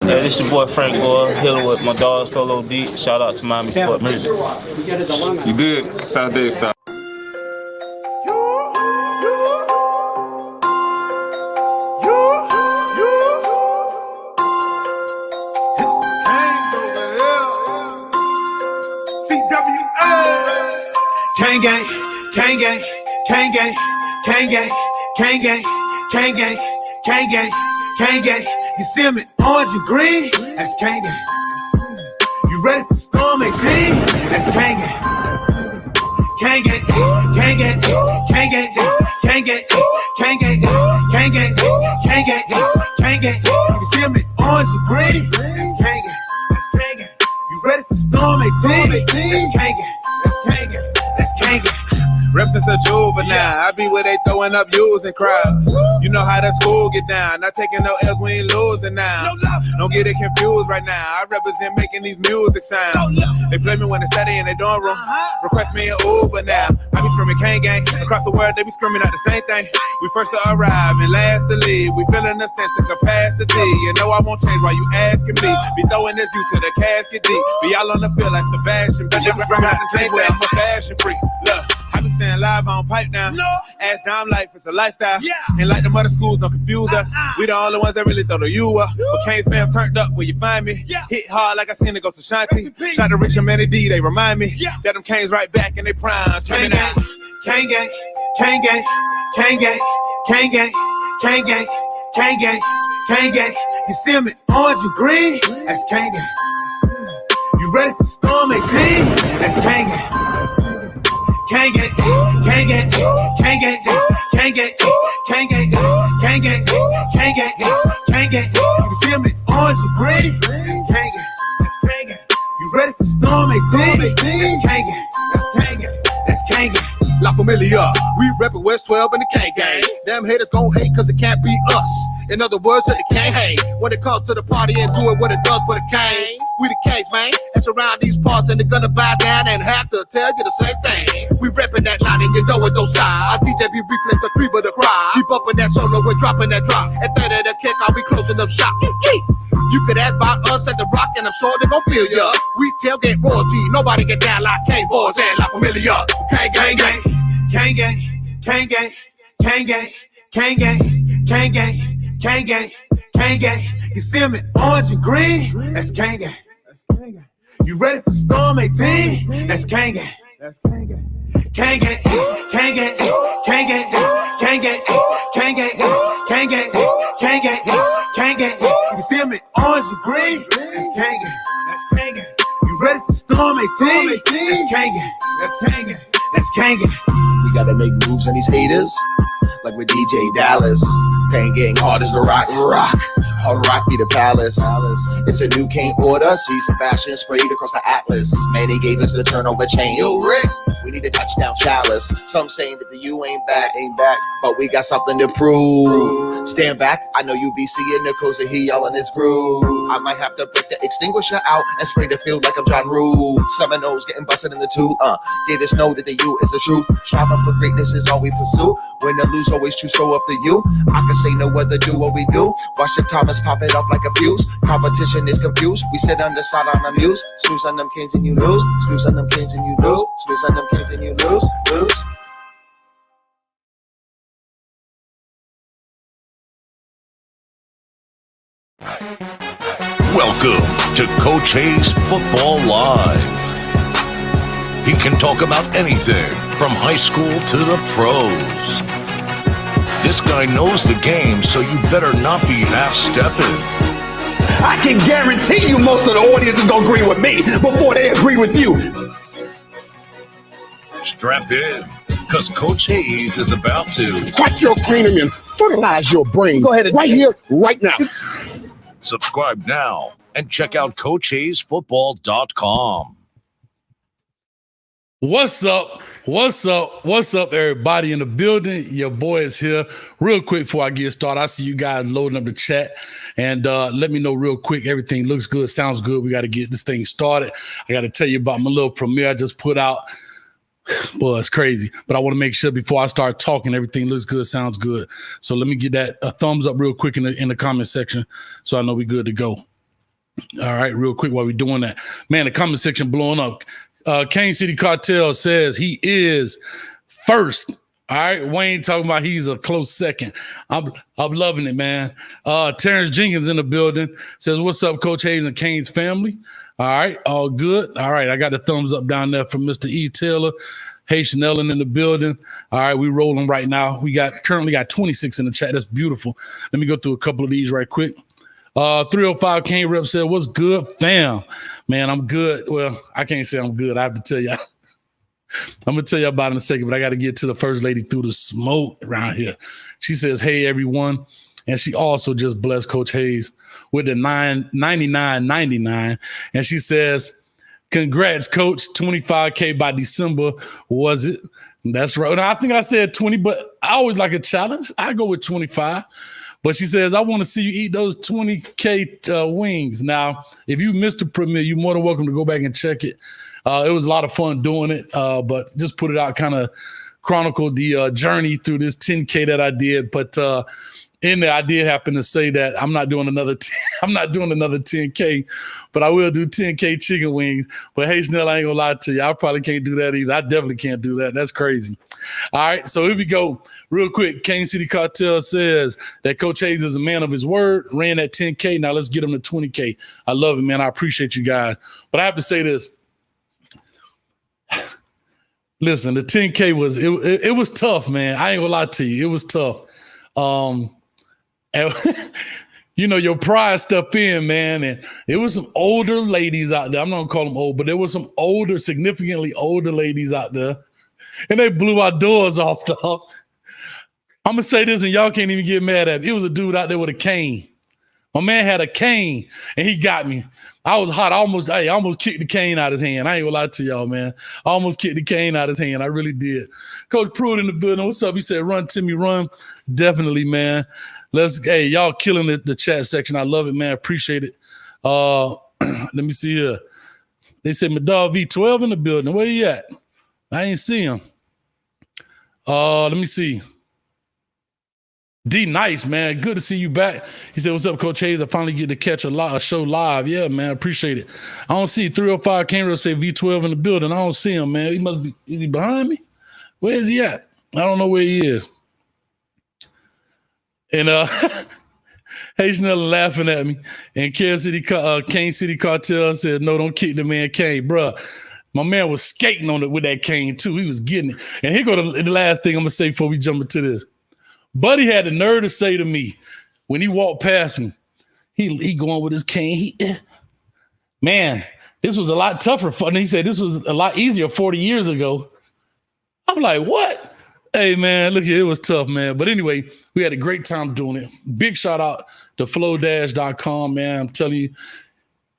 Yeah, this your boy Frank Boy, here with my dog Solo D. Shout out to Miami Sport Music. You good? South Day style. Gang gang, gang gang, gang gang, gang gang, gang gang, gang gang, gang gang, gang gang. You see me orange and green? That's gang gang. You ready for Storm 18? That's gang gang. Gang gang, gang gang, gang gang, gang gang, gang gang, gang gang, gang gang, gang gang. You see me orange and green? That's gang gang. That's gang gang. You ready for Storm 18? That's gang gang. That's gang gang. That's gang gang. Reps since a juvenile, I be where they throwing up using crowds. You know how that school get down, not taking no L's, we ain't losing now. Don't get it confused right now, I represent making these music sounds. They play me when they study in their dorm room, request me an Uber now. I be screaming Kane gang, across the world they be screaming out the same thing. We first to arrive and last to leave, we filling the sense of capacity. You know I won't change why you asking me, be throwing this you to the casket deep. Be all on the field like Sebastian, but never from out the same way, I'm a fashion freak. Look, I be staying live on pipe now. Ask down life, it's a lifestyle. And like the mother schools, don't confuse us. We the only ones that really throw the you up. But Kane's fam turned up where you find me. Hit hard like I seen it go to Shanti. Try to reach him any D, they remind me. That them Kane's right back in they prime. Gang gang, gang gang, gang gang, gang gang, gang gang, gang gang, gang gang, gang gang. You see me orange and green? That's gang gang. You ready for Storm 18? That's gang gang. Gang gang, gang gang, gang gang, gang gang, gang gang, gang gang, gang gang, gang gang. You see me orange and green? That's gang gang. That's gang gang. You ready for Storm 18? That's gang gang. That's gang gang. That's gang gang. La Familia, we reppin' West 12 and the Gang Gang. Them haters gon' hate cause it can't be us. In other words, it can't hang. When it comes to the party and doing what it does for the Canes. We the Canes, man. It's around these parts and they're gonna bow down and have to tell you the same thing. We reppin' that line and you know it don't stop. Our DJ be reflex the cream of the crowd. We bumpin' that solo, we're dropping that drop. At that of the kick, I'll be closing up shop. You could ask about us at the Rock and I'm sure they gon' feel ya. We tailgate royalty, nobody get down like K-Boys and La Familia. Gang, gang, gang. Gang gang, gang gang, gang gang, gang gang, gang gang, gang gang, gang gang. You see me orange and green? That's gang gang. You ready for Storm 18? That's gang gang. That's gang gang. Gang gang, gang gang, gang gang, gang gang, gang gang, gang gang, gang gang, gang gang. You see me orange and green? That's gang gang. That's gang gang. You ready for Storm 18? That's gang gang. That's gang gang. That's gang gang. We gotta make moves on these haters, like with DJ Dallas. Kane getting hard as the rock. Hard rock be the palace. It's a new Kane order. See Sebastian sprayed across the Atlas. Man, he gave us the turnover chain. Yo, Rick, we need a touchdown chalice. Some saying that the U ain't back, but we got something to prove. Stand back, I know you be seeing the coast that he all in his groove. I might have to break the extinguisher out and spray the field like I'm John Rule. Seminoles getting busted in the tube. They just know that the U is the truth. Striving for greatness is all we pursue. Win or lose, always choose so up to you. I can say no other do what we do. Watch them Thomas pop it off like a fuse. Competition is confused. We sit on the side on the muse. Snooze on them kings and you lose. Snooze on them kings and you lose. Snooze on them kings and you lose. Welcome to Coach Hayes Football Live. He can talk about anything from high school to the pros. This guy knows the game, so you better not be half-stepping. I can guarantee you most of the audience is gonna agree with me before they agree with you. Strap in, because Coach Hayes is about to crack your cranium and fertilize your brain. Go ahead, right here, right now. Subscribe now and check out CoachHayesFootball.com. What's up? What's up? What's up, everybody in the building? Your boy is here. Real quick before I get started, I see you guys loading up the chat. And let me know real quick. Everything looks good, sounds good. We got to get this thing started. I got to tell you about my little premiere I just put out. Boy, it's crazy. But I want to make sure before I start talking, everything looks good, sounds good. So let me get that a thumbs up real quick in the comment section so I know we're good to go. All right, real quick while we're doing that. Man, the comment section blowing up. Kane City Cartel says he is first. All right, Wayne talking about he's a close second. I'm loving it, man. Terrence Jenkins in the building says, "What's up, Coach Hayes and Kane's family?" All right, all good. All right, I got the thumbs up down there from Mr. E. Taylor. Haitian Ellen in the building. All right, we rolling right now. We currently got 26 in the chat. That's beautiful. Let me go through a couple of these right quick. 305 Kane Rep said, "What's good, fam?" Man, I'm good. Well, I can't say I'm good. I have to tell you. I'm going to tell you about it in a second, but I got to get to the first lady through the smoke around here. She says, "Hey, everyone." And she also just blessed Coach Hayes with the $99.99. And she says, "Congrats, Coach. 25K by December, was it?" That's right. Now, I think I said 20, but I always like a challenge. I go with 25. But she says, "I want to see you eat those 20K wings." Now, if you missed the premiere, you're more than welcome to go back and check it. It was a lot of fun doing it, but just put it out, kind of chronicled the journey through this 10K that I did. But in there, I did happen to say that I'm not doing another 10K, but I will do 10K chicken wings. But hey, Snell, I ain't gonna lie to you, I probably can't do that either. I definitely can't do that. That's crazy. All right, so here we go. Real quick, Kane City Cartel says that Coach Hayes is a man of his word, ran that 10K. Now let's get him to 20K. I love it, man. I appreciate you guys. But I have to say this. Listen, the 10K it was tough, man. I ain't gonna lie to you. It was tough. And, you know, your pride stepped in, man, and there was some older ladies out there. I'm not gonna call them old, but there was some older, significantly older ladies out there, and they blew our doors off, dog. I'm gonna say this, and y'all can't even get mad at me. It was a dude out there with a cane. My man had a cane, and he got me. I was hot. I almost kicked the cane out of his hand. I ain't gonna lie to y'all, man. I almost kicked the cane out of his hand. I really did. Coach Pruitt in the building. What's up? He said, "Run, Timmy, run." Definitely, man. Hey, y'all killing the chat section. I love it, man. Appreciate it. Let me see here. They said my dog V12 in the building. Where he at? I ain't see him. Let me see. D Nice, man. Good to see you back. He said, "What's up, Coach Hayes? I finally get to catch a show live." Yeah, man. Appreciate it. I don't see 305 Canberra say V12 in the building. I don't see him, man. He must be. Is he behind me? Where is he at? I don't know where he is. And Hey, Chanel laughing at me. And Kane City Cartel said, "No, don't kick the man Kane, bruh." My man was skating on it with that cane too. He was getting it. And here go the last thing I'm gonna say before we jump into this. Buddy had the nerve to say to me when he walked past me, he going with his cane. Man, this was a lot tougher. And he said this was a lot easier 40 years ago. I'm like, what? Hey, man, look here, it was tough, man. But anyway, we had a great time doing it. Big shout out to flowdash.com, man. I'm telling you,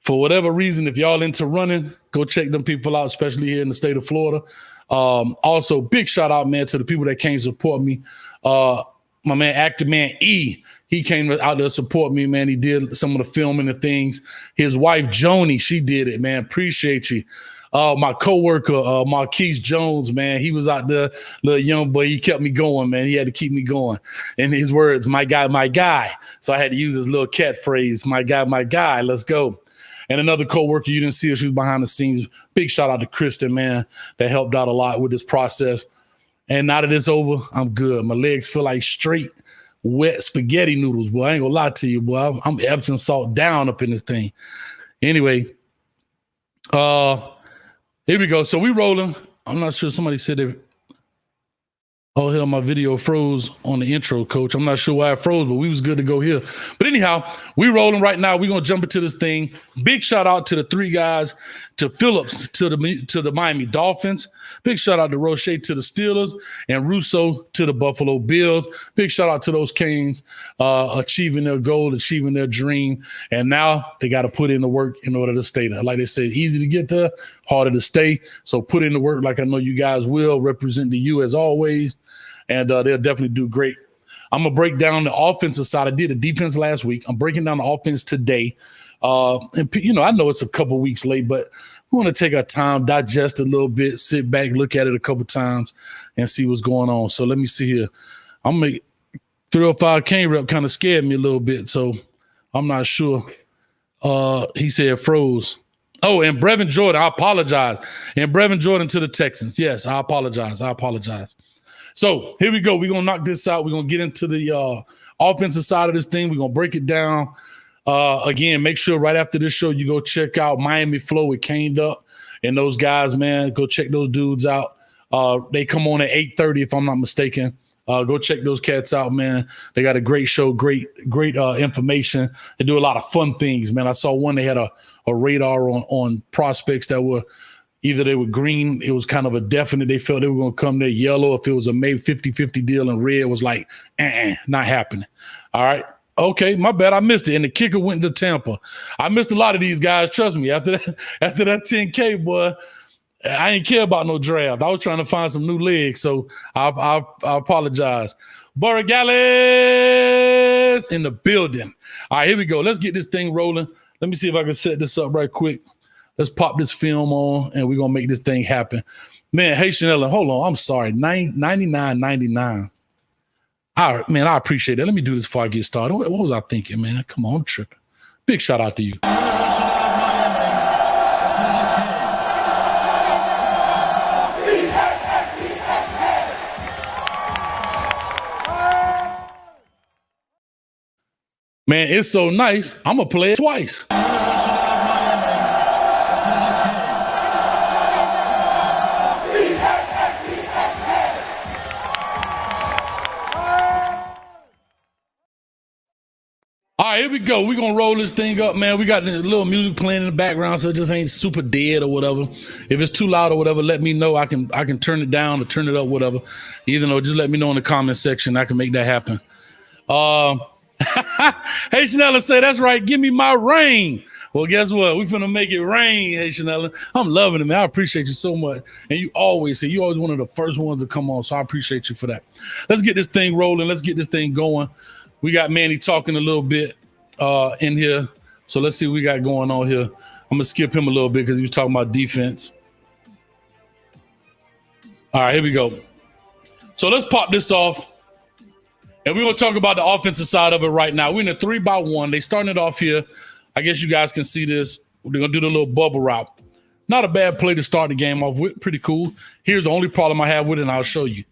for whatever reason, if y'all into running, go check them people out, especially here in the state of Florida. Also, big shout out, man, to the people that came to support me. My man, Actor Man E, he came out to support me, man. He did some of the filming and things. His wife, Joni, she did it, man. Appreciate you. My coworker, Marquise Jones, man, he was out there, little young boy. He kept me going, man. He had to keep me going. In his words, "My guy, my guy." So I had to use his little catchphrase, "My guy, let's go." And another coworker, you didn't see her, she was behind the scenes. Big shout out to Kristen, man, that helped out a lot with this process. And now that it's over, I'm good. My legs feel like straight, wet spaghetti noodles, boy. I ain't gonna lie to you, boy. I'm Epsom salt down up in this thing. Anyway, here we go. So we rolling. I'm not sure. Somebody said they. Oh, hell, my video froze on the intro, Coach. I'm not sure why it froze, but we was good to go here. But anyhow, we rolling right now. We're going to jump into this thing. Big shout out to the three guys, to Phillips, to the Miami Dolphins. Big shout out to Roche to the Steelers, and Russo to the Buffalo Bills. Big shout out to those Canes achieving their goal, achieving their dream. And now they got to put in the work in order to stay there. Like they say, easy to get there, harder to stay. So put in the work like I know you guys will, represent the U as always. And they'll definitely do great. I'm going to break down the offensive side. I did the defense last week. I'm breaking down the offense today. And, you know, I know it's a couple weeks late, but we want to take our time, digest it a little bit, sit back, look at it a couple times, and see what's going on. So let me see here. I'm going to make 305 Kane rep kind of scared me a little bit, so I'm not sure He said froze. Oh, and Brevin Jordan, I apologize. And Brevin Jordan to the Texans. Yes, I apologize. So here we go. We're going to knock this out. We're going to get into the offensive side of this thing. We're going to break it down. Again, make sure right after this show, you go check out Miami Flow with Caned Up and those guys, man. Go check those dudes out. They come on at 8:30, if I'm not mistaken. Go check those cats out, man. They got a great show, great information. They do a lot of fun things, man. I saw one, they had a radar on prospects that were either they were green, it was kind of a definite, they felt they were going to come there. Yellow, if it was a maybe 50-50 deal, and red was like, not happening. All right. Okay, my bad. I missed it. And the kicker went to Tampa. I missed a lot of these guys. Trust me, after that 10K, boy, I ain't care about no draft. I was trying to find some new legs, so I apologize. Borregales in the building. All right, here we go. Let's get this thing rolling. Let me see if I can set this up right quick. Let's pop this film on, and we're going to make this thing happen. Man, hey, Chanel, hold on. I'm sorry. $99.99. All right, man, I appreciate that. Let me do this before I get started. What was I thinking, man? Come on, I'm tripping. Big shout out to you. Man, it's so nice. I'm going to play it twice. All right, here we go. We're going to roll this thing up, man. We got a little music playing in the background, so it just ain't super dead or whatever. If it's too loud or whatever, let me know. I can turn it down or turn it up, whatever. Either know, just let me know in the comment section. I can make that happen. Hey, Chanella, say that's right. Give me my rain. Well, guess what? We're finna make it rain. Hey, Chanella, I'm loving it, man. I appreciate you so much. And you always one of the first ones to come on, so I appreciate you for that. Let's get this thing rolling. Let's get this thing going. We got Manny talking a little bit in here, so let's see what we got going on here. I'm gonna skip him a little bit because he was talking about defense. All right, here we go. So let's pop this off. And we're going to talk about the offensive side of it right now. We're in a 3-by-1. They starting it off here. I guess you guys can see this. They're going to do the little bubble route. Not a bad play to start the game off with. Pretty cool. Here's the only problem I have with it, and I'll show you.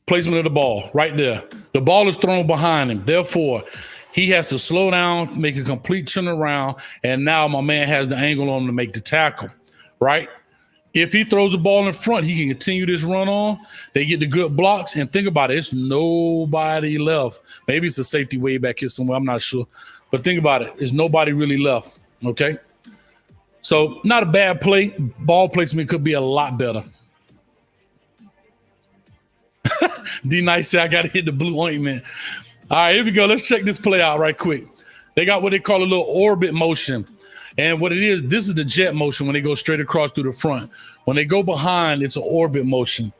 Placement of the ball right there. The ball is thrown behind him. Therefore, he has to slow down, make a complete turnaround, and now my man has the angle on him to make the tackle, right? If he throws the ball in front, he can continue this run on. They get the good blocks. And think about it. It's nobody left. Maybe it's a safety way back here somewhere. I'm not sure. But think about it. There's nobody really left. Okay? So not a bad play. Ball placement could be a lot better. D-Nice said, I got to hit the blue ointment. All right, here we go. Let's check this play out right quick. They got what they call a little orbit motion. And what it is, this is the jet motion when they go straight across through the front. When they go behind, it's an orbit motion,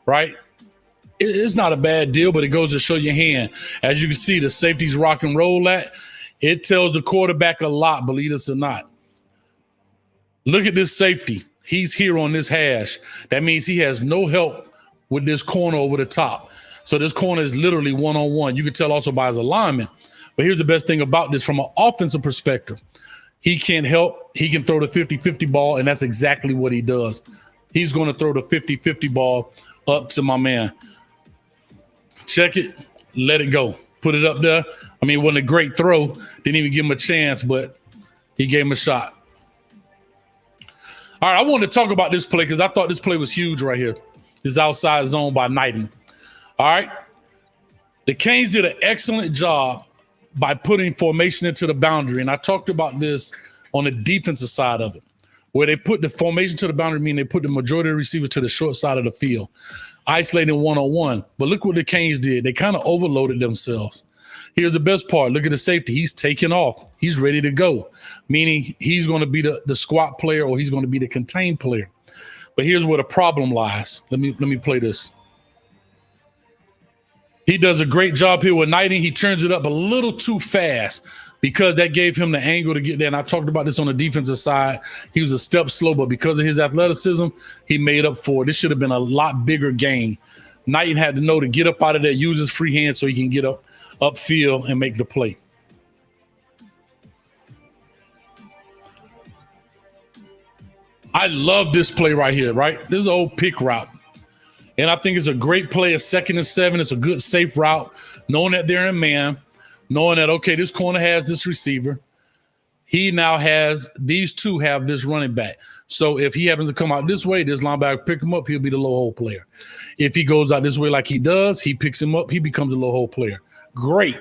right? It's not a bad deal, but it goes to show your hand. As you can see, the safety's rock and roll at. It tells the quarterback a lot, believe this or not. Look at this safety. He's here on this hash. That means he has no help with this corner over the top. So this corner is literally one-on-one. You can tell also by his alignment. But here's the best thing about this from an offensive perspective. He can't help. He can throw the 50-50 ball, and that's exactly what he does. He's going to throw the 50-50 ball up to my man. Check it. Let it go. Put it up there. I mean, it wasn't a great throw. Didn't even give him a chance, but he gave him a shot. All right, I wanted to talk about this play because I thought this play was huge right here. This outside zone by Knighton. All right. The Canes did an excellent job by putting formation into the boundary. And I talked about this on the defensive side of it, where they put the formation to the boundary, meaning they put the majority of the receivers to the short side of the field, isolating one-on-one. But look what the Canes did. They kind of overloaded themselves. Here's the best part. Look at the safety. He's taking off. He's ready to go, meaning he's going to be the squat player or he's going to be the contained player. But here's where the problem lies. Let me play this. He does a great job here with Knighting. He turns it up a little too fast because that gave him the angle to get there. And I talked about this on the defensive side. He was a step slow, but because of his athleticism, he made up for it. This should have been a lot bigger game. Knighton had to know to get up out of there, use his free hand so he can get upfield and make the play. I love this play right here, right? This is an old pick route. And I think it's a great play, a 2nd and 7. It's a good, safe route, knowing that they're in man, knowing that, okay, this corner has this receiver. He now has, these two have this running back. So if he happens to come out this way, this linebacker pick him up, he'll be the low hole player. If he goes out this way like he does, he picks him up, he becomes a low hole player. Great.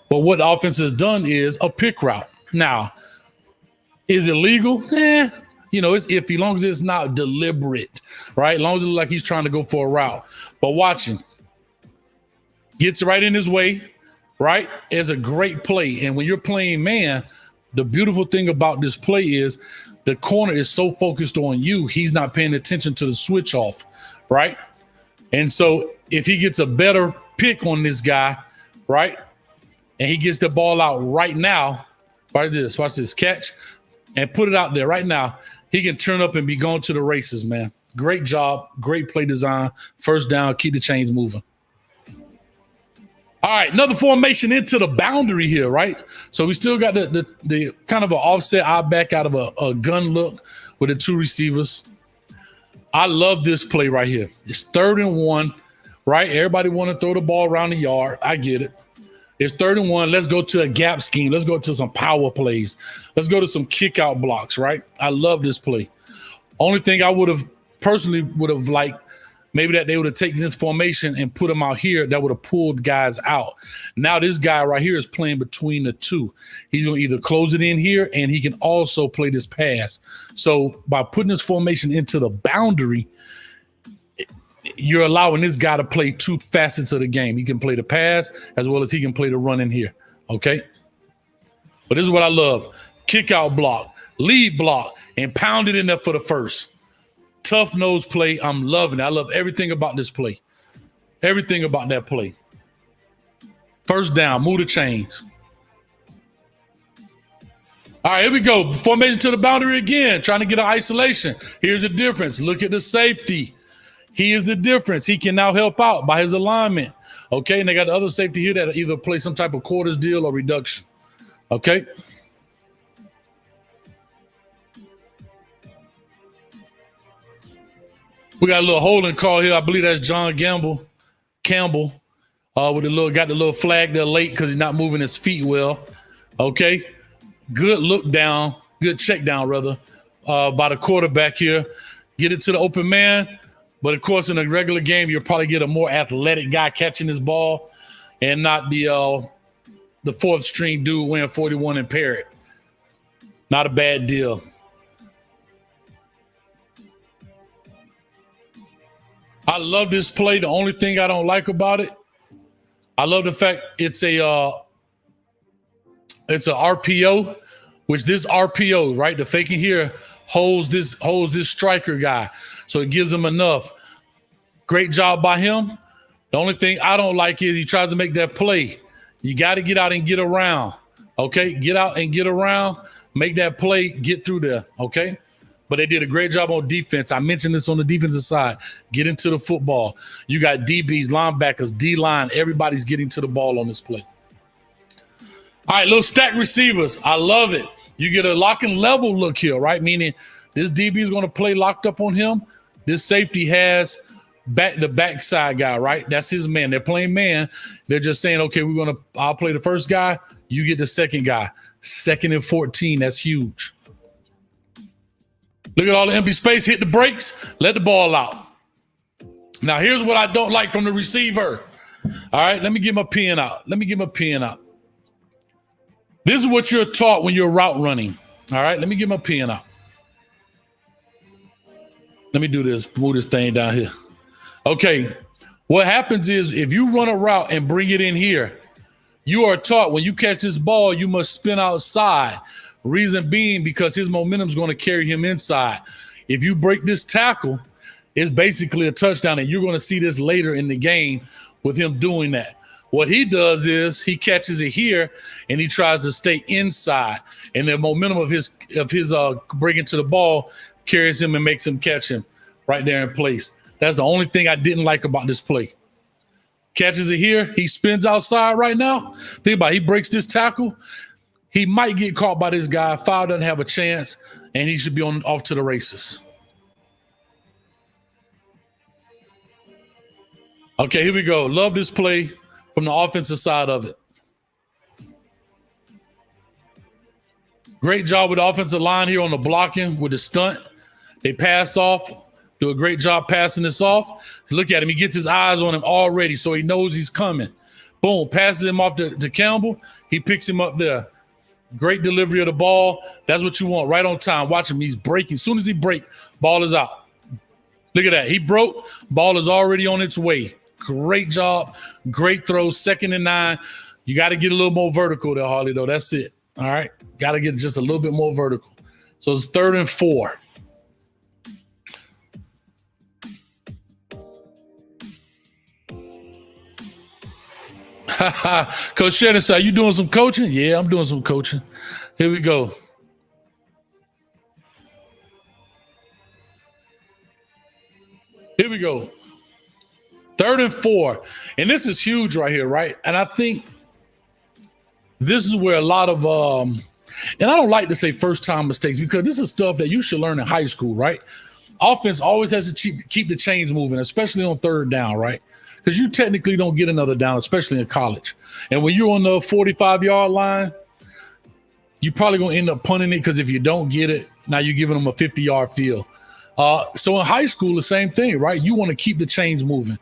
But what the offense has done is a pick route. Now, is it legal? You know, it's iffy, as long as it's not deliberate, right? As long as it looks like he's trying to go for a route. But watch him. Gets right in his way, right? It's a great play. And when you're playing man, the beautiful thing about this play is the corner is so focused on you, he's not paying attention to the switch off, right? And so if he gets a better pick on this guy, right, and he gets the ball out right now, watch this, catch, and put it out there right now, he can turn up and be going to the races, man. Great job, great play design, first down, keep the chains moving. All right, another formation into the boundary here, right? So we still got the kind of an offset eye back out of a gun look with the two receivers. I love this play right here. It's 3rd and 1, right? Everybody want to throw the ball around the yard. I get it. It's 3rd and 1. Let's go to a gap scheme. Let's go to some power plays. Let's go to some kick out blocks, right? I love this play. Only thing I would have liked, maybe that they would have taken this formation and put him out here, that would have pulled guys out. Now this guy right here is playing between the two. He's going to either close it in here, and he can also play this pass. So by putting this formation into the boundary, you're allowing this guy to play 2 facets of the game. He can play the pass as well as he can play the run in here, okay? But this is what I love. Kick out block, lead block, and pound it in there for the first. Tough nose play. I'm loving it. I love everything about this play. Everything about that play. First down, move the chains. All right, here we go. Formation to the boundary again, trying to get an isolation. Here's the difference. Look at the safety. He is the difference. He can now help out by his alignment. Okay, and they got the other safety here that either play some type of quarters deal or reduction. Okay. We got a little holding call here. I believe that's John Campbell, with got the little flag there late because he's not moving his feet well. Okay, good look down, good check down rather, by the quarterback here. Get it to the open man, but of course in a regular game you'll probably get a more athletic guy catching this ball, and not the 4th string dude wearing 41 and Parrot. Not a bad deal. I love this play. The only thing I don't like about it, I love the fact it's a RPO, which this RPO, right, the faking here holds this striker guy, so it gives him enough. Great job by him. The only thing I don't like is he tries to make that play. You got to get out and get around. Okay, get out and get around, make that play, get through there. Okay. But they did a great job on defense. I mentioned this on the defensive side. Get into the football. You got DBs, linebackers, D-line. Everybody's getting to the ball on this play. All right, little stack receivers. I love it. You get a lock and level look here, right? Meaning this DB is going to play locked up on him. This safety has the backside guy, right? That's his man. They're playing man. They're just saying, okay, I'll play the first guy. You get the second guy. 2nd and 14. That's huge. Look at all the empty space, hit the brakes, let the ball out. Now, here's what I don't like from the receiver. All right, let me get my pen out. This is what you're taught when you're route running. All right, let me get my pen out. Let me do this, move this thing down here. Okay, what happens is if you run a route and bring it in here, you are taught when you catch this ball, you must spin outside. Reason being because his momentum is going to carry him inside. If you break this tackle, it's basically a touchdown, and you're going to see this later in the game with him doing that. What he does is he catches it here, and he tries to stay inside, and the momentum of his breaking to the ball carries him and makes him catch him right there in place. That's the only thing I didn't like about this play. Catches it here, he spins outside right now. Think about it, he breaks this tackle. He might get caught by this guy. Foul doesn't have a chance, and he should be off to the races. Okay, here we go. Love this play from the offensive side of it. Great job with the offensive line here on the blocking with the stunt. They pass off, do a great job passing this off. Look at him. He gets his eyes on him already, so he knows he's coming. Boom, passes him off to Campbell. He picks him up there. Great delivery of the ball. That's what you want, right on time. Watch him. He's breaking. As soon as he break, ball is out. Look at that. He broke. Ball is already on its way. Great job. Great throw. 2nd and 9. You got to get a little more vertical there, Harley, though. That's it. All right. Got to get just a little bit more vertical. So it's 3rd and 4. Coach Shannon said, you doing some coaching? Yeah, I'm doing some coaching. Here we go. Here we go. 3rd and 4. And this is huge right here, right? And I think this is where a lot of and I don't like to say first-time mistakes because this is stuff that you should learn in high school, right? Offense always has to keep the chains moving, especially on 3rd down, right? Because you technically don't get another down, especially in college. And when you're on the 45-yard line, you're probably going to end up punting it because if you don't get it, now you're giving them a 50-yard field. So in high school, the same thing, right? You want to keep the chains moving.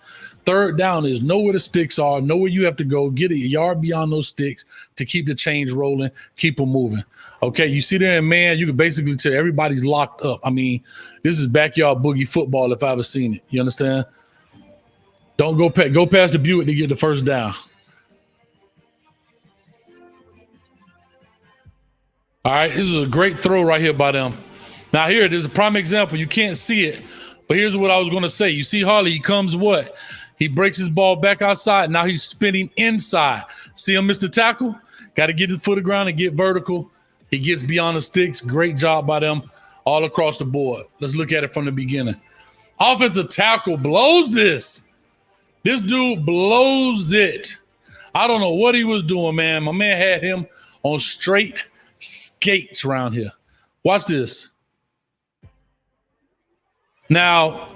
3rd down is know where the sticks are, know where you have to go, get a yard beyond those sticks to keep the chains rolling, keep them moving. Okay, you see there, and man, you can basically tell everybody's locked up. I mean, this is backyard boogie football if I've ever seen it. You understand? Don't go past the Buick to get the 1st down. All right, this is a great throw right here by them. Now here, there's a prime example. You can't see it, but here's what I was going to say. You see Harley, he comes what? He breaks his ball back outside. Now he's spinning inside. See him miss the tackle? Got to get his foot to the ground and get vertical. He gets beyond the sticks. Great job by them all across the board. Let's look at it from the beginning. Offensive tackle blows this. This dude blows it. I don't know what he was doing, man. My man had him on straight skates around here. Watch this. Now,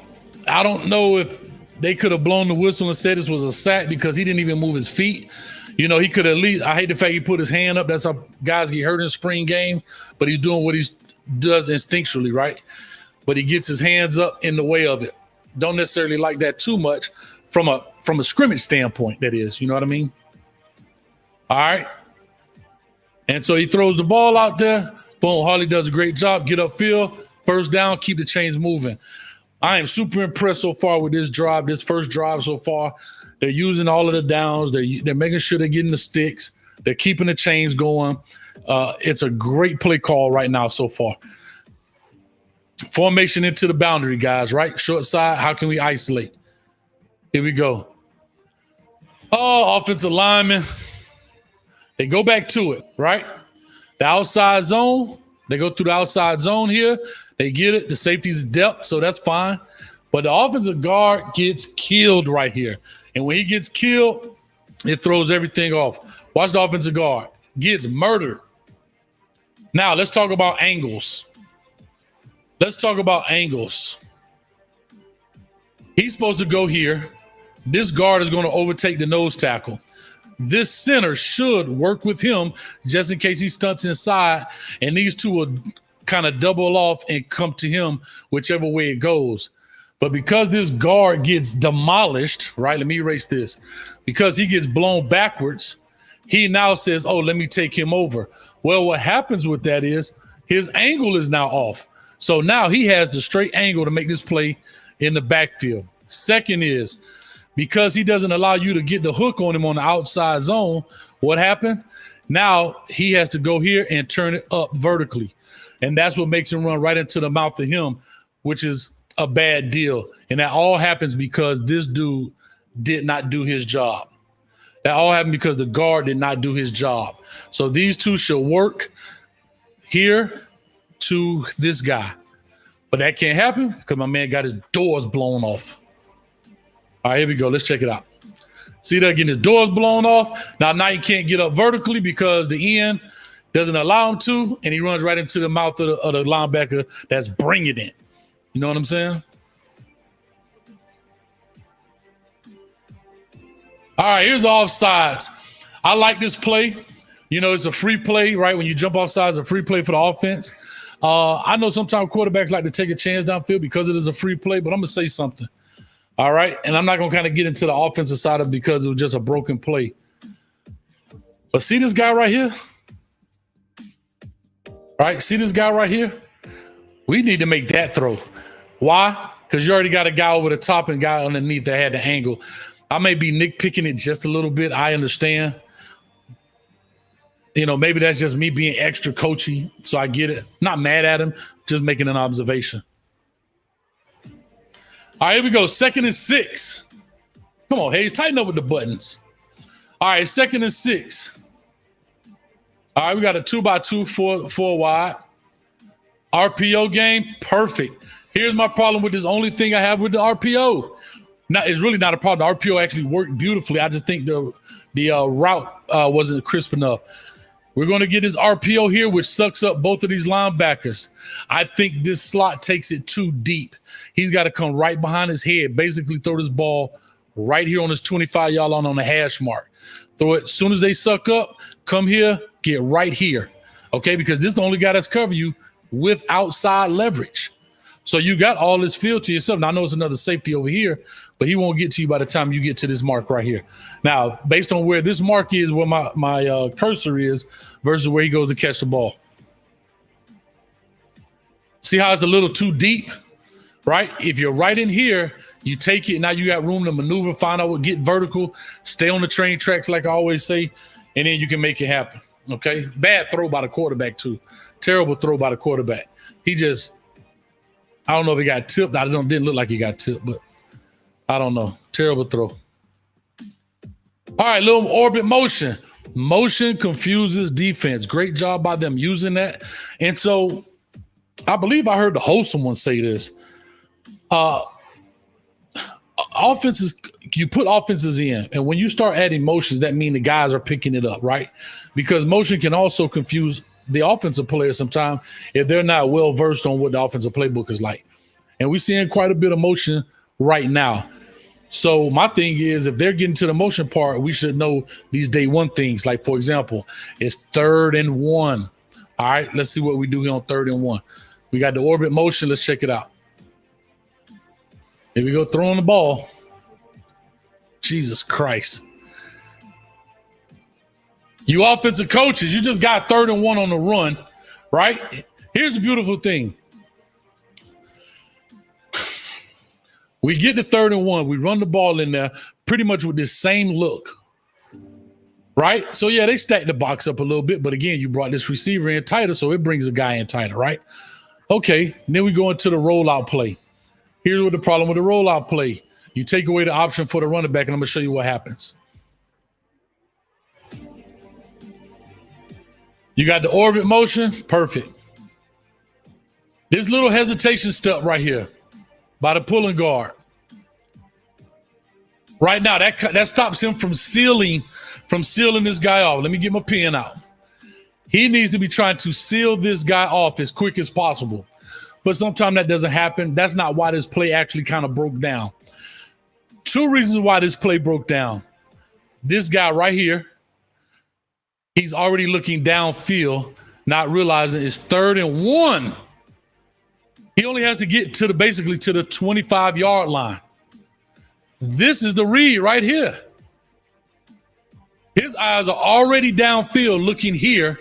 I don't know if they could have blown the whistle and said this was a sack because he didn't even move his feet. You know, he could at least, I hate the fact he put his hand up. That's how guys get hurt in spring game, but he's doing what he does instinctually, right? But he gets his hands up in the way of it. Don't necessarily like that too much. From a scrimmage standpoint, that is, you know what I mean? All right. And so he throws the ball out there. Boom, Harley does a great job. Get upfield, 1st down, keep the chains moving. I am super impressed so far with this drive, this first drive so far. They're using all of the downs. They're making sure they're getting the sticks. They're keeping the chains going. It's a great play call right now so far. Formation into the boundary, guys, right? Short side, how can we isolate? Here we go. Oh, offensive lineman. They go back to it, right? The outside zone. They go through the outside zone here. They get it. The safety's depth, so that's fine. But the offensive guard gets killed right here. And when he gets killed, it throws everything off. Watch the offensive guard. Gets murdered. Now, let's talk about angles. Let's talk about angles. He's supposed to go here. This guard is going to overtake the nose tackle. This center should work with him just in case he stunts inside, and these two will kind of double off and come to him whichever way it goes. But because this guard gets demolished, right? Let me erase this. Because he gets blown backwards, he now says, oh, let me take him over. Well, what happens with that is his angle is now off. So now he has the straight angle to make this play in the backfield. Second is, because he doesn't allow you to get the hook on him on the outside zone, what happened? Now he has to go here and turn it up vertically. And that's what makes him run right into the mouth of him, which is a bad deal. And that all happens because this dude did not do his job. That all happened because the guard did not do his job. So these two should work here to this guy. But that can't happen because my man got his doors blown off. All right, here we go. Let's check it out. See that, getting his doors blown off. Now he can't get up vertically because the end doesn't allow him to, and he runs right into the mouth of the linebacker that's bringing it. You know what I'm saying? All right, here's the offsides. I like this play. You know, it's a free play, right? When you jump offsides, it's a free play for the offense. I know sometimes quarterbacks like to take a chance downfield because it is a free play, but I'm going to say something. All right? And I'm not going to kind of get into the offensive side of it because it was just a broken play. But see this guy right here? All right, see this guy right here? We need to make that throw. Why? Because you already got a guy over the top and a guy underneath that had the angle. I may be nitpicking it just a little bit. I understand. You know, maybe that's just me being extra coachy, so I get it. Not mad at him, just making an observation. All right, here we go. 2nd and 6. Come on, Hayes, tighten up with the buttons. All right, 2nd and 6. All right, we got a 2x2, four wide. RPO game, perfect. Here's my problem with this. Only thing I have with the RPO. Now, it's really not a problem. The RPO actually worked beautifully. I just think the route wasn't crisp enough. We're going to get his RPO here, which sucks up both of these linebackers. I think this slot takes it too deep. He's got to come right behind his head, basically throw this ball right here on his 25-yard line on the hash mark. Throw it as soon as they suck up, come here, get right here, okay? Because this is the only guy that's covering you with outside leverage. So you got all this field to yourself. Now, I know it's another safety over here, but he won't get to you by the time you get to this mark right here. Now, based on where this mark is, where my cursor is, versus where he goes to catch the ball. See how it's a little too deep, right? If you're right in here, you take it. Now you got room to maneuver, find out what, get vertical, stay on the train tracks like I always say, and then you can make it happen, okay? Bad throw by the quarterback too. Terrible throw by the quarterback. He just, I don't know if he got tipped. Didn't look like he got tipped, but I don't know. Terrible throw. All right, little orbit motion. Motion confuses defense. Great job by them using that. And so I believe I heard the host someone say this. Offenses, you put offenses in, and when you start adding motions, that means the guys are picking it up, right? Because motion can also confuse the offensive player sometimes if they're not well versed on what the offensive playbook is like. And we're seeing quite a bit of motion right now. So my thing is, if they're getting to the motion part, we should know these day one things. Like, for example, it's 3rd and 1. All right, let's see what we do here on 3rd and 1. We got the orbit motion. Let's check it out. Here we go, throwing the ball. Jesus Christ. You offensive coaches, you just got 3rd and 1 on the run, right? Here's the beautiful thing. We get to 3rd and 1. We run the ball in there pretty much with this same look, right? So, yeah, they stacked the box up a little bit. But, again, you brought this receiver in tighter, so it brings a guy in tighter, right? Okay, then we go into the rollout play. Here's what the problem with the rollout play. You take away the option for the running back, and I'm going to show you what happens. You got the orbit motion. Perfect. This little hesitation step right here by the pulling guard. Right now, that stops him from sealing this guy off. Let me get my pen out. He needs to be trying to seal this guy off as quick as possible. But sometimes that doesn't happen. That's not why this play actually kind of broke down. 2 reasons why this play broke down. This guy right here, he's already looking downfield, not realizing it's 3rd and 1. He only has to get to basically to the 25-yard line. This is the read right here. His eyes are already downfield looking here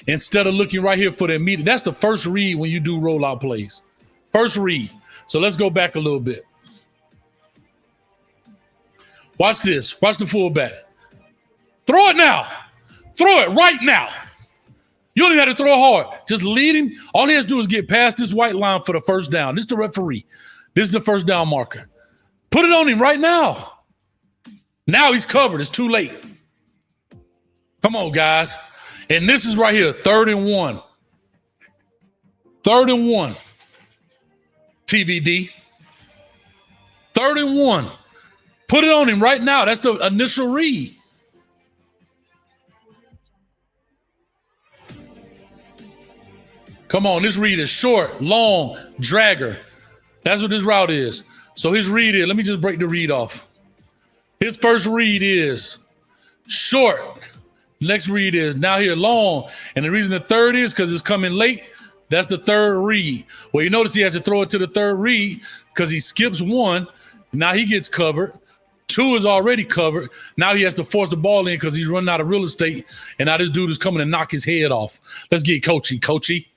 instead of looking right here for the immediate. That's the first read when you do rollout plays. First read. So let's go back a little bit. Watch this. Watch the fullback. Throw it now. Throw it right now. You don't even have to throw it hard. Just lead him. All he has to do is get past this white line for the first down. This is the referee. This is the first down marker. Put it on him right now. Now he's covered. It's too late. Come on, guys. And this is right here, 3rd and 1. 3rd and 1. TVD. 3rd and 1. Put it on him right now. That's the initial read. Come on, this read is short, long, dragger. That's what this route is. So his read is, let me just break the read off. His first read is short. Next read is now here long. And the reason the third is because it's coming late. That's the third read. Well, you notice he has to throw it to the third read because he skips one. Now he gets covered. Two is already covered. Now he has to force the ball in because he's running out of real estate. And now this dude is coming to knock his head off. Let's get Coachy.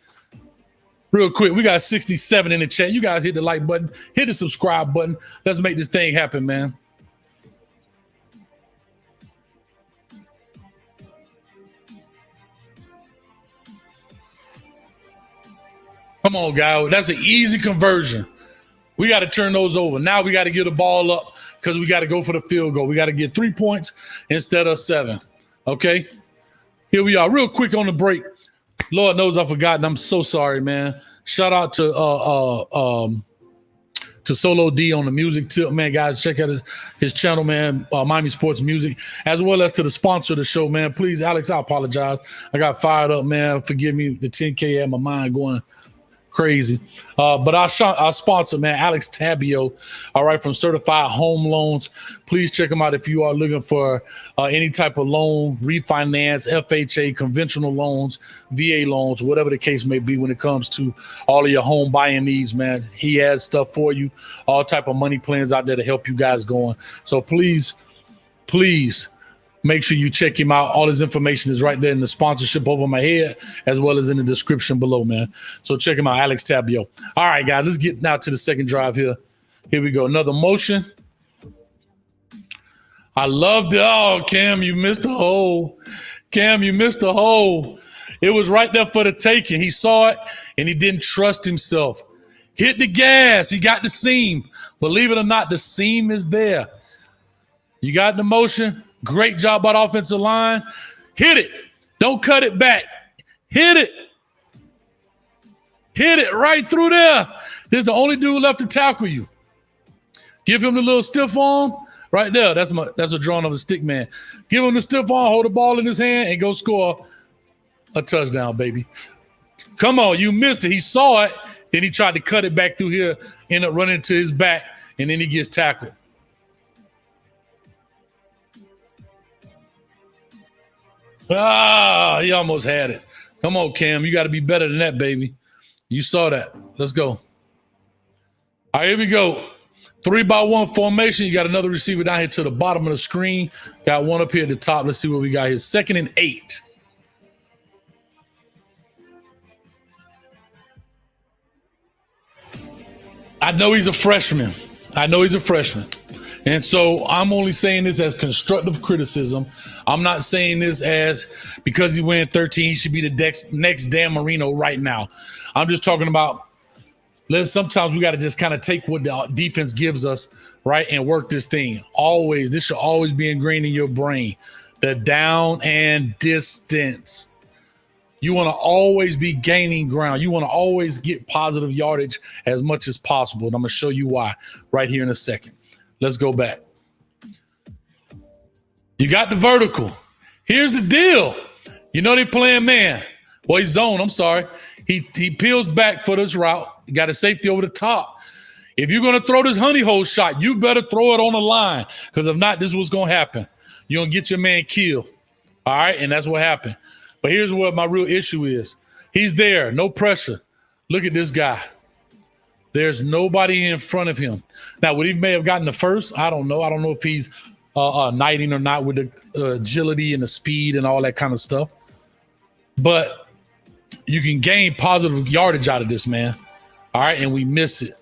Real quick, we got 67 in the chat. You guys hit the like button, hit the subscribe button. Let's make this thing happen, man. Come on, guys. That's an easy conversion. We got to turn those over. Now we got to get the ball up because we got to go for the field goal. We got to get 3 points instead of 7. Okay? Here we are. Real quick on the break. Lord knows I've forgotten. I'm so sorry, man. Shout out to Solo D on the music tip, man. Guys, check out his channel, man. Miami Sports Music, as well as to the sponsor of the show, man. Please, Alex, I apologize. I got fired up, man. Forgive me. The 10K had my mind going crazy. But our sponsor, man, Alex Tabio, all right, from Certified Home Loans. Please check them out if you are looking for any type of loan, refinance, FHA, conventional loans, VA loans, whatever the case may be when it comes to all of your home buying needs, man. He has stuff for you, all type of money plans out there to help you guys going. So please, make sure you check him out. All his information is right there in the sponsorship over my head, as well as in the description below, man. So check him out, Alex Tabio. All right, guys, let's get now to the second drive here. Here we go. Another motion. I loved it. Oh, Cam, you missed the hole. Cam, you missed the hole. It was right there for the taking. He saw it, and he didn't trust himself. Hit the gas. He got the seam. Believe it or not, the seam is there. You got the motion. Great job by the offensive line. Hit it. Don't cut it back. Hit it. Hit it right through there. This is the only dude left to tackle you. Give him the little stiff arm right there. That's a drawing of a stick man. Give him the stiff arm, hold the ball in his hand, and go score a touchdown, baby. Come on, you missed it. He saw it. Then he tried to cut it back through here, ended up running to his back, and then he gets tackled. Ah, he almost had it. Come on, Cam. You got to be better than that, baby. You saw that. Let's go. All right, here we go. 3-by-1 formation. You got another receiver down here to the bottom of the screen. Got one up here at the top. Let's see what we got here. 2nd and 8. I know he's a freshman. And so I'm only saying this as constructive criticism. I'm not saying this as because he went 13, he should be the next Dan Marino right now. I'm just talking about sometimes we got to just kind of take what the defense gives us, right, and work this thing. Always, this should always be ingrained in your brain. The down and distance. You want to always be gaining ground. You want to always get positive yardage as much as possible. And I'm going to show you why right here in a second. Let's go back. You got the vertical. Here's the deal. You know they playing man. Well, he's zone. I'm sorry. He peels back for this route. You got a safety over the top. If you're going to throw this honey hole shot, you better throw it on the line, because if not, this is what's going to happen. You're going to get your man killed. All right, and that's what happened. But here's what my real issue is. He's there. No pressure. Look at this guy. There's nobody in front of him. Now, would he may have gotten the first? I don't know. I don't know if he's knighting or not with the agility and the speed and all that kind of stuff. But you can gain positive yardage out of this, man. All right, and we miss it.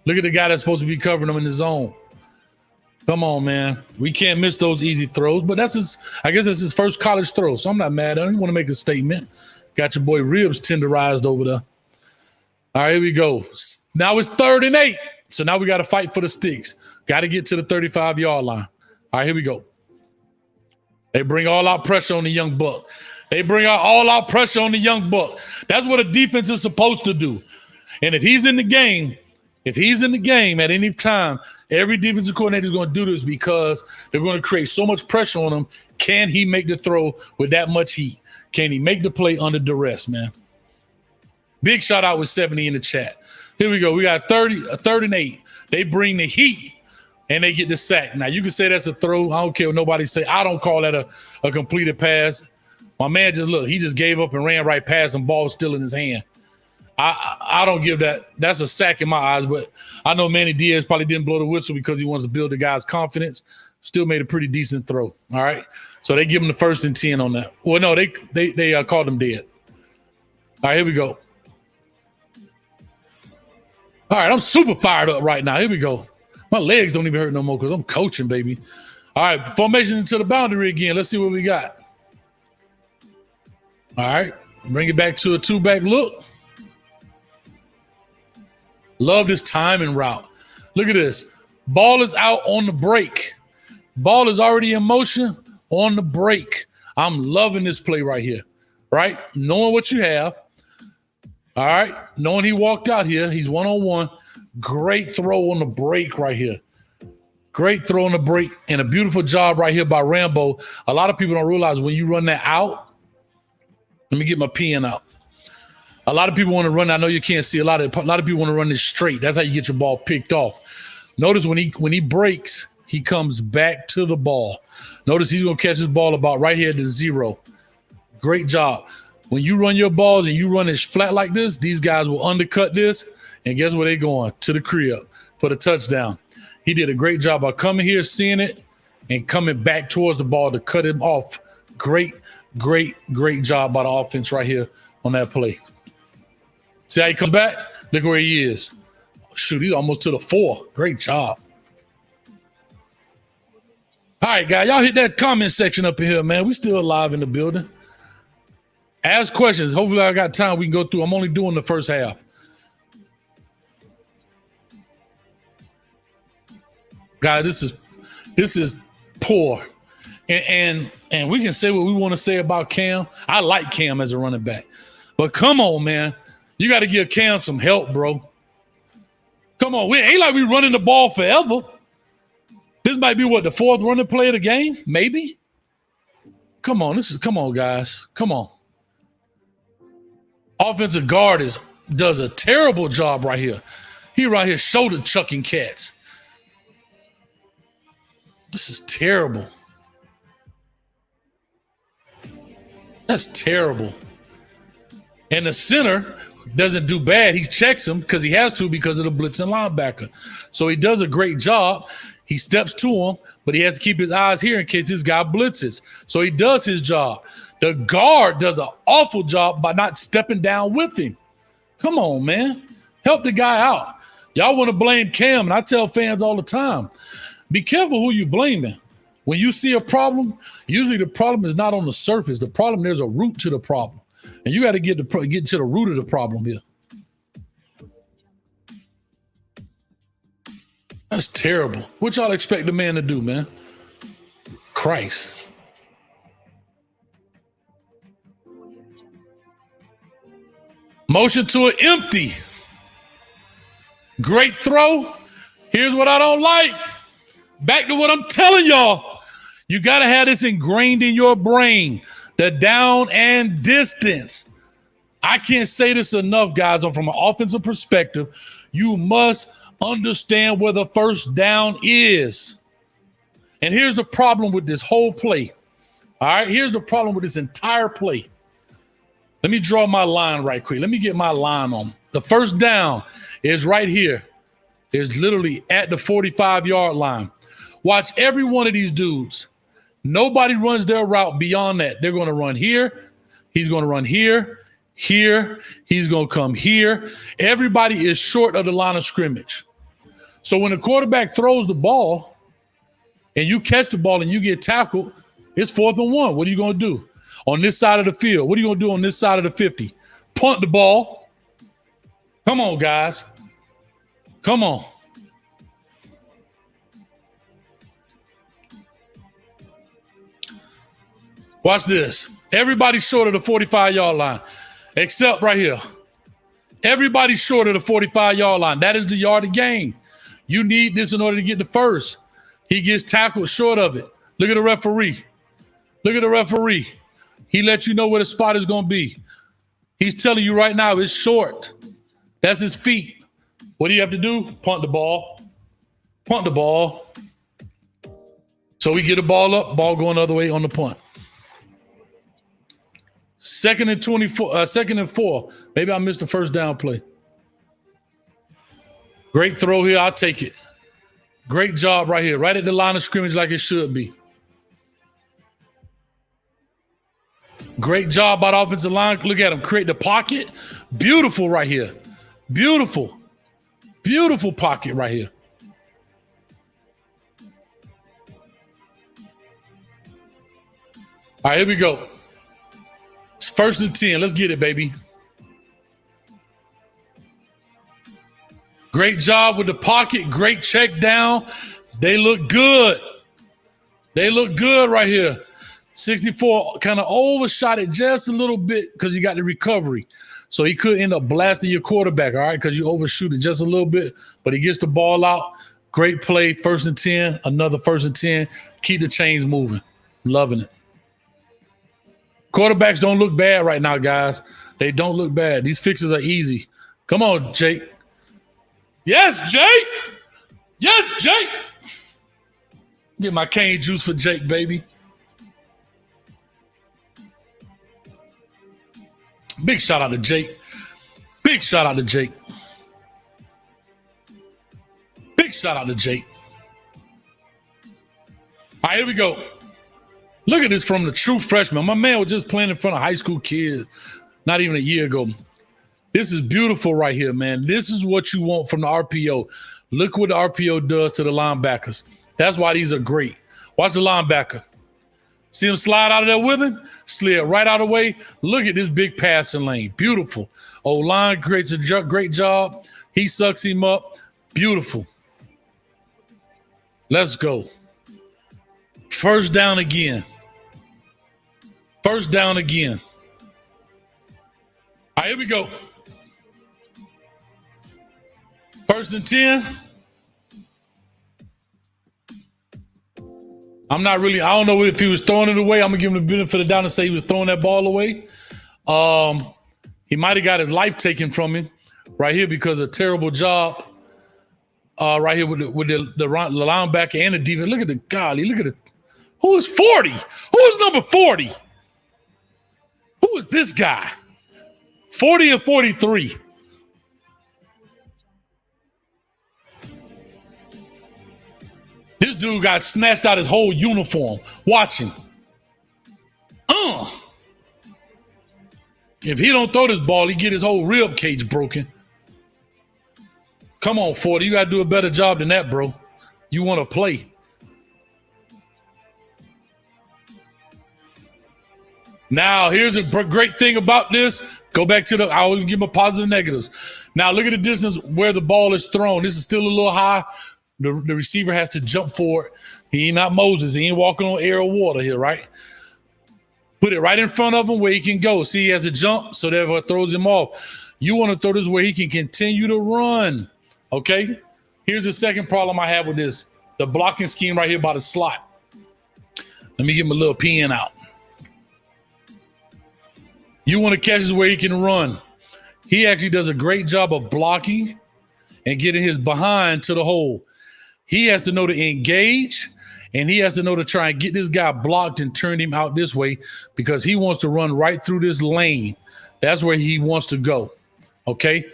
Look at the guy that's supposed to be covering him in the zone. Come on, man. We can't miss those easy throws, but I guess that's his first college throw, so I'm not mad at him. I want to make a statement. Got your boy ribs tenderized over there. All right, here we go. Now it's 3rd and 8. So now we got to fight for the sticks. Got to get to the 35-yard line. All right, here we go. They bring all out pressure on the young buck. That's what a defense is supposed to do. And if he's in the game at any time, every defensive coordinator is going to do this because they're going to create so much pressure on him. Can he make the throw with that much heat? Can he make the play under duress, man? Big shout out with 70 in the chat. Here we go. We got 3rd and 8. They bring the heat and they get the sack. Now, you can say that's a throw. I don't care what nobody say. I don't call that a completed pass. My man he just gave up and ran right past him, ball still in his hand. I don't give that. That's a sack in my eyes, but I know Manny Diaz probably didn't blow the whistle because he wants to build the guy's confidence. Still made a pretty decent throw. All right. So they give him the 1st and 10 on that. Well, no, they called him dead. All right, here we go. All right, I'm super fired up right now. Here we go. My legs don't even hurt no more because I'm coaching, baby. All right, formation into the boundary again. Let's see what we got. All right, bring it back to a 2-back look. Love this timing route. Look at this. Ball is out on the break. Ball is already in motion on the break. I'm loving this play right here, right? Knowing what you have. All right, knowing he walked out here. He's one-on-one. Great throw on the break right here. Great throw on the break and a beautiful job right here by Rambo. A lot of people don't realize when you run that out. Let me get my pen out. A lot of people want to run. I know you can't see a lot of people want to run this straight. That's how you get your ball picked off. Notice when he breaks, he comes back to the ball. Notice he's going to catch his ball about right here to 0. Great job. When you run your balls and you run it flat like this, these guys will undercut this. And guess where they're going? To the crib for the touchdown. He did a great job of coming here, seeing it, and coming back towards the ball to cut him off. Great job by the offense right here on that play. See how he comes back? Look where he is. Shoot, he's almost to the 4. Great job. All right, guys, y'all hit that comment section up in here, man. We still alive in the building. Ask questions. Hopefully I got time we can go through. I'm only doing the first half. Guys, this is poor. And we can say what we want to say about Cam. I like Cam as a running back. But come on, man. You got to give Cam some help, bro. Come on. We ain't like we running the ball forever. This might be the 4th running play of the game? Maybe. Come on, guys. Come on. Offensive guard does a terrible job right here. He right here shoulder chucking cats. This is terrible. That's terrible. And the center doesn't do bad. He checks him because he has to because of the blitzing linebacker. So he does a great job. He steps to him, but he has to keep his eyes here in case this guy blitzes. So he does his job. The guard does an awful job by not stepping down with him. Come on, man. Help the guy out. Y'all want to blame Cam, and I tell fans all the time, be careful who you blaming. When you see a problem, usually the problem is not on the surface. The problem, there's a root to the problem. And you got to get to the root of the problem here. That's terrible. What y'all expect the man to do, man? Christ. Motion to an empty. Great throw. Here's what I don't like. Back to what I'm telling y'all. You got to have this ingrained in your brain. The down and distance. I can't say this enough, guys. From an offensive perspective, you must understand where the first down is. And here's the problem with this whole play. All right, here's the problem with this entire play. Let me draw my line right quick. Let me get my line on. The first down is right here. It's literally at the 45-yard line. Watch every one of these dudes. Nobody runs their route beyond that. They're going to run here. He's going to run here, here. He's going to come here. Everybody is short of the line of scrimmage. So when the quarterback throws the ball and you catch the ball and you get tackled, it's 4th and 1. What are you going to do? On this side of the field, what are you going to do on this side of the 50? Punt the ball. Come on, guys. Come on. Watch this. Everybody's short of the 45-yard line, except right here. Everybody's short of the 45-yard line. That is the yard of gain. You need this in order to get the first. He gets tackled short of it. Look at the referee. Look at the referee. He lets you know where the spot is going to be. He's telling you right now it's short. That's his feet. What do you have to do? Punt the ball. Punt the ball. So we get the ball up, ball going the other way on the punt. 2nd and 24, 2nd and 4. Maybe I missed the first down play. Great throw here. I'll take it. Great job right here. Right at the line of scrimmage like it should be. Great job by the offensive line. Look at him. Create the pocket. Beautiful right here. Beautiful. Beautiful pocket right here. All right, here we go. It's 1st and 10. Let's get it, baby. Great job with the pocket. Great check down. They look good. They look good right here. 64 kind of overshot it just a little bit because he got the recovery. So he could end up blasting your quarterback, all right, because you overshoot it just a little bit. But he gets the ball out. Great play. 1st and 10. Another 1st and 10. Keep the chains moving. Loving it. Quarterbacks don't look bad right now, guys. They don't look bad. These fixes are easy. Come on, Jake. Yes, Jake. Yes, Jake. Get my cane juice for Jake, baby. Big shout out to Jake. Big shout out to Jake. Big shout out to Jake. All right, here we go. Look at this from the true freshman. My man was just playing in front of high school kids not even a year ago. This is beautiful right here, man. This is what you want from the RPO. Look what the RPO does to the linebackers. That's why these are great. Watch the linebacker. See him slide out of there with him? Slid right out of the way. Look at this big passing lane. Beautiful. O-line creates a great job. He sucks him up. Beautiful. Let's go. 1st down again. 1st down again. All right, here we go. 1st and 10. I don't know if he was throwing it away. I'm going to give him the benefit of the doubt and say he was throwing that ball away. He might have got his life taken from him right here because of a terrible job right here with the linebacker and the defense. Look at the golly. Look at it. Who is 40? Who is number 40? Who is this guy? 40 and 43. This dude got snatched out his whole uniform. Watch him. If he don't throw this ball, he get his whole rib cage broken. Come on, 40. You got to do a better job than that, bro. You want to play. Now, here's a great thing about this. Go back to I always give them positive and negatives. Now, look at the distance where the ball is thrown. This is still a little high. The receiver has to jump for it. He ain't not Moses. He ain't walking on air or water here, right? Put it right in front of him where he can go. See, he has a jump, so that throws him off. You want to throw this where he can continue to run, okay? Here's the second problem I have with this. The blocking scheme right here by the slot. Let me give him a little pen out. You want to catch this where he can run. He actually does a great job of blocking and getting his behind to the hole. He has to know to engage, and he has to know to try and get this guy blocked and turn him out this way because he wants to run right through this lane. That's where he wants to go, okay?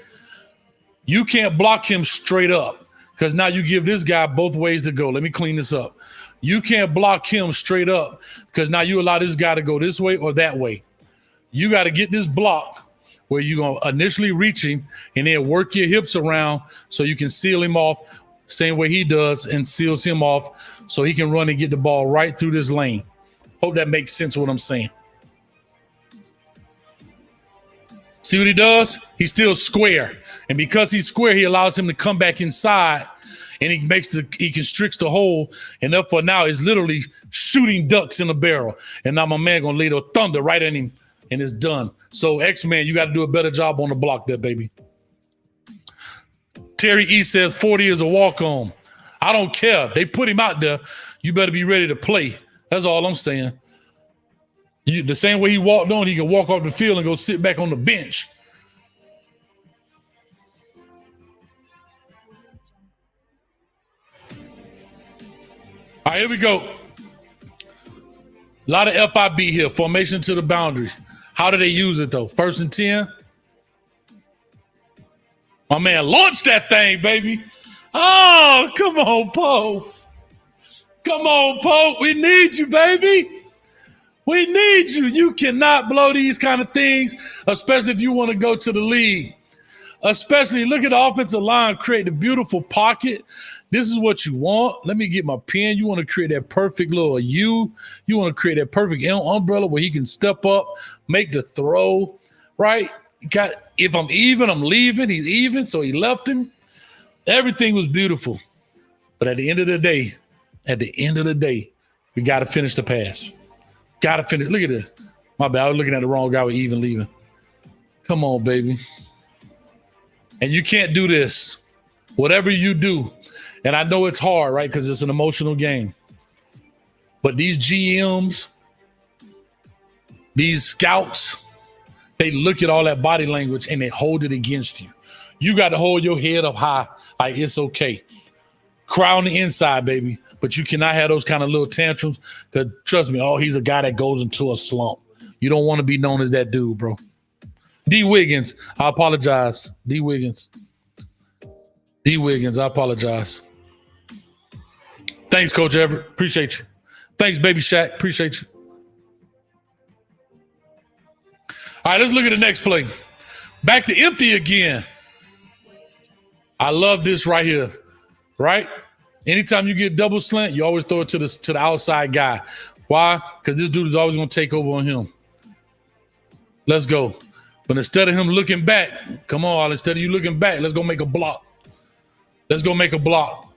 You can't block him straight up because now you give this guy both ways to go. Let me clean this up. You can't block him straight up because now you allow this guy to go this way or that way. You got to get this block where you're going to initially reach him and then work your hips around so you can seal him off same way he does and seals him off so he can run and get the ball right through this lane. Hope that makes sense what I'm saying. See what he does? He's still square. And because he's square, he allows him to come back inside and he constricts the hole. And therefore now he's literally shooting ducks in a barrel. And now my man going to lay the thunder right at him and it's done. So X-Man, you got to do a better job on the block there, baby. Terry E says 40 is a walk-on. I don't care. They put him out there. You better be ready to play. That's all I'm saying. The same way he walked on, he can walk off the field and go sit back on the bench. All right, here we go. A lot of FIB here. Formation to the boundary. How do they use it, though? 1st and 10. My man, launch that thing, baby. Oh, come on, Poe. Come on, Poe. We need you, baby. We need you. You cannot blow these kind of things, especially if you want to go to the league. Especially, look at the offensive line, create a beautiful pocket. This is what you want. Let me get my pen. You want to create that perfect little U. You want to create that perfect umbrella where he can step up, make the throw, right? If I'm even, I'm leaving. He's even, so he left him. Everything was beautiful. But at the end of the day, we got to finish the pass. Got to finish. Look at this. My bad. I was looking at the wrong guy with even leaving. Come on, baby. And you can't do this. Whatever you do, and I know it's hard, right? Because it's an emotional game. But these GMs, these scouts, they look at all that body language and they hold it against you. You got to hold your head up high. Like, it's okay. Cry on the inside, baby. But you cannot have those kind of little tantrums. Because trust me, he's a guy that goes into a slump. You don't want to be known as that dude, bro. D. Wiggins, I apologize. D. Wiggins, I apologize. Thanks, Coach Everett. Appreciate you. Thanks, Baby Shaq. Appreciate you. All right, let's look at the next play. Back to empty again. I love this right here, right? Anytime you get double slant, you always throw it to the outside guy. Why? Because this dude is always going to take over on him. Let's go. But instead of him looking back, come on, instead of you looking back, let's go make a block. Let's go make a block.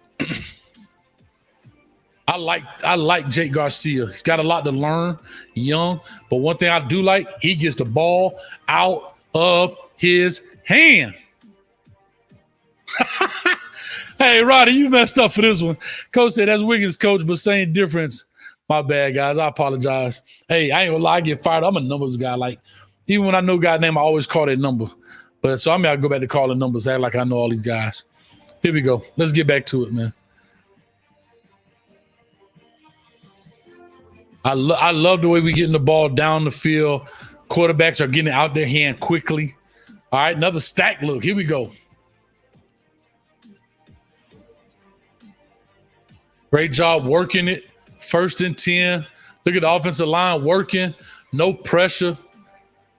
I like Jake Garcia. He's got a lot to learn, young. But one thing I do like, he gets the ball out of his hand. Hey, Roddy, you messed up for this one. Coach said that's Wiggins, coach, but same difference. My bad, guys. I apologize. Hey, I ain't gonna lie, I get fired. I'm a numbers guy. Like, even when I know God's name, I always call that number. But so I mean, I go back to calling numbers, act like I know all these guys. Here we go. Let's get back to it, man. I love the way we getting the ball down the field. Quarterbacks are getting it out their hand quickly. All right, another stack look. Here we go. Great job working it. 1st and 10. Look at the offensive line working. No pressure.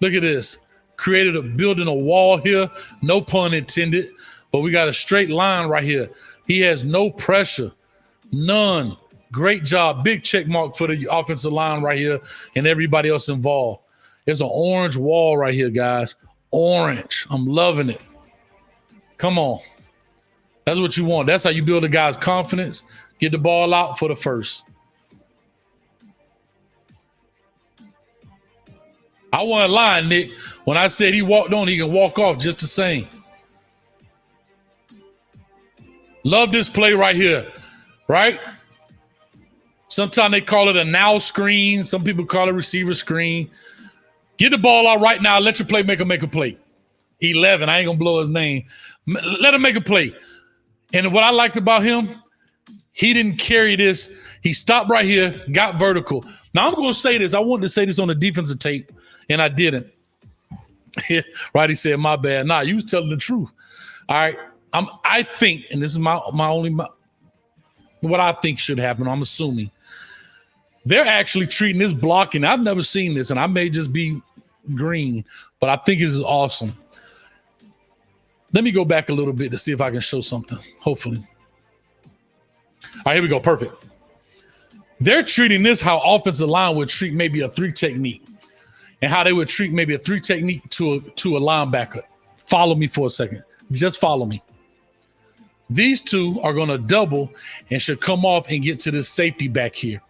Look at this. Building a wall here. No pun intended. But we got a straight line right here. He has no pressure. None. Great job. Big check mark for the offensive line right here and everybody else involved. There's an orange wall right here, guys. Orange. I'm loving it. Come on. That's what you want. That's how you build a guy's confidence. Get the ball out for the first. I wasn't lying, Nick. When I said he walked on, he can walk off just the same. Love this play right here, right? Sometimes they call it a now screen. Some people call it receiver screen. Get the ball out right now. Let your playmaker make a play. 11. I ain't going to blow his name. Let him make a play. And what I liked about him, he didn't carry this. He stopped right here, got vertical. Now, I'm going to say this. I wanted to say this on the defensive tape, and I didn't. Right? He said, my bad. Nah, you was telling the truth. All right. I think, and this is my what I think should happen, I'm assuming. They're actually treating this blocking. I've never seen this, and I may just be green, but I think this is awesome. Let me go back a little bit to see if I can show something, hopefully. All right, here we go. Perfect. They're treating this how offensive line would treat maybe a 3 technique and how they would treat maybe a 3 technique to a linebacker. Follow me for a second. Just follow me. These two are going to double and should come off and get to this safety back here.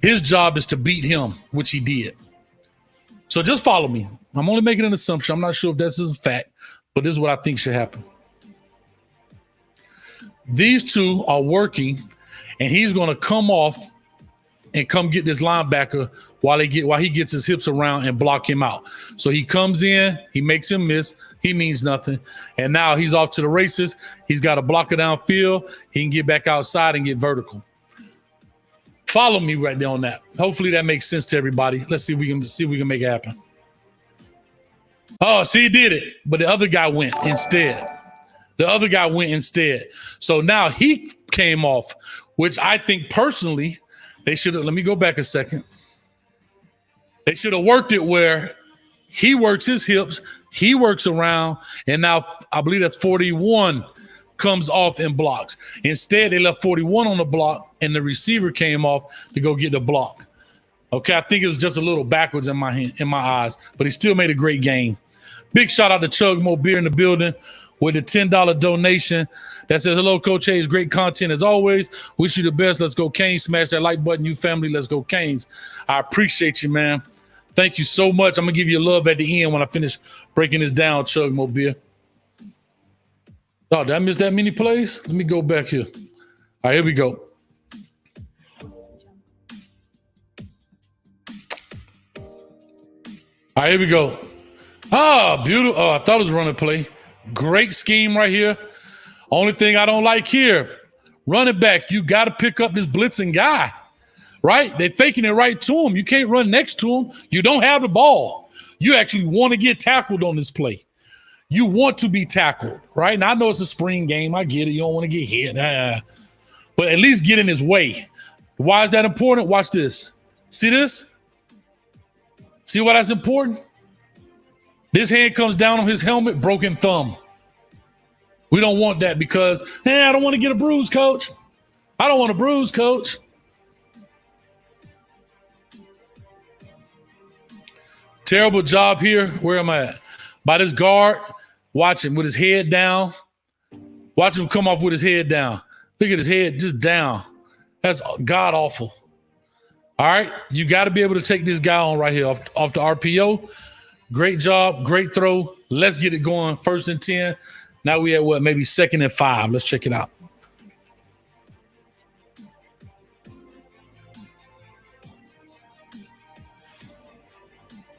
His job is to beat him, which he did. So just follow me. I'm only making an assumption. I'm not sure if this is a fact, but this is what I think should happen. These two are working, and he's going to come off and come get this linebacker while he gets his hips around and block him out. So he comes in, he makes him miss. He means nothing. And now he's off to the races. He's got a blocker downfield. He can get back outside and get vertical. Follow me right there on that. Hopefully that makes sense to everybody. Let's see if we can make it happen. Oh, see, he did it, but the other guy went instead. So now he came off, which I think personally they should have. Let me go back a second. They should have worked it where he works his hips, he works around, and now I believe that's 41 comes off and blocks. Instead, they left 41 on the block, and the receiver came off to go get the block. Okay, I think it was just a little backwards in my eyes, but he still made a great game. Big shout out to Chug Mo Beer in the building with the $10 donation that says, hello, Coach Hayes, great content as always. Wish you the best. Let's go Canes. Smash that like button, you family. Let's go Canes. I appreciate you, man. Thank you so much. I'm going to give you love at the end when I finish breaking this down, Chug Mo Beer. Oh, did I miss that many plays? Let me go back here. All right, here we go. All right, here we go. Ah, beautiful. Oh, I thought it was a running play. Great scheme right here. Only thing I don't like here, running back, you got to pick up this blitzing guy, right? They're faking it right to him. You can't run next to him. You don't have the ball. You actually want to get tackled on this play. You want to be tackled, right? And I know it's a spring game. I get it. You don't want to get hit. But at least get in his way. Why is that important? Watch this. See this? See why that's important? This hand comes down on his helmet, broken thumb. We don't want that because, I don't want to get a bruise, coach. I don't want a bruise, coach. Terrible job here. Where am I at? By this guard. Watch him with his head down. Watch him come off with his head down. Look at his head just down. That's god awful. All right, you got to be able to take this guy on right here off the RPO. Great job, great throw. Let's get it going. 1st and 10. Now we at what? Maybe 2nd and 5. Let's check it out.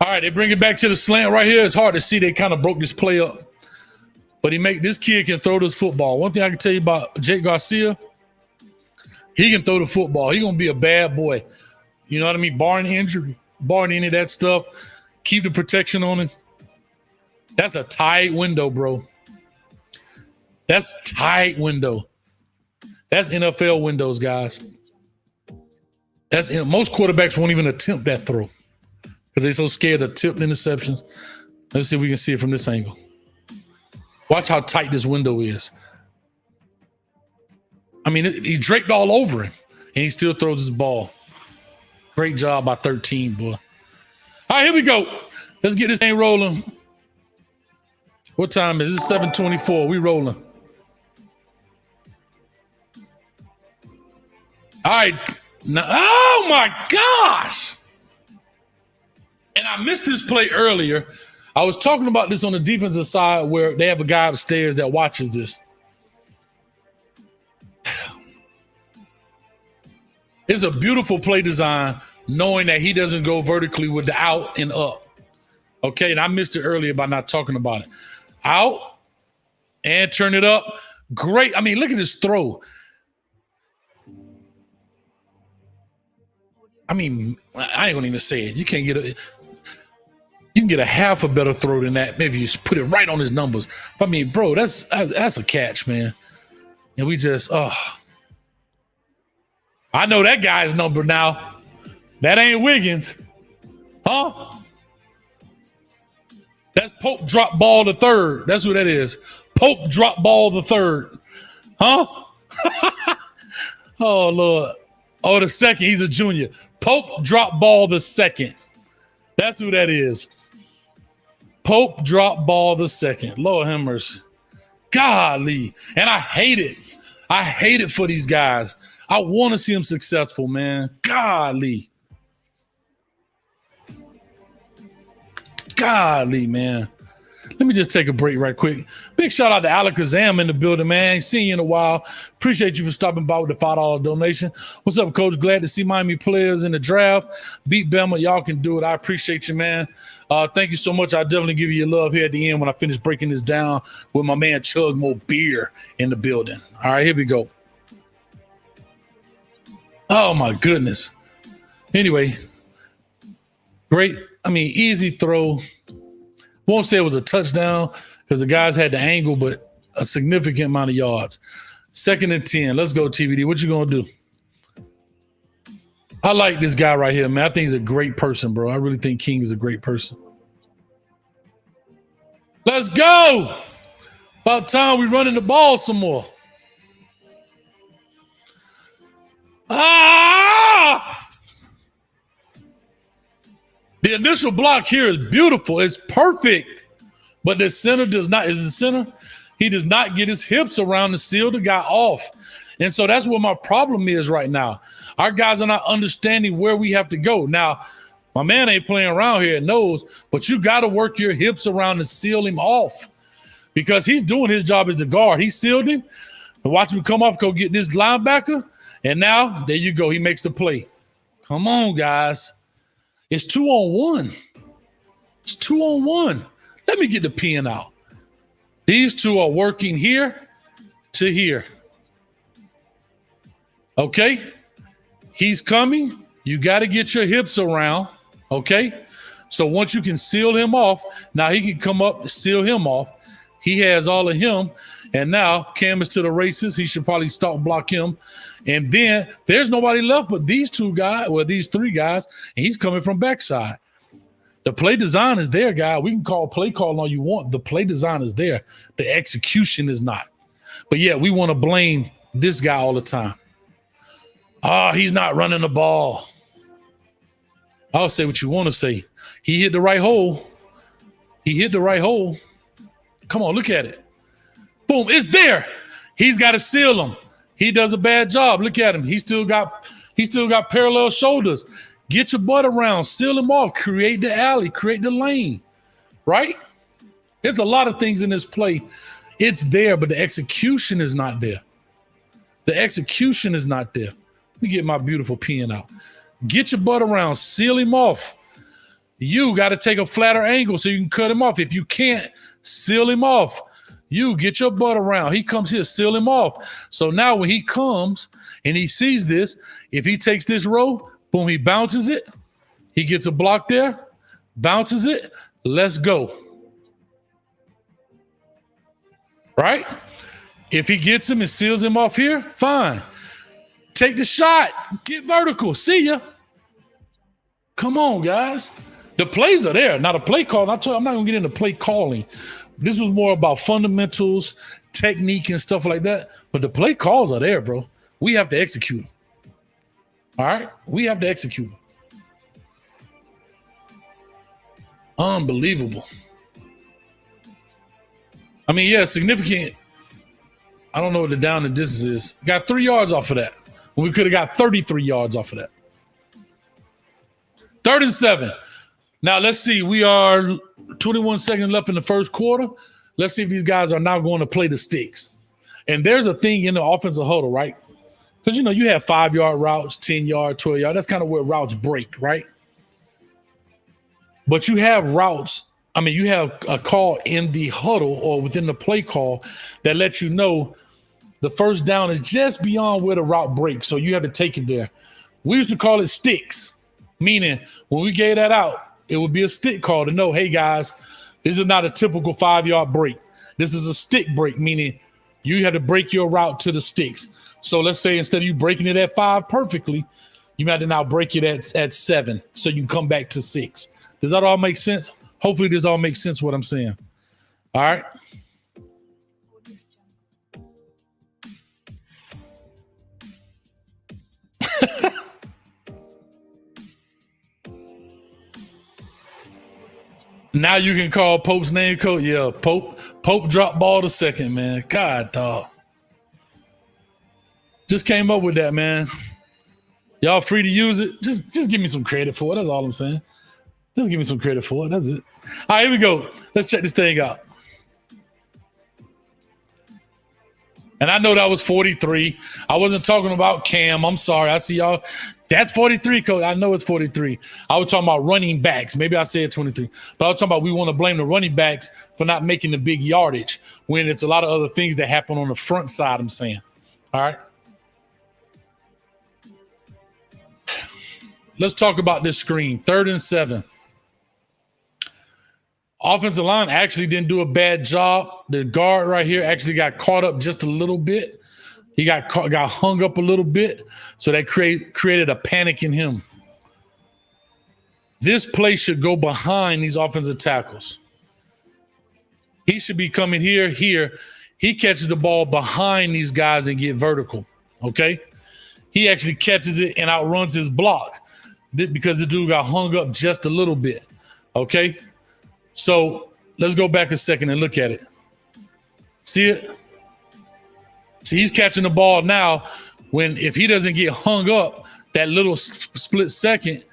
All right, they bring it back to the slant right here. It's hard to see. They kind of broke this play up. But this kid can throw this football. One thing I can tell you about Jake Garcia, he can throw the football. He's going to be a bad boy. You know what I mean? Barring injury, barring any of that stuff. Keep the protection on him. That's a tight window, bro. That's tight window. That's NFL windows, guys. Most quarterbacks won't even attempt that throw because they're so scared of tipped interceptions. Let's see if we can see it from this angle. Watch how tight this window is. I mean, he draped all over him, and he still throws his ball. Great job by 13, boy. All right, here we go. Let's get this thing rolling. What time is it? 7:24. We rolling. All right. Now, oh, my gosh. And I missed this play earlier. I was talking about this on the defensive side where they have a guy upstairs that watches this. It's a beautiful play design knowing that he doesn't go vertically with the out and up. Okay, and I missed it earlier by not talking about it. Out and turn it up. Great. I mean, look at this throw. I mean, I ain't gonna even say it. You can get a half a better throw than that. Maybe you just put it right on his numbers. But I mean, bro, that's a catch, man. And we just, I know that guy's number now. That ain't Wiggins. Huh? That's Pope drop ball the third. That's who that is. Pope drop ball the third. Huh? Oh, Lord. Oh, the second. He's a junior. Pope drop ball the second. That's who that is. Pope drop ball the second. Lord have mercy. Golly. And I hate it. I hate it for these guys. I want to see them successful, man. Golly. Golly, man. Let me just take a break right quick. Big shout out to Alakazam in the building, man. Ain't seen you in a while. Appreciate you for stopping by with the $5 donation. What's up, Coach? Glad to see Miami players in the draft. Beat Bama. Y'all can do it. I appreciate you, man. Thank you so much. I'll definitely give you your love here at the end when I finish breaking this down with my man Chug Mo Beer in the building. All right, here we go. Oh my goodness. Anyway, great. I mean, easy throw. Won't say it was a touchdown because the guys had the angle, but a significant amount of yards. 2nd and 10. Let's go, TVD. What you gonna do? I like this guy right here, man. I think he's a great person, bro. I really think King is a great person. Let's go. About time we running the ball some more. Ah! The initial block here is beautiful. It's perfect. But the center does not. Is the center? He does not get his hips around to seal the guy off. And so that's what my problem is right now. Our guys are not understanding where we have to go. Now, my man ain't playing around here and knows, but you got to work your hips around and seal him off because he's doing his job as the guard. He sealed him. And watch him come off, go get this linebacker. And now, there you go. He makes the play. Come on, guys. It's 2-on-1. It's 2-on-1. Let me get the pin out. These two are working here to here. Okay? He's coming. You got to get your hips around. Okay? So once you can seal him off, now he can come up and seal him off. He has all of him. And now Cam is to the races. He should probably stop block him. And then there's nobody left but these two guys, well, these three guys, and he's coming from backside. The play design is there, guy. We can call play call all you want. The play design is there. The execution is not. But yeah, we want to blame this guy all the time. He's not running the ball. I'll say what you want to say. He hit the right hole. He hit the right hole. Come on, look at it. Boom, it's there. He's got to seal him. He does a bad job. Look at him. He still got parallel shoulders. Get your butt around, seal him off, create the alley, create the lane, right? There's a lot of things in this play. It's there, but the execution is not there. The execution is not there. Let me get my beautiful pen out. Get your butt around, seal him off. You got to take a flatter angle so you can cut him off. If you can't, seal him off. You get your butt around. He comes here, seal him off. So now when he comes and he sees this, if he takes this row, boom, he bounces it. He gets a block there, bounces it. Let's go. Right? If he gets him and seals him off here, fine. Take the shot. Get vertical. See ya. Come on, guys. The plays are there. Now the play call, I'm not going to get into play calling. This was more about fundamentals, technique, and stuff like that. But the play calls are there, bro. We have to execute them. All right? We have to execute them. Unbelievable. I mean, yeah, significant. I don't know what the down and distance is. Got 3 yards off of that. We could have got 33 yards off of that. 3rd and 7. Now, let's see. We are 21 seconds left in the first quarter. Let's see if these guys are now going to play the sticks. And there's a thing in the offensive huddle, right? Because, you know, you have 5-yard routes, 10-yard, 12-yard. That's kind of where routes break, right? But you have routes. I mean, you have a call in the huddle or within the play call that lets you know the first down is just beyond where the route breaks. So you have to take it there. We used to call it sticks, meaning when we gave that out, it would be a stick call to know, hey, guys, this is not a typical 5-yard break. This is a stick break, meaning you have to break your route to the sticks. So let's say instead of you breaking it at 5 perfectly, you have to now break it at 7 so you can come back to 6. Does that all make sense? Hopefully this all makes sense what I'm saying. All right. Now you can call Pope's name, coach. Yeah, Pope dropped ball to second, man. God, dog. Just came up with that, man. Y'all free to use it. Just give me some credit for it. That's all I'm saying. Just give me some credit for it. That's it. All right, here we go. Let's check this thing out. And I know that was 43. I wasn't talking about Cam. I'm sorry. I see y'all. That's 43, coach. I know it's 43. I was talking about running backs. Maybe I said 23. But I was talking about we want to blame the running backs for not making the big yardage when it's a lot of other things that happen on the front side, I'm saying. All right. let's talk about this screen. 3rd and 7. Offensive line actually didn't do a bad job. The guard right here actually got caught up just a little bit. He got hung up a little bit, so that created a panic in him. This play should go behind these offensive tackles. He should be coming here. He catches the ball behind these guys and get vertical, okay? He actually catches it and outruns his block because the dude got hung up just a little bit, okay? So let's go back a second and look at it. See it? See, he's catching the ball now if he doesn't get hung up that little split second,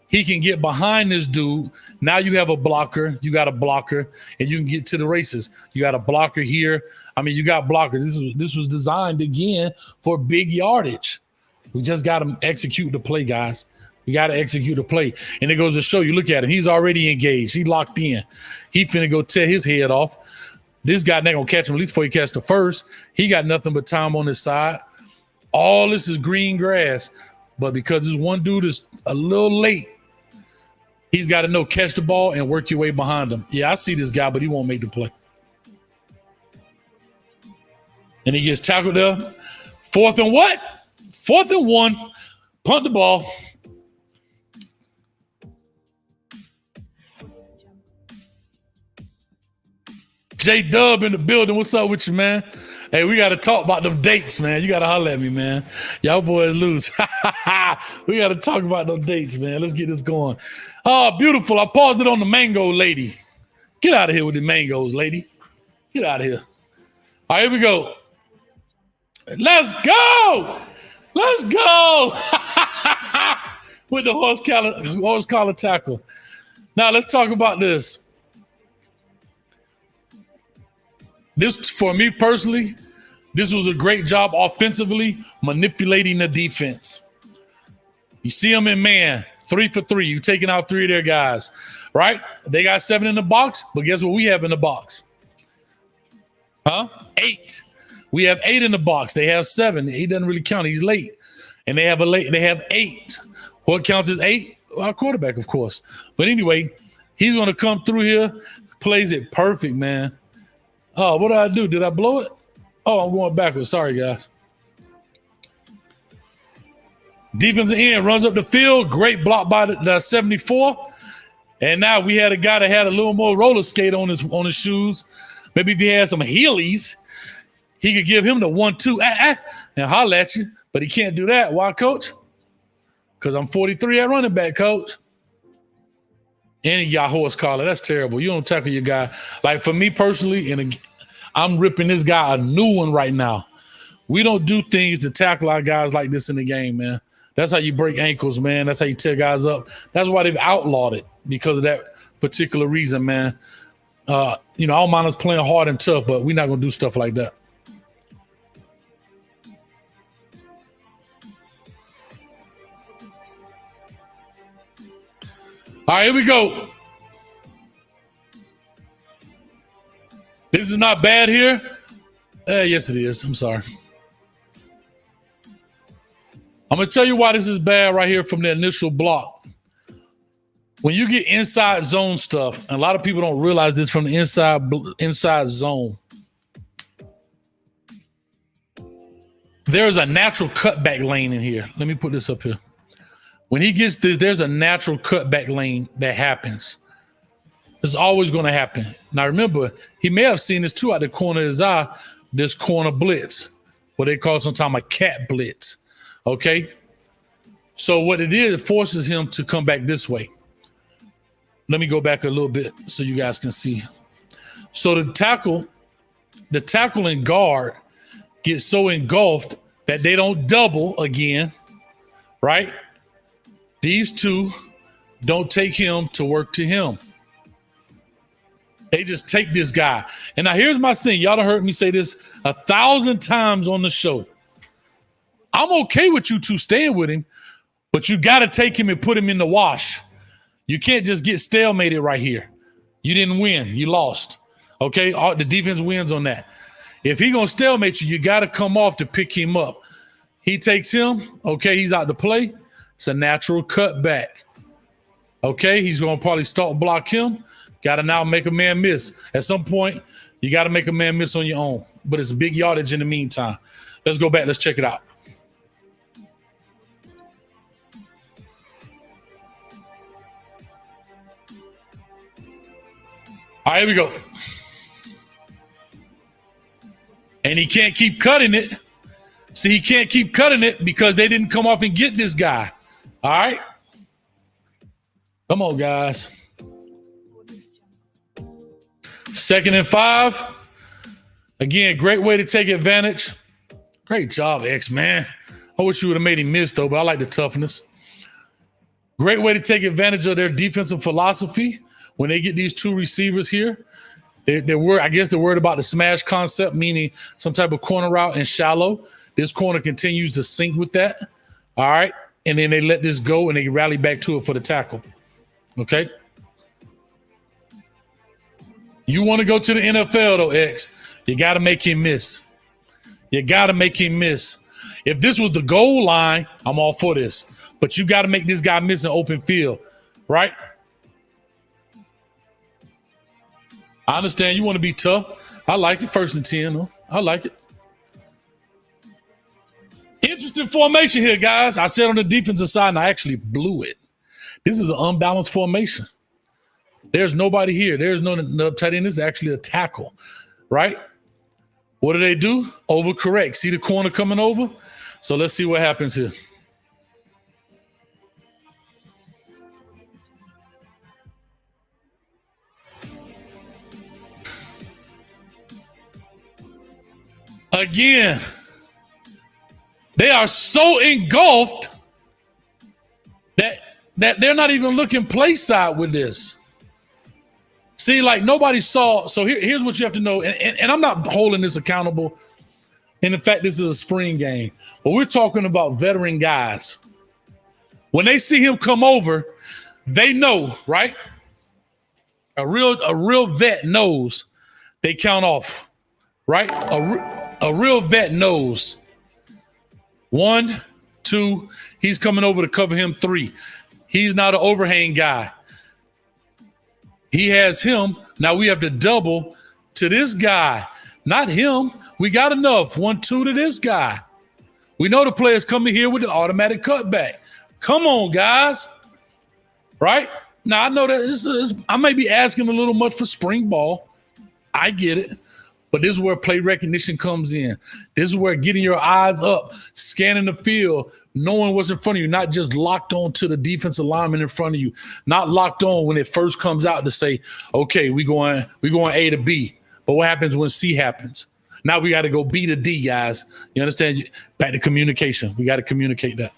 he can get behind this dude. Now you have a blocker. You got a blocker, and you can get to the races. You got a blocker here. I mean, you got blockers. This was designed, again, for big yardage. We just got to execute the play, guys. We got to execute the play. And it goes to show you, look at him. He's already engaged. He locked in. He finna go tear his head off. This guy not going to catch him, at least before he catch the first. He got nothing but time on his side. All this is green grass. But because this one dude is a little late, he's got to know, catch the ball and work your way behind him. Yeah, I see this guy, but he won't make the play. And he gets tackled there. 4th and what? 4th and 1. Punt the ball. J-Dub in the building. What's up with you, man? Hey, we got to talk about them dates, man. You got to holler at me, man. Y'all boys lose. We got to talk about them dates, man. Let's get this going. Oh, beautiful. I paused it on the mango lady. Get out of here with the mangoes, lady. Get out of here. All right, here we go. Let's go. Let's go. With the horse collar tackle. Now, let's talk about this. This, for me personally, this was a great job offensively manipulating the defense. You see them in man, 3 for 3. You're taking out 3 of their guys, right? They got 7 in the box, but guess what we have in the box? 8. We have 8 in the box. They have 7. He doesn't really count. He's late. And they have 8. What counts as 8? Our quarterback, of course. But anyway, he's going to come through here, plays it perfect, man. Oh, what did I do? Did I blow it? Oh, I'm going backwards. Sorry, guys. Defensive end runs up the field. Great block by the 74. And now we had a guy that had a little more roller skate on his shoes. Maybe if he had some Heelys, he could give him the 1-2 and holler at you. But he can't do that. Why, coach? Because I'm 43 at running back, coach. And he got horse collar. That's terrible. You don't tackle your guy. Like, for me personally, I'm ripping this guy a new one right now. We don't do things to tackle our guys like this in the game, man. That's how you break ankles, man. That's how you tear guys up. That's why they've outlawed it, because of that particular reason, man. I don't mind us playing hard and tough, but we're not going to do stuff like that. All right, here we go. This is not bad here. Yes, it is. I'm sorry. I'm going to tell you why this is bad right here from the initial block. When you get inside zone stuff, and a lot of people don't realize this from the inside zone, there's a natural cutback lane in here. Let me put this up here. When he gets this, there's a natural cutback lane that happens. It's always going to happen. Now, remember, he may have seen this too out the corner of his eye, this corner blitz, what they call sometimes a cat blitz. Okay? So what it is, it forces him to come back this way. Let me go back a little bit so you guys can see. So the tackle and guard get so engulfed that they don't double again, right? These two don't take him to work to him. They just take this guy. And now here's my thing. Y'all done heard me say this 1,000 times on the show. I'm okay with you two staying with him, but you got to take him and put him in the wash. You can't just get stalemated right here. You didn't win. You lost. Okay? The defense wins on that. If he going to stalemate you, you got to come off to pick him up. He takes him. Okay, he's out to play. It's a natural cutback. Okay, he's going to probably start block him. Got to now make a man miss. At some point, you got to make a man miss on your own. But it's a big yardage in the meantime. Let's go back. Let's check it out. All right, here we go. And he can't keep cutting it. See, he can't keep cutting it because they didn't come off and get this guy. All right. Come on, guys. 2nd and 5. Again, great way to take advantage. Great job, X, man. I wish you would have made him miss, though, but I like the toughness. Great way to take advantage of their defensive philosophy when they get these two receivers here. They're worried about the smash concept, meaning some type of corner route and shallow. This corner continues to sync with that. All right. And then they let this go and they rally back to it for the tackle. Okay. You want to go to the NFL, though, X. You got to make him miss. You got to make him miss. If this was the goal line, I'm all for this. But you got to make this guy miss an open field, right? I understand you want to be tough. I like it. 1st and 10, though. I like it. Interesting formation here, guys. I said on the defensive side, and I actually blew it. This is an unbalanced formation. There's nobody here. There's no tight end. This is actually a tackle, right? What do? Overcorrect. See the corner coming over? So let's see what happens here. Again, they are so engulfed that they're not even looking play side with this. See, like nobody saw. So here's what you have to know. And I'm not holding this accountable. And in fact, this is a spring game. But we're talking about veteran guys. When they see him come over, they know, right? A real vet knows they count off, right? A real vet knows. 1, 2, he's coming over to cover him. 3. He's not an overhang guy. He has him. Now we have to double to this guy, not him. We got enough. 1, 2 to this guy. We know the player's coming here with the automatic cutback. Come on, guys. Right? Now, I know that I may be asking a little much for spring ball. I get it. But this is where play recognition comes in. This is where getting your eyes up, scanning the field, knowing what's in front of you, not just locked on to the defensive lineman in front of you, not locked on when it first comes out to say, okay, we going A to B. But what happens when C happens? Now we got to go B to D, guys. You understand? Back to communication. We got to communicate that.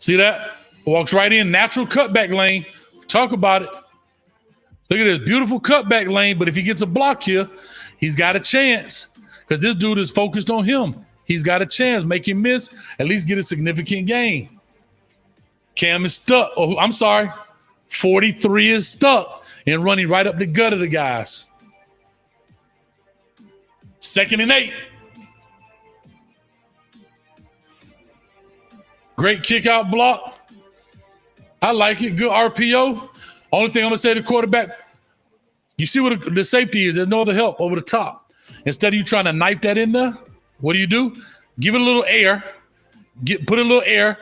See that? Walks right in, natural cutback lane. Talk about it. Look at this beautiful cutback lane, but if he gets a block here, he's got a chance because this dude is focused on him. He's got a chance. Make him miss, at least get a significant gain. Cam is stuck. Oh, I'm sorry. 43 is stuck and running right up the gut of the guys. 2nd and 8. Great kick out block. I like it. Good RPO. Only thing I'm going to say to the quarterback, you see what the safety is. There's no other help over the top. Instead of you trying to knife that in there, what do? Give it a little air. Put a little air.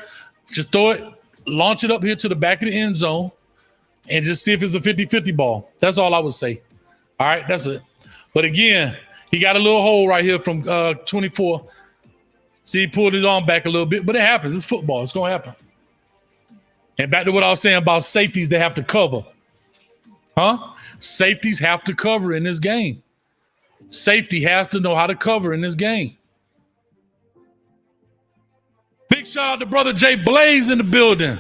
Just throw it, launch it up here to the back of the end zone, and just see if it's a 50-50 ball. That's all I would say. All right, that's it. But again, he got a little hole right here from 24. See, he pulled his arm back a little bit, but it happens. It's football. It's going to happen. And back to what I was saying about safeties, they have to cover. Safeties have to cover in this game. Safety has to know how to cover in this game. Big shout out to Brother Jay Blaze in the building.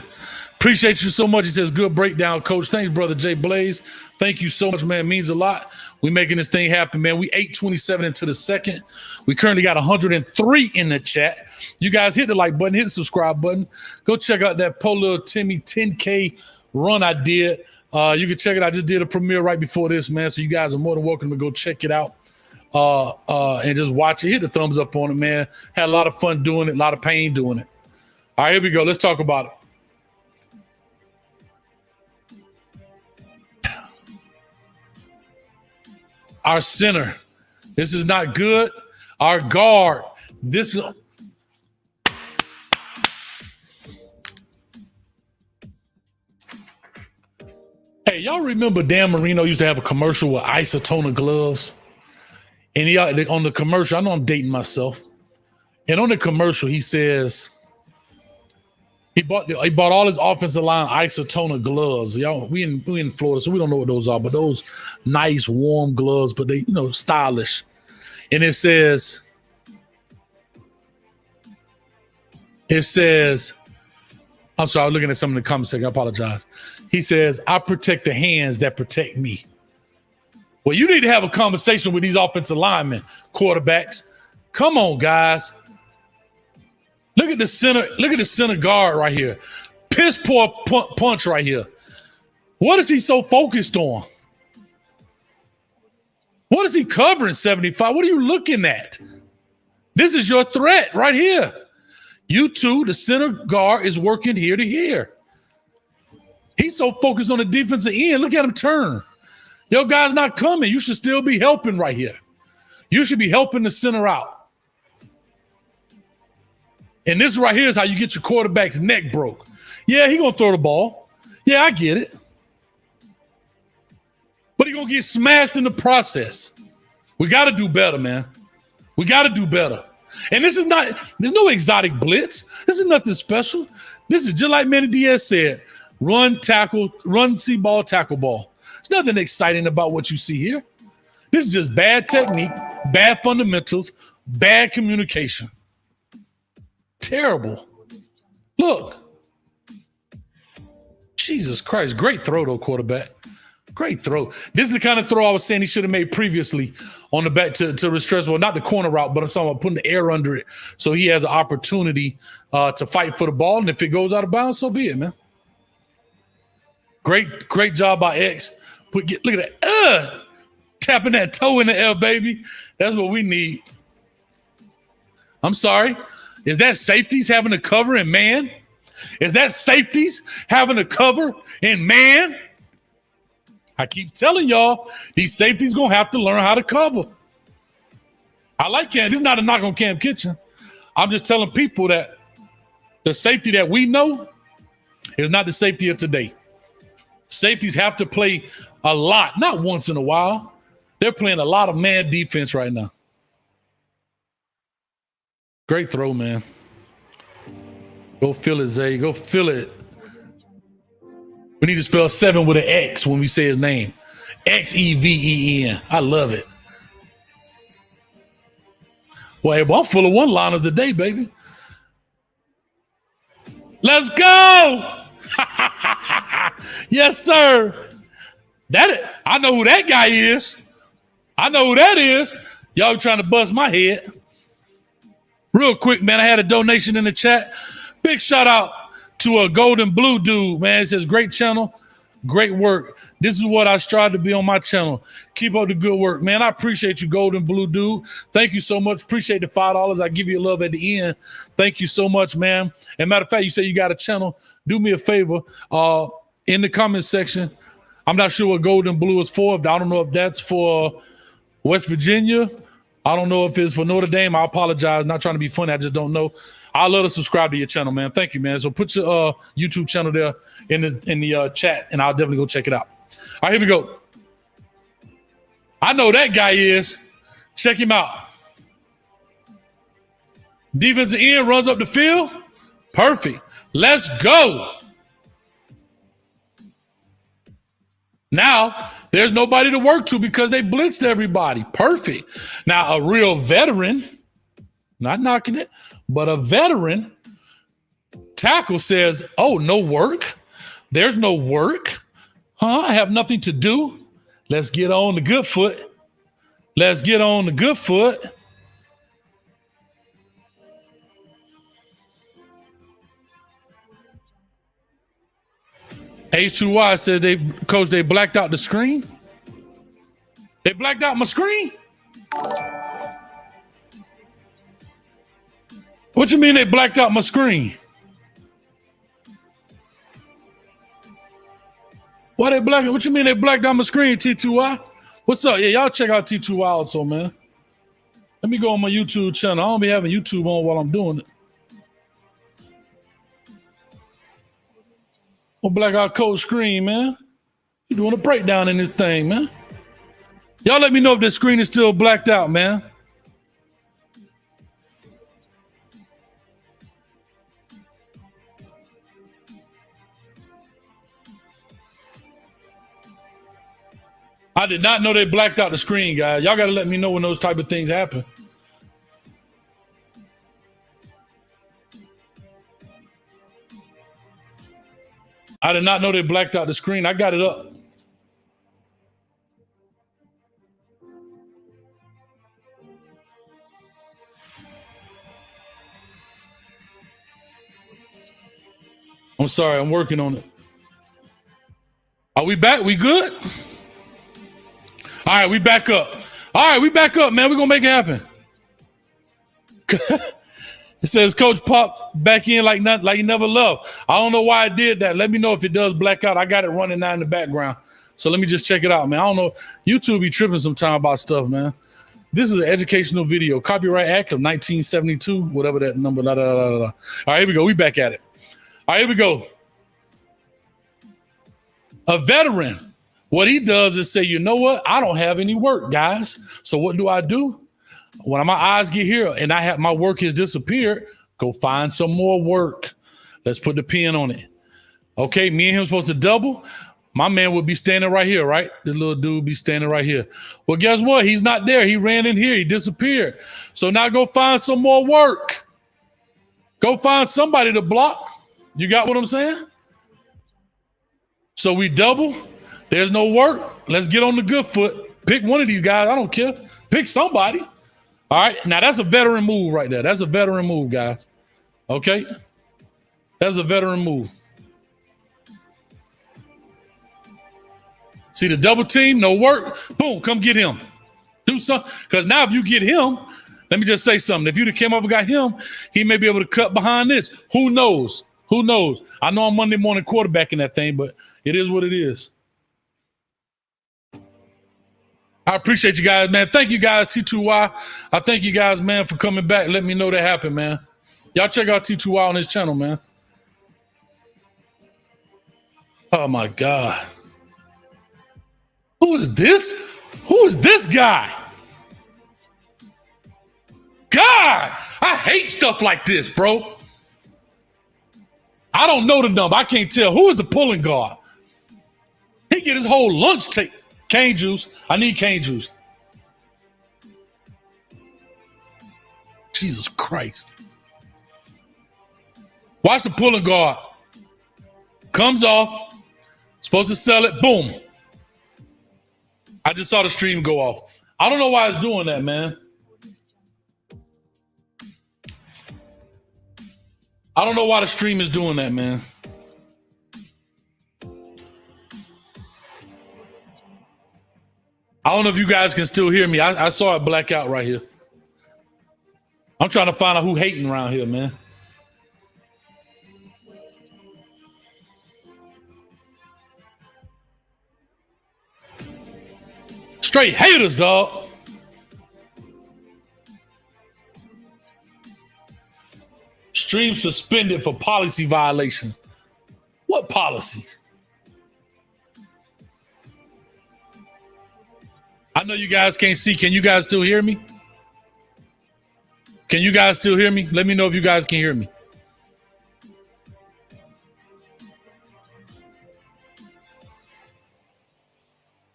Appreciate you so much. He says, good breakdown, Coach. Thanks, Brother Jay Blaze. Thank you so much, man. It means a lot. We making this thing happen, man. We 8:27 into the second. We currently got 103 in the chat. You guys hit the like button, hit the subscribe button. Go check out that Polo Timmy 10K run I did. You can check it out. I just did a premiere right before this, man. So you guys are more than welcome to go check it out and just watch it. Hit the thumbs up on it, man. Had a lot of fun doing it, a lot of pain doing it. All right, here we go. Let's talk about it. Our center. This is not good. Our guard. This is. Hey, y'all remember Dan Marino used to have a commercial with Isotona gloves? And on the commercial, I know I'm dating myself. And on the commercial, he says he bought all his offensive line Isotona gloves. Y'all, we in Florida, so we don't know what those are, but those nice warm gloves, but they stylish. And it says, I'm sorry, I'm looking at some in the comment section. I apologize. He says, I protect the hands that protect me. Well, you need to have a conversation with these offensive linemen, quarterbacks. Come on, guys. Look at the center guard right here. Piss poor punch right here. What is he so focused on? What is he covering, 75? What are you looking at? This is your threat right here. You two, the center guard is working here to here. He's so focused on the defensive end. Look at him turn. Your guy's not coming. You should still be helping right here. You should be helping the center out. And this right here is how you get your quarterback's neck broke. Yeah, he gonna throw the ball. Yeah, I get it. But he gonna get smashed in the process. We gotta do better, man. We gotta do better. And there's no exotic blitz. This is nothing special. This is just like Manny Diaz said, run, tackle, run, see ball, tackle ball. There's nothing exciting about what you see here. This is just bad technique, bad fundamentals, bad communication. Terrible. Look. Jesus Christ. Great throw, though, quarterback. Great throw. This is the kind of throw I was saying he should have made previously on the back to Restrepo. Well, not the corner route, but I'm talking about putting the air under it so he has an opportunity to fight for the ball. And if it goes out of bounds, so be it, man. Great job by X. Look at that. Tapping that toe in the air, baby. That's what we need. I'm sorry. Is that safeties having a cover in man? Is that safeties having a cover in man? I keep telling y'all, these safeties going to have to learn how to cover. I like Cam. This is not a knock on Cam Kitchen. I'm just telling people that the safety that we know is not the safety of today. Safeties have to play a lot, not once in a while. They're playing a lot of man defense right now. Great throw, man. Go feel it, Zay. Go feel it. We need to spell 7 with an X when we say his name. Xeven. I love it. Well, I'm full of one-liners today, baby. Let's go! Yes, sir. I know who that guy is. I know who that is. Y'all trying to bust my head. Real quick, man, I had a donation in the chat. Big shout out to a golden blue dude, man. It says, great channel, great work. This is what I strive to be on my channel. Keep up the good work, man. I appreciate you, golden blue dude. Thank you so much. Appreciate the $5. I give you a love at the end. Thank you so much, man. And matter of fact, you say you got a channel. Do me a favor. In the comment section, I'm not sure what golden blue is for. I don't know if that's for West Virginia. I don't know if it's for Notre Dame. I apologize. Not trying to be funny. I just don't know. I'd love to subscribe to your channel, man. Thank you, man. So put your YouTube channel there in the chat, and I'll definitely go check it out. All right, here we go. I know that guy is. Check him out. Defensive end runs up the field. Perfect. Let's go. Now, there's nobody to work to because they blitzed everybody. Perfect. Now, a real veteran, not knocking it, but a veteran tackle says, oh, no work? There's no work? Huh? I have nothing to do. Let's get on the good foot. Let's get on the good foot. H2Y said they blacked out the screen. They blacked out my screen? What you mean they blacked out my screen? Why they black? What you mean they blacked out my screen, T2Y? What's up? Yeah, y'all check out T2Y also, man. Let me go on my YouTube channel. I don't be having YouTube on while I'm doing it. Oh, black out coach screen, man. You doing a breakdown in this thing, man. Y'all let me know if the screen is still blacked out, man. I did not know they blacked out the screen, guys. Y'all got to let me know when those type of things happen. I did not know they blacked out the screen. I got it up. I'm sorry. I'm working on it. Are we back? We good? All right, we back up. All right, we back up, man. We're going to make it happen. It says Coach Pop back in like nothing, like he never left. I don't know why I did that. Let me know if it does black out. I got it running now in the background. So let me just check it out, man. I don't know. YouTube be tripping sometime about stuff, man. This is an educational video. Copyright Act of 1972, whatever that number. All right, here we go. We back at it. All right, here we go. A veteran. What he does is say, you know what? I don't have any work, guys. So what do? When my eyes get here and I have my work has disappeared, go find some more work. Let's put the pin on it. Okay, me and him supposed to double. My man would be standing right here, right? The little dude be standing right here. Well, guess what? He's not there. He ran in here. He disappeared. So now go find some more work. Go find somebody to block. You got what I'm saying? So we double. There's no work. Let's get on the good foot. Pick one of these guys. I don't care. Pick somebody. All right. Now that's a veteran move right there. That's a veteran move, guys. Okay. That's a veteran move. See the double team, no work. Boom, come get him. Do something. Because now if you get him, let me just say something. If you'd have came up and got him, he may be able to cut behind this. Who knows? Who knows? I know I'm Monday morning quarterbacking that thing, but it is what it is. I appreciate you guys, man. Thank you guys, T2Y. I thank you guys, man, for coming back. Let me know that happened, man. Y'all check out T2Y on his channel, man. Oh, my God. Who is this? Who is this guy? God, I hate stuff like this, bro. I don't know the number. I can't tell. Who is the pulling guard? He get his whole lunch take. Cane juice. I need cane juice. Jesus Christ. Watch the pulling guard. Comes off. Supposed to sell it. Boom. I just saw the stream go off. I don't know why it's doing that, man. I don't know why the stream is doing that, man. I don't know if you guys can still hear me. I saw it black out right here. I'm trying to find out who hating around here, man. Straight haters, dog. Stream suspended for policy violations. What policy? I know you guys can't see. Can you guys still hear me? Can you guys still hear me? Let me know if you guys can hear me.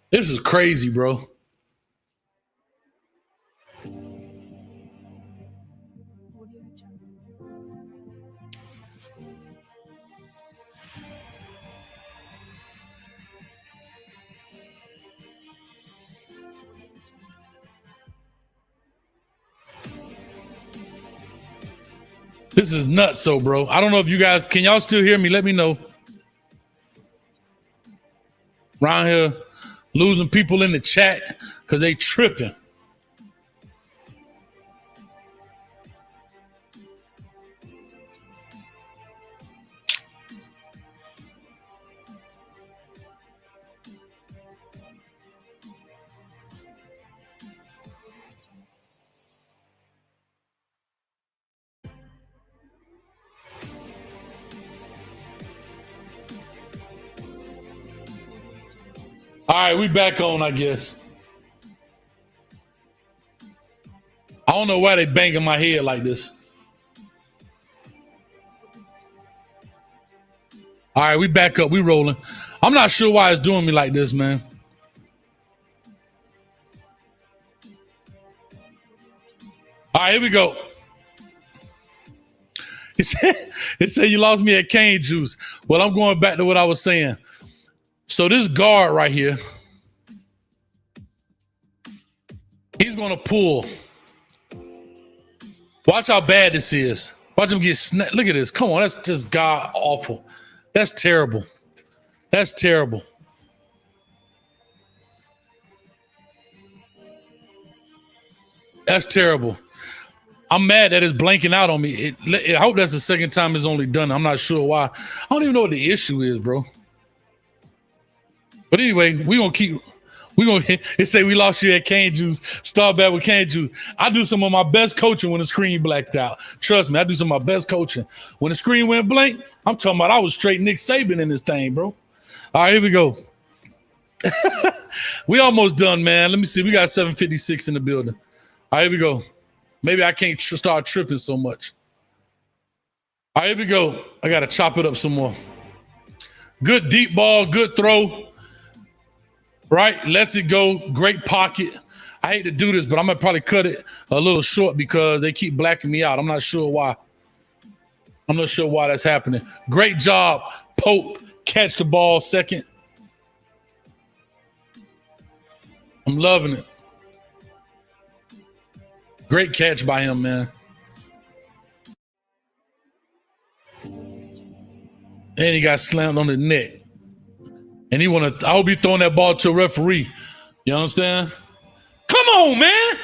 This is crazy, bro. This is nuts, so bro. I don't know if you guys can y'all still hear me? Let me know. Around here, losing people in the chat because they tripping. All right, we back on, I guess. I don't know why they banging my head like this. All right, we back up. We rolling. I'm not sure why it's doing me like this, man. All right, here we go. It said you lost me at cane juice. Well, I'm going back to what I was saying. So this guard right here, he's going to pull. Watch how bad this is. Watch him get snapped. Look at this. Come on, that's just god awful. That's terrible. That's terrible. That's terrible. I'm mad that it's blanking out on me. I hope that's the second time it's only done. I'm not sure why. I don't even know what the issue is, bro. But anyway, it say we lost you at cane juice. Start back with cane juice. I do some of my best coaching when the screen blacked out. Trust me, I do some of my best coaching. When the screen went blank, I'm talking about I was straight Nick Saban in this thing, bro. All right, here we go. We almost done, man. Let me see. We got 756 in the building. All right, here we go. Maybe I can't start tripping so much. All right, here we go. I got to chop it up some more. Good deep ball, good throw. Right, lets it go. Great pocket. I hate to do this, but I'm going to probably cut it a little short because they keep blacking me out. I'm not sure why. I'm not sure why that's happening. Great job, Pope. Catch the ball second. I'm loving it. Great catch by him, man. And he got slammed on the neck. And I hope he throwing that ball to a referee. You understand? Come on, man.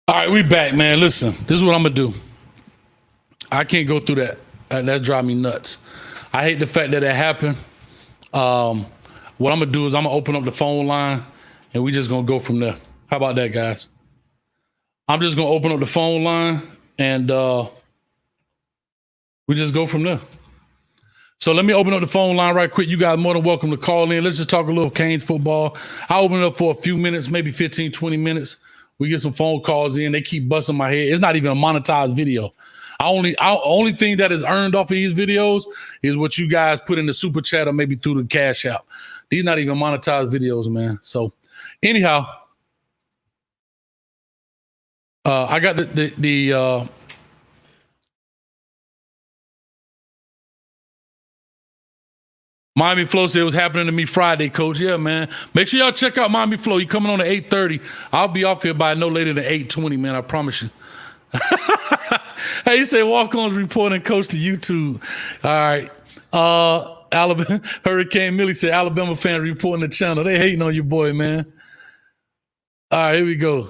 All right, we back, man. Listen, this is what I'm going to do. I can't go through that. That drives me nuts. I hate the fact that happened. What I'm going to do is I'm going to open up the phone line, and we just going to go from there. How about that, guys? I'm just going to open up the phone line, and we just go from there. So let me open up the phone line right quick. You guys are more than welcome to call in. Let's just talk a little Canes football. I'll open it up for a few minutes, maybe 15, 20 minutes. We get some phone calls in. They keep busting my head. It's not even a monetized video. Only thing that is earned off of these videos is what you guys put in the super chat or maybe through the cash app. These not even monetized videos, man. So anyhow, I got the Miami Flow said it was happening to me Friday, Coach. Yeah, man. Make sure y'all check out Miami Flow. He coming on at 8:30. I'll be off here by no later than 8:20, man. I promise you. Hey, he said walk-ons reporting Coach to YouTube. All right. Alabama Hurricane Millie said Alabama fans reporting the channel. They hating on your boy, man. All right, here we go.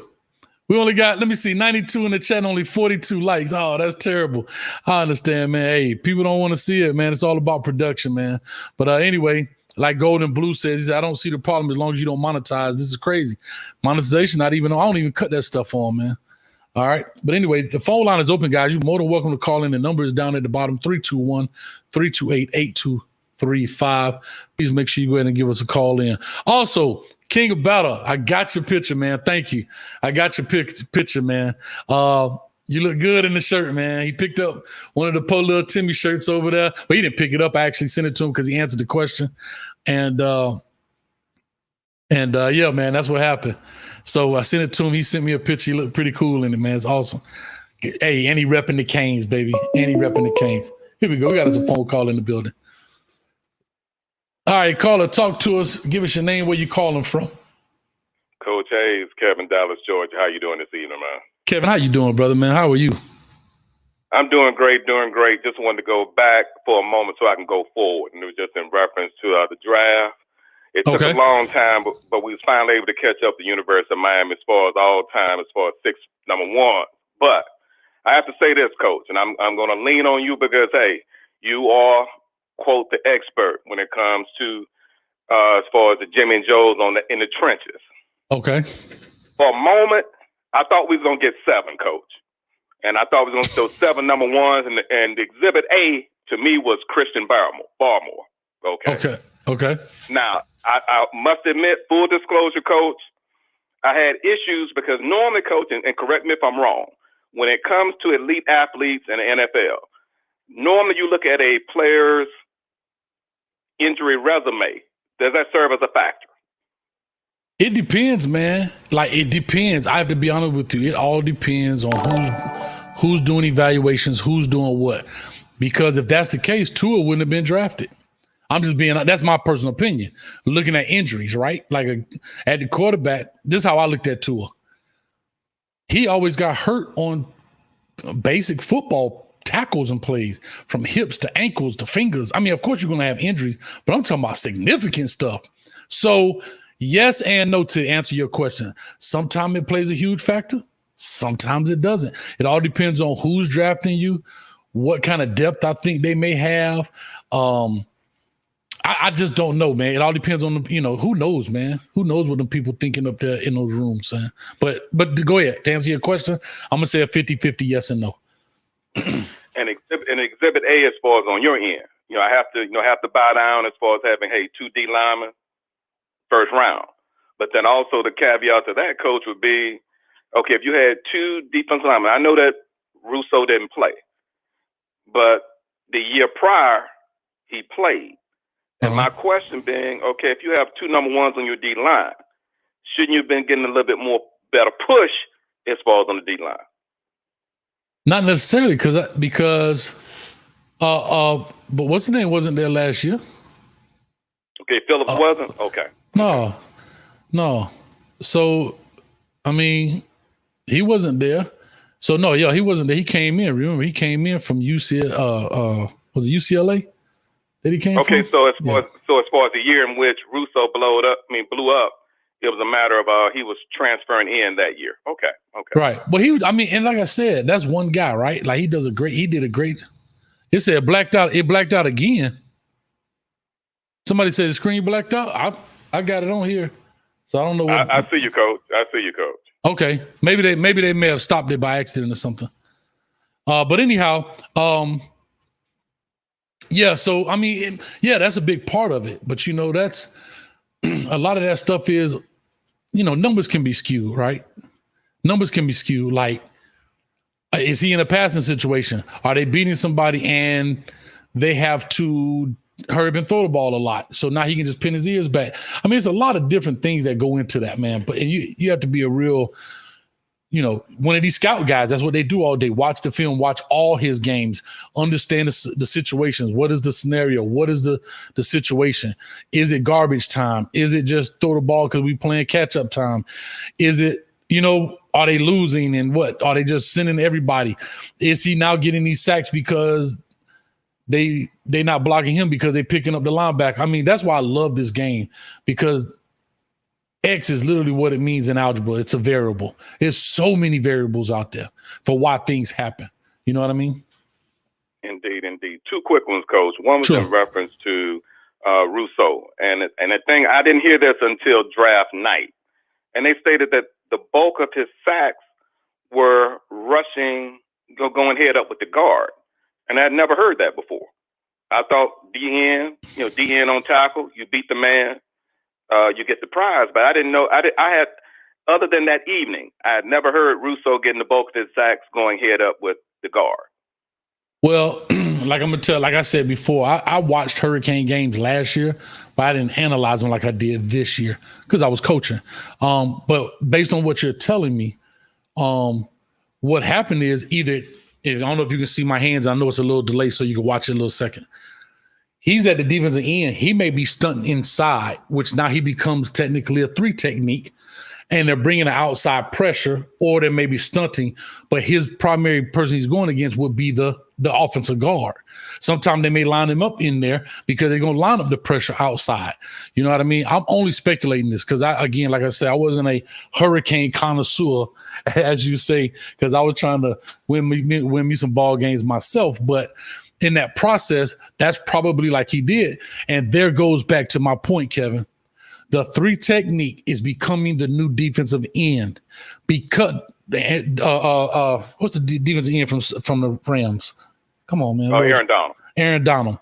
We only got, let me see, 92 in the chat, only 42 likes. Oh, that's terrible. I understand, man. Hey, people don't want to see it, man. It's all about production, man. But anyway, like Golden Blue says, he said, I don't see the problem as long as you don't monetize. This is crazy. Monetization, I don't even cut that stuff on, man. All right. But anyway, the phone line is open, guys. You're more than welcome to call in. The number is down at the bottom, 321-328-8235. Please make sure you go ahead and give us a call in. Also, King of Battle, I got your picture, man. Thank you. I got your picture, man. You look good in the shirt, man. He picked up one of the Po Little Timmy shirts over there. Well, he didn't pick it up. I actually sent it to him because he answered the question. And yeah, man, that's what happened. So I sent it to him. He sent me a picture. He looked pretty cool in it, man. It's awesome. Hey, and he repping the Canes, baby. And he repping the Canes. Here we go. We got us a phone call in the building. All right, caller, talk to us. Give us your name, where you calling from. Coach Hayes, Kevin, Dallas, Georgia. How you doing this evening, man? Kevin, how you doing, brother, man? How are you? I'm doing great, Just wanted to go back for a moment so I can go forward. And it was just in reference to the draft. It took a long time, but we was finally able to catch up the University of Miami as far as all time, as far as 6 number 1. But I have to say this, Coach, and I'm going to lean on you because, hey, you are, quote, the expert when it comes to as far as the Jimmy and Joes in the trenches. Okay. For a moment, I thought we was going to get 7, Coach. And I thought we was going to throw 7 number 1s. And Exhibit A, to me, was Christian Barmore. Okay. Now, I must admit, full disclosure, Coach, I had issues because normally, Coach, and correct me if I'm wrong, when it comes to elite athletes in the NFL, normally you look at a player's injury resume. Does that serve as a factor? It depends, man. Like, it depends. I have to be honest with you. It all depends on who's doing evaluations, who's doing what. Because if that's the case, Tua wouldn't have been drafted. I'm just being, that's my personal opinion. Looking at injuries, right? Like at the quarterback, this is how I looked at Tua. He always got hurt on basic football tackles and plays, from hips to ankles to fingers. I mean, of course you're going to have injuries, but I'm talking about significant stuff. So yes and no to answer your question. Sometimes it plays a huge factor. Sometimes it doesn't. It all depends on who's drafting you, what kind of depth I think they may have. I just don't know, man. It all depends on who knows, man. Who knows what them people thinking up there in those rooms, man. But go ahead. To answer your question, I'm going to say a 50-50 yes and no. And exhibit A as far as on your end. I have to bow down as far as having, 2 D linemen first round. But then also the caveat to that, Coach, would be, okay, if you had 2 defensive linemen, I know that Russo didn't play, but the year prior, he played. And my question being, okay, if you have 2 number 1s on your D line, shouldn't you have been getting a little bit more better push as far as on the D line? Not necessarily because but what's the name wasn't there last year? Okay, Phillips wasn't? Okay. No. So, I mean, he wasn't there. So no, yeah, he wasn't there. He came in. Remember, he came in from UCLA. Was it UCLA? That he came from? Okay, so as far as the year in which Russo blew up, it was a matter of he was transferring in that year. Okay. Right. Well, and like I said, that's one guy, right? Like he did a great. It said blacked out. It blacked out again. Somebody said the screen blacked out. I got it on here, so I don't know what. I see you, Coach. Okay, maybe they may have stopped it by accident or something. But anyhow, yeah. So I mean, that's a big part of it. But that's a lot of that stuff is, numbers can be skewed, right? Numbers can be skewed. Like, is he in a passing situation? Are they beating somebody and they have to hurry up and throw the ball a lot, so now he can just pin his ears back? I mean, it's a lot of different things that go into that, man. But you have to be a real one of these scout guys. That's what they do all day. Watch the film, watch all his games, understand the situations. What is the scenario? What is the situation? Is it garbage time? Is it just throw the ball because we playing catch up time? Is it, are they losing and what? Are they just sending everybody? Is he now getting these sacks because they not blocking him because they picking up the linebacker? I mean, that's why I love this game, because X is literally what it means in algebra. It's a variable. There's so many variables out there for why things happen. You know what I mean? Indeed. Two quick ones, Coach. One was in reference to Russo. And the thing, I didn't hear this until draft night. And they stated that the bulk of his sacks were rushing, going head up with the guard. And I'd never heard that before. I thought DN on tackle, you beat the man, you get the prize. But I didn't know. Other than that evening, I had never heard Russo getting the bulk of his sacks going head up with the guard. Well, like I said before, I watched Hurricane games last year, but I didn't analyze them like I did this year because I was coaching. But based on what you're telling me, what happened is I don't know if you can see my hands. I know it's a little delay, so you can watch it a little second. He's at the defensive end. He may be stunting inside, which now he becomes technically a 3 technique, and they're bringing the outside pressure, or they may be stunting, but his primary person he's going against would be the offensive guard. Sometimes they may line him up in there because they're going to line up the pressure outside. You know what I mean? I'm only speculating this because, like I said, I wasn't a Hurricane connoisseur, as you say, because I was trying to win me some ball games myself. But in that process, that's probably like he did. And there goes back to my point, Kevin. The 3 technique is becoming the new defensive end because what's the defensive end from the Rams? Come on, man. Aaron Donald.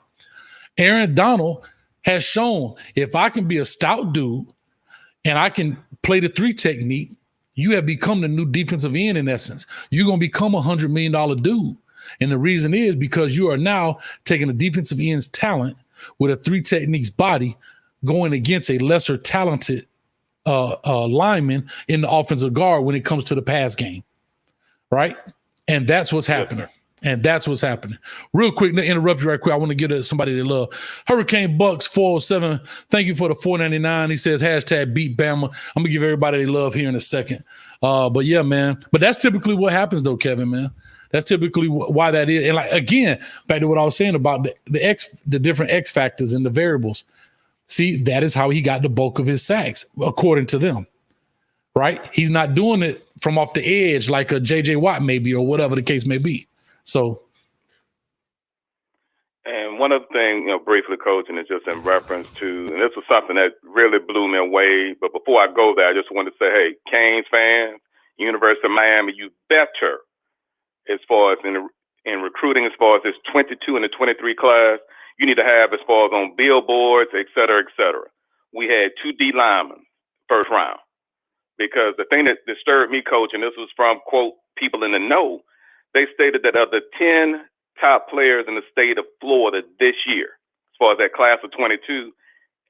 Aaron Donald has shown if I can be a stout dude and I can play the 3 technique, you have become the new defensive end in essence. You're going to become $100 million dude. And the reason is because you are now taking the defensive end's talent with a 3 techniques body going against a lesser talented lineman in the offensive guard when it comes to the pass game, right? And that's what's happening. Real quick, to interrupt you right quick, I want to give to somebody they love. Hurricane Bucks 407, thank you for the $4.99. He says, #beat Bama. I'm going to give everybody they love here in a second. But yeah, man. But that's typically what happens though, Kevin, man. That's typically why that is. And like, again, back to what I was saying about the different X factors and the variables. See, that is how he got the bulk of his sacks, according to them, right? He's not doing it from off the edge like a J.J. Watt maybe or whatever the case may be. So. And one other thing, briefly, Coach, and it's just in reference to, and this was something that really blew me away. But before I go there, I just wanted to say, hey, Canes fans, University of Miami, you better, as far as in recruiting, as far as this 22 and the 23 class, you need to have as far as on billboards, et cetera, et cetera. We had 2 D linemen first round. Because the thing that disturbed me, Coach, and this was from, quote, people in the know, they stated that of the 10 top players in the state of Florida this year, as far as that class of 22,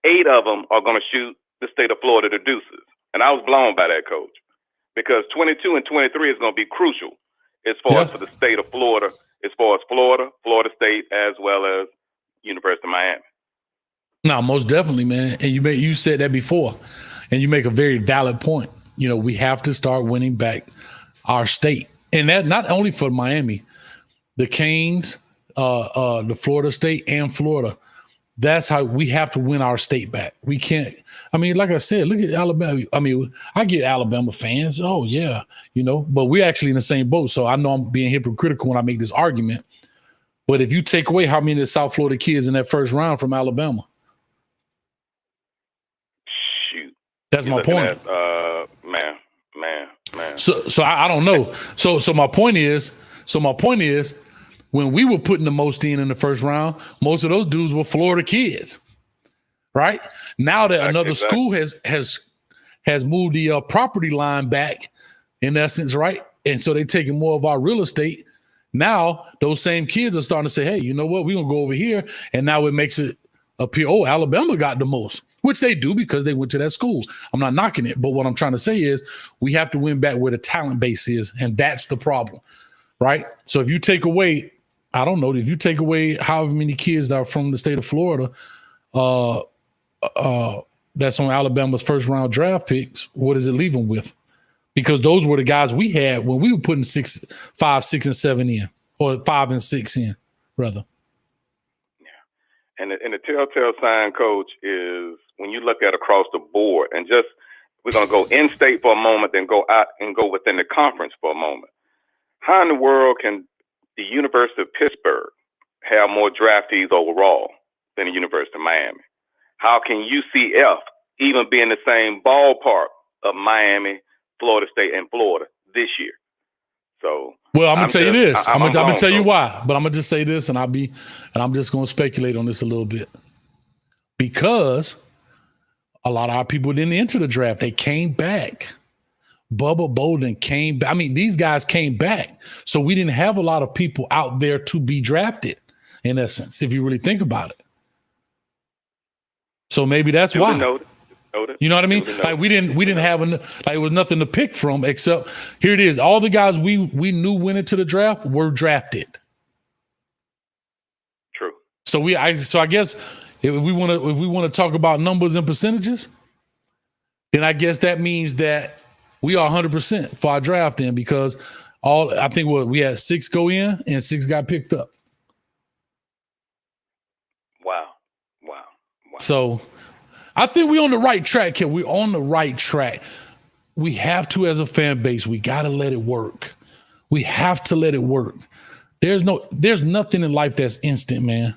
8 of them are going to shoot the state of Florida to deuces. And I was blown by that, Coach, because 22 and 23 is going to be crucial as far as for the state of Florida, as far as Florida State, as well as University of Miami. No, most definitely, man. And you said that before, and you make a very valid point. We have to start winning back our state, and that not only for Miami, the Canes, the Florida State, and Florida. That's how we have to win our state back. We can't. I mean, like I said, look at Alabama. I mean, I get Alabama fans. Oh yeah, but we're actually in the same boat. So I know I'm being hypocritical when I make this argument. But if you take away how many of the South Florida kids in that first round from Alabama, shoot, that's my point. Man. So I don't know. So my point is, when we were putting the most in the first round, most of those dudes were Florida kids, right? Now that another school has moved the property line back, in essence, right? And so they're taking more of our real estate. Now those same kids are starting to say, hey, you know what? We're going to go over here. And now it makes it appear, oh, Alabama got the most. which they do because they went to that school. I'm not knocking it, but what I'm trying to say is we have to win back where the talent base is, and that's the problem, right? So if you take away, I don't know, if you take away however many kids that are from the state of Florida, that's on Alabama's first round draft picks, what does it leave them with? Because those were the guys we had when we were putting 5, 6, and 7 in, or 5 and 6 in, rather. Yeah. And the telltale sign, Coach, is when you look at across the board, and just we're going to go in-state for a moment, then go out and go within the conference for a moment. How in the world can the University of Pittsburgh have more draftees overall than the University of Miami? How can UCF even be in the same ballpark of Miami, Florida State, and Florida this year? So, well, I'm gonna tell you this. I'm gonna tell you why, but I'm gonna just say this, and I'm just gonna speculate on this a little bit, because a lot of our people didn't enter the draft. They came back. Bubba Bolden came back. I mean, these guys came back, so we didn't have a lot of people out there to be drafted. In essence, if you really think about it. So maybe that's why. You know what I mean? Like we didn't have like it was nothing to pick from except here it is. All the guys we knew went into the draft were drafted. True. So I guess if we want to talk about numbers and percentages, then I guess that means that we are 100% for our draft in, because I think we had 6 go in and 6 got picked up. Wow. So I think we're on the right track here. We're on the right track. We have to, as a fan base, we got to let it work. We have to let it work. There's nothing in life that's instant, man.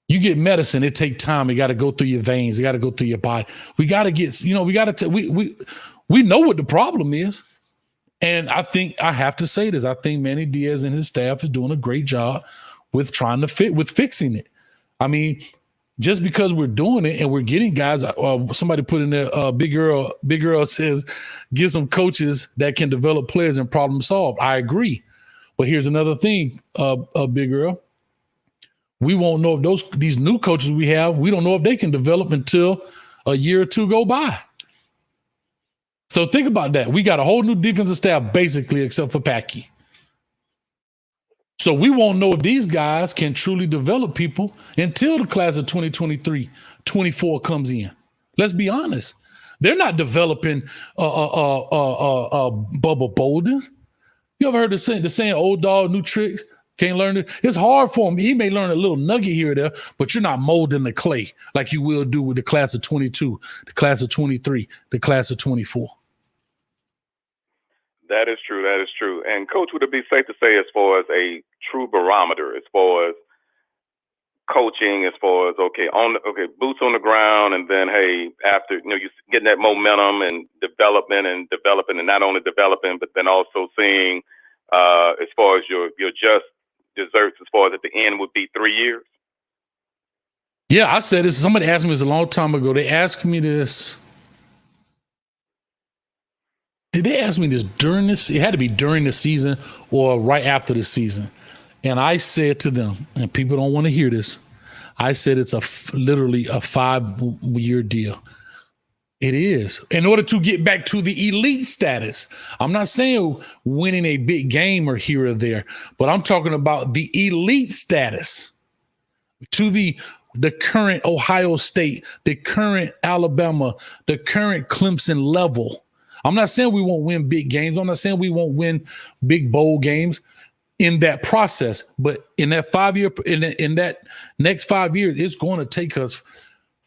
You get medicine, it takes time. It got to go through your veins. It got to go through your body. We got to get, we know what the problem is. And I think I have to say this. I think Manny Diaz and his staff is doing a great job with trying to fixing it. I mean, just because we're doing it and we're getting guys, somebody put in there, Big Girl says, get some coaches that can develop players and problem solve. I agree. But here's another thing, Big Girl. We won't know if these new coaches we have, we don't know if they can develop until a year or 2 go by. So think about that. We got a whole new defensive staff, basically, except for Packy. So we won't know if these guys can truly develop people until the class of 2023-24 comes in. Let's be honest. They're not developing Bubba Bolden. You ever heard the saying, old dog, new tricks? Can't learn it. It's hard for him. He may learn a little nugget here or there, but you're not molding the clay like you will do with the class of 22, the class of 23, the class of 24. That is true. And Coach, would it be safe to say, as far as a true barometer, as far as coaching, as far as boots on the ground, and then after you getting that momentum and developing, and not only developing, but then also seeing as far as your just desserts, as far as at the end would be 3 years? Yeah, I said this. Somebody asked me this a long time ago. They asked me this. Did they ask me this during this? It had to be during the season or right after the season. And I said to them, and people don't want to hear this, I said it's literally a 5-year deal. It is. In order to get back to the elite status. I'm not saying winning a big game or here or there, but I'm talking about the elite status to the current Ohio State, the current Alabama, the current Clemson level. I'm not saying we won't win big games. I'm not saying we won't win big bowl games in that process. But in that 5-year, in that next 5 years, it's going to take us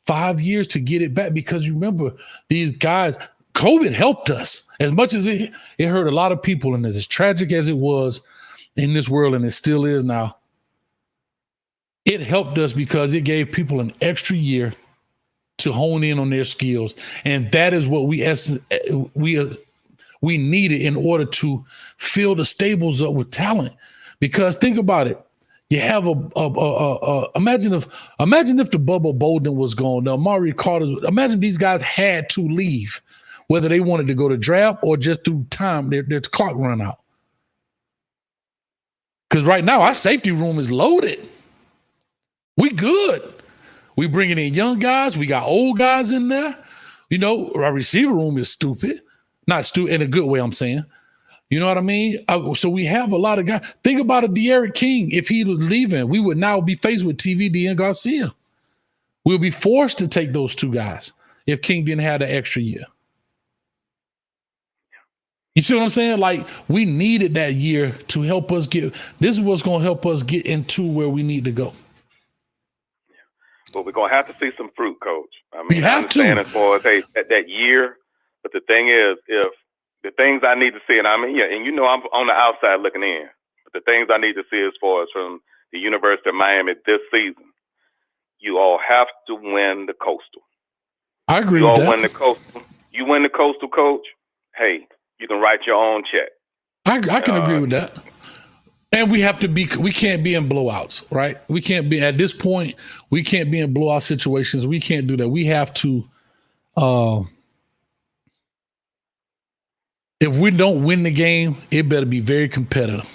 5 years to get it back, because you remember these guys, COVID helped us as much as it hurt a lot of people. And as tragic as it was in this world, and it still is now, it helped us because it gave people an extra year to hone in on their skills. And that is what we needed in order to fill the stables up with talent. Because think about it. You have imagine if the Bubba Bolden was gone, now Amari Carter, imagine these guys had to leave, whether they wanted to go to draft or just through time, their clock run out. Because right now our safety room is loaded. We good. We bringing in young guys. We got old guys in there. You know, our receiver room is stupid. Not stupid in a good way, I'm saying. You know what I mean? So we have a lot of guys. Think about a De'Aaron King. If he was leaving, we would now be faced with TVD and Garcia. We'll be forced to take those two guys if King didn't have the extra year. You see what I'm saying? Like, we needed that year to help us get – this is what's going to help us get into where we need to go. But we're going to have to see some fruit, Coach. I mean, we have I understand to. as far as, hey, that year. But the thing is, if the things I need to see, and I mean, yeah, and you know I'm on the outside looking in, but the things I need to see as far as from the University of Miami this season, you all have to win the Coastal. I agree with that. You all win the Coastal. You win the Coastal, Coach, hey, you can write your own check. I can agree with that. And we have to be, we can't be in blowouts, right? We can't be, at this point, we can't be in blowout situations. We can't do that. We have to, if we don't win the game, it better be very competitive.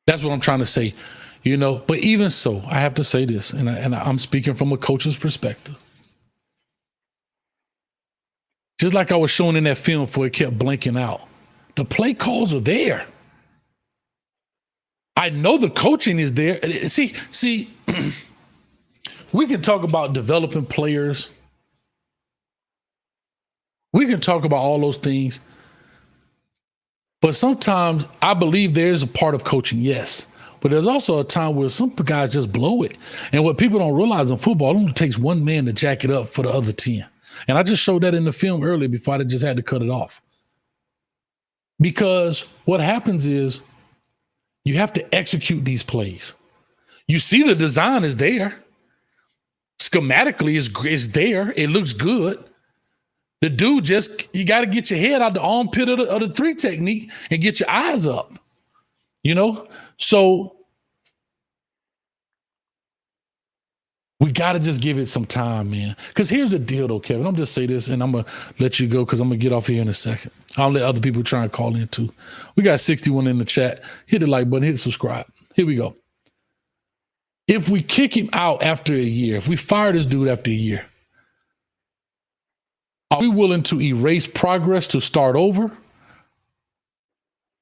That's what I'm trying to say, you know. But even so, I have to say this, and I'm speaking from a coach's perspective. Just like I was showing in that film before it kept blinking out, the play calls are there. I know the coaching is there. See, we can talk about developing players. We can talk about all those things. But sometimes I believe there is a part of coaching, yes. But there's also a time where some guys just blow it. And what people don't realize in football, it only takes one man to jack it up for the other 10. And I just showed that in the film earlier before I just had to cut it off. Because what happens is you have to execute these plays. You see the design is there. Schematically, it's there. It looks good. The dude you got to get your head out the armpit of the 3 technique and get your eyes up, you know? So we got to just give it some time, man. Because here's the deal, though, Kevin. I'm just say this, and I'm going to let you go because I'm going to get off here in a second. I'll let other people try and call in, too. We got 61 in the chat. Hit the like button. Hit subscribe. Here we go. If we kick him out after a year, if we fire this dude after a year, are we willing to erase progress to start over?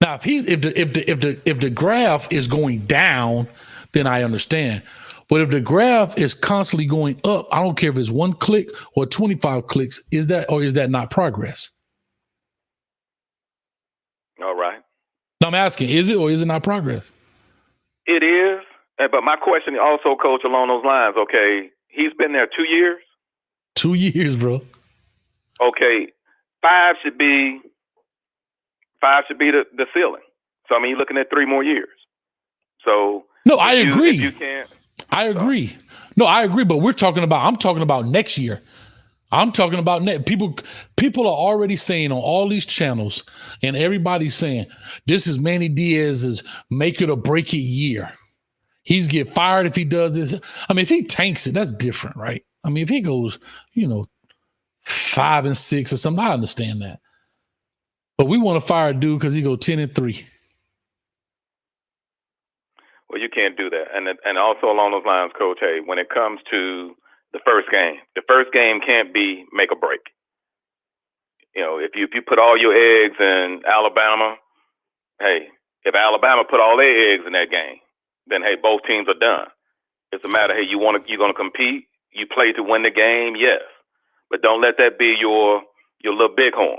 Now, if the graph is going down, then I understand. But if the graph is constantly going up, I don't care if it's 1 click or 25 clicks, is that not progress? All right. Now I'm asking, is it or is it not progress? It is. But my question also, Coach, along those lines, okay, he's been there 2 years? 2 years, bro. Okay, 5 should be the ceiling. So, I mean, you're looking at 3 more years. So no, I agree. If you can't. I agree. No, I agree. But I'm talking about next year. I'm talking about people are already saying on all these channels, and everybody's saying this is Manny Diaz's make it or break it year. He's get fired if he does this. I mean, if he tanks it, that's different, right? I mean, if he goes, 5-6 or something, I understand that. But we want to fire a dude because he go 10-3. Well, you can't do that. And also along those lines, Coach, hey, when it comes to the first game can't be make or break. If you put all your eggs in Alabama, hey, if Alabama put all their eggs in that game, then hey, both teams are done. It's a matter, hey, you're gonna compete, you play to win the game, yes. But don't let that be your little bighorn.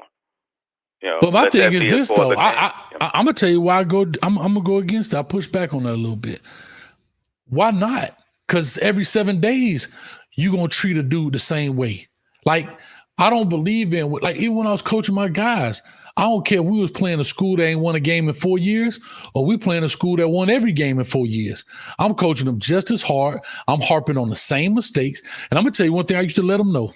But my thing is this, though. I'm gonna tell you why I'm gonna go against it. I push back on that a little bit. Why not? Because every 7 days you're gonna treat a dude the same way. Like, I don't believe in even when I was coaching my guys, I don't care if we was playing a school that ain't won a game in 4 years or we playing a school that won every game in 4 years. I'm coaching them just as hard. I'm harping on the same mistakes. And I'm gonna tell you one thing I used to let them know.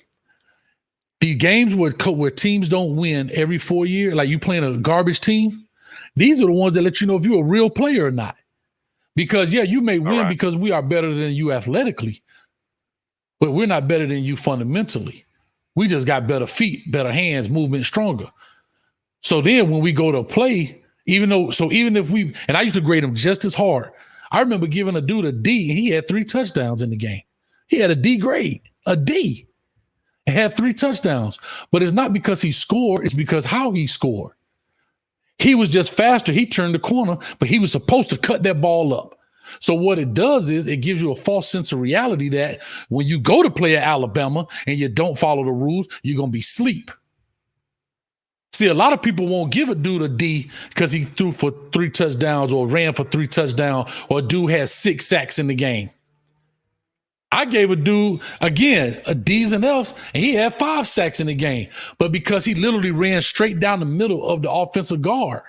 These games where teams don't win every 4 years, like you playing a garbage team, these are the ones that let you know if you're a real player or not. Because, yeah, you may win because we are better than you athletically, but we're not better than you fundamentally. We just got better feet, better hands, movement stronger. So then when we go to play, even if and I used to grade them just as hard. I remember giving a dude a D, and he had 3 touchdowns in the game. He had a D grade, a D. And had 3 touchdowns. But it's not because he scored, it's because how he scored. He was just faster. He turned the corner, but he was supposed to cut that ball up. So what it does is it gives you a false sense of reality that when you go to play at Alabama and you don't follow the rules, you're going to be asleep. See, a lot of people won't give a dude a D because he threw for 3 touchdowns or ran for 3 touchdowns or a dude has 6 sacks in the game. I gave a dude, again, a D's and F's, and he had 5 sacks in the game. But because he literally ran straight down the middle of the offensive guard.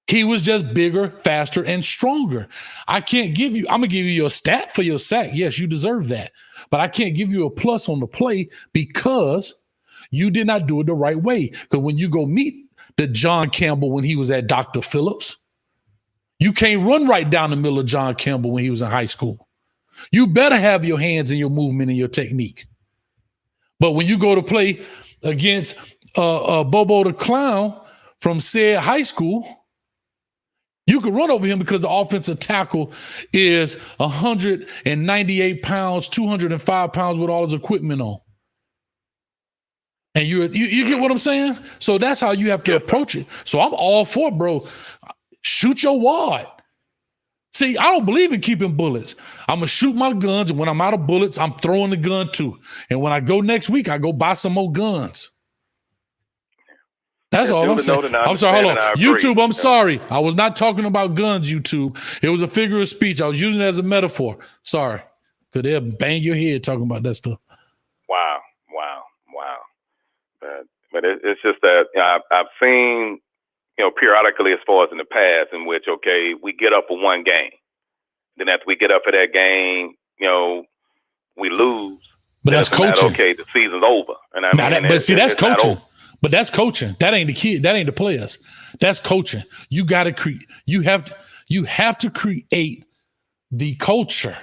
He was just bigger, faster, and stronger. I'm going to give you your stat for your sack. Yes, you deserve that. But I can't give you a plus on the play because you did not do it the right way. Because when you go meet the John Campbell when he was at Dr. Phillips, you can't run right down the middle of John Campbell when he was in high school. You better have your hands and your movement and your technique. But when you go to play against Bobo the Clown from said high school, you can run over him because the offensive tackle is 198 pounds, 205 pounds with all his equipment on. And you get what I'm saying? So that's how you have to approach it. So I'm all for, bro, shoot your wad. See, I don't believe in keeping bullets. I'm going to shoot my guns, and when I'm out of bullets, I'm throwing the gun too. And when I go next week, I go buy some more guns. That's all I'm saying. I'm sorry, hold on. YouTube, I'm sorry. I was not talking about guns, YouTube. It was a figure of speech. I was using it as a metaphor. Sorry. Because they'll bang your head talking about that stuff. Wow. But it's just that I've seen, periodically as far as in the past in which, okay, we get up for one game. Then after we get up for that game, we lose. But that's coaching. Okay, the season's over. And that's coaching. But that's coaching. That ain't the kid. That ain't the players. That's coaching. You got to create. You have to create the culture.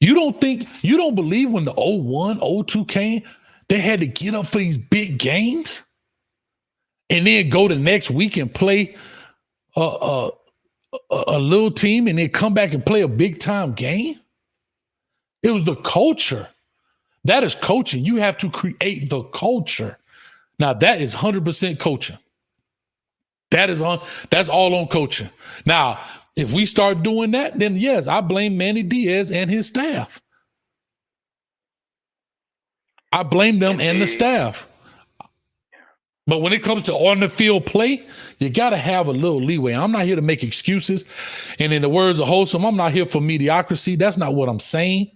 You don't believe when the 01, 02 came, they had to get up for these big games and then go the next week and play a little team and then come back and play a big time game? It was the culture. That is coaching. You have to create the culture. Now that is 100% coaching. That's all on coaching. Now, if we start doing that, then yes, I blame Manny Diaz and his staff. I blame them and the staff. But when it comes to on the field play, you got to have a little leeway. I'm not here to make excuses. And in the words of Wholesome, I'm not here for mediocrity. That's not what I'm saying.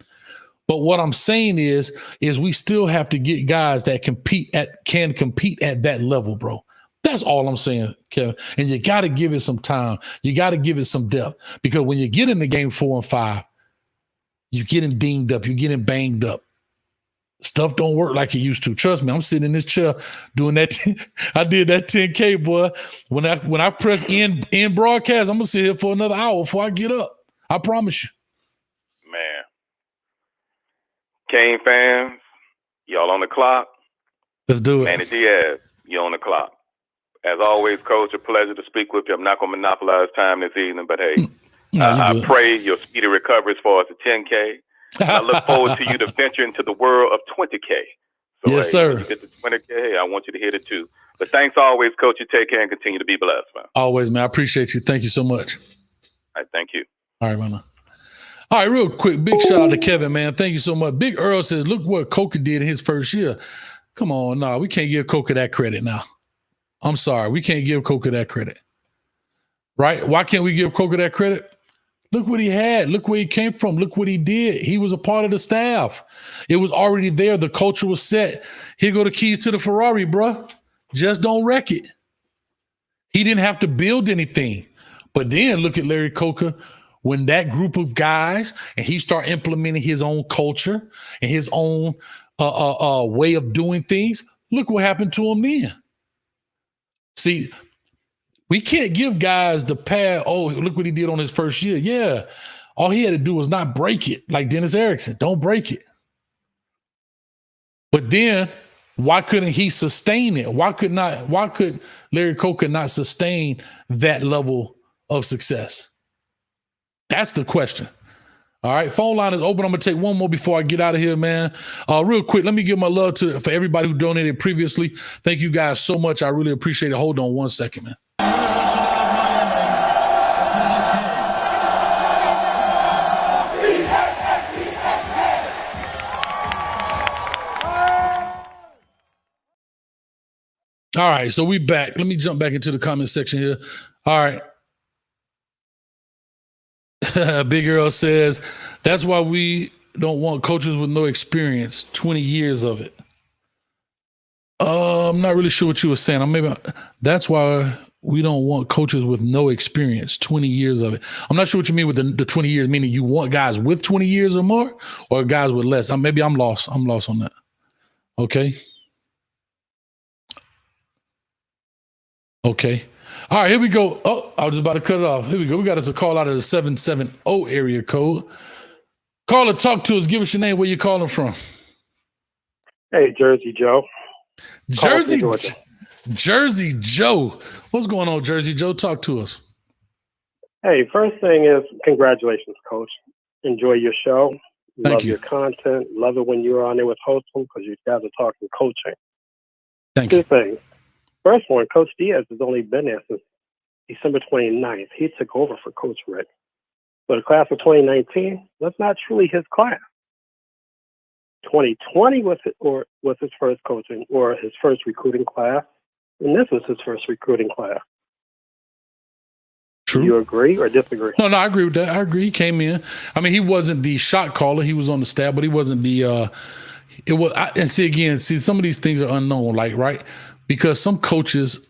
But what I'm saying is we still have to get guys that can compete at that level, bro. That's all I'm saying, Kevin. And you got to give it some time. You got to give it some depth. Because when you get in the game 4 and 5, you're getting dinged up. You're getting banged up. Stuff don't work like it used to. Trust me, I'm sitting in this chair doing that. I did that 10K, boy. When I press end broadcast, I'm going to sit here for another hour before I get up. I promise you. Man. Kane fans, y'all on the clock. Let's do it. Manny Diaz, you're on the clock. As always, Coach, a pleasure to speak with you. I'm not going to monopolize time this evening, but hey, I pray your speedy recovery as far as the 10K. I look forward to you to venture into the world of 20K. So, yes, sir. When you get to 20K, hey, I want you to hit it too. But thanks always, Coach. You take care and continue to be blessed, man. Always, man. I appreciate you. Thank you so much. All right, thank you. All right, man. All right, real quick, big shout out to Kevin, man. Thank you so much. Big Earl says, look what Coker did in his first year. Come on, no, we can't give Coker that credit now. I'm sorry. We can't give Coker that credit. Right? Why can't we give Coker that credit? Look what he had. Look where he came from. Look what he did. He was a part of the staff. It was already there. The culture was set. Here go the keys to the Ferrari, bruh. Just don't wreck it. He didn't have to build anything. But then look at Larry Coker. When that group of guys and he start implementing his own culture and his own way of doing things, look what happened to him then. See, we can't give guys the pad. Oh, look what he did on his first year. Yeah. All he had to do was not break it like Dennis Erickson. Don't break it. But then why couldn't he sustain it? Why could Larry Coker not sustain that level of success? That's the question. All right, phone line is open. I'm gonna take one more before I get out of here, man. Real quick, let me give my love for everybody who donated previously. Thank you guys so much. I really appreciate it. Hold on one second, man. All right, so we back. Let me jump back into the comment section here. All right. Big Earl says, that's why we don't want coaches with no experience, 20 years of it. I'm not really sure what you were saying. That's why we don't want coaches with no experience, 20 years of it. I'm not sure what you mean with the 20 years, meaning you want guys with 20 years or more or guys with less. Maybe I'm lost. I'm lost on that. Okay. Okay. All right, here we go. Oh, I was about to cut it off. Here we go. We got us a call out of the 770 area code. Caller, talk to us. Give us your name. Where you calling from? Hey, Jersey Joe. Jersey Joe. What's going on, Jersey Joe? Talk to us. Hey, first thing is congratulations, Coach. Enjoy your show. Thank Love you. your content. Love it when you're on there with hosting because you guys are talking coaching. Thank Two you. things. First one, Coach Diaz has only been there since December 29th. He took over for Coach Rick. So the class of 2019, that's not truly his class. 2020 was his first coaching or his first recruiting class, and this was his first recruiting class. True. Do you agree or disagree? No, I agree with that. I agree. He came in. I mean, he wasn't the shot caller. He was on the staff, but he wasn't the. Some of these things are unknown, like right, because some coaches.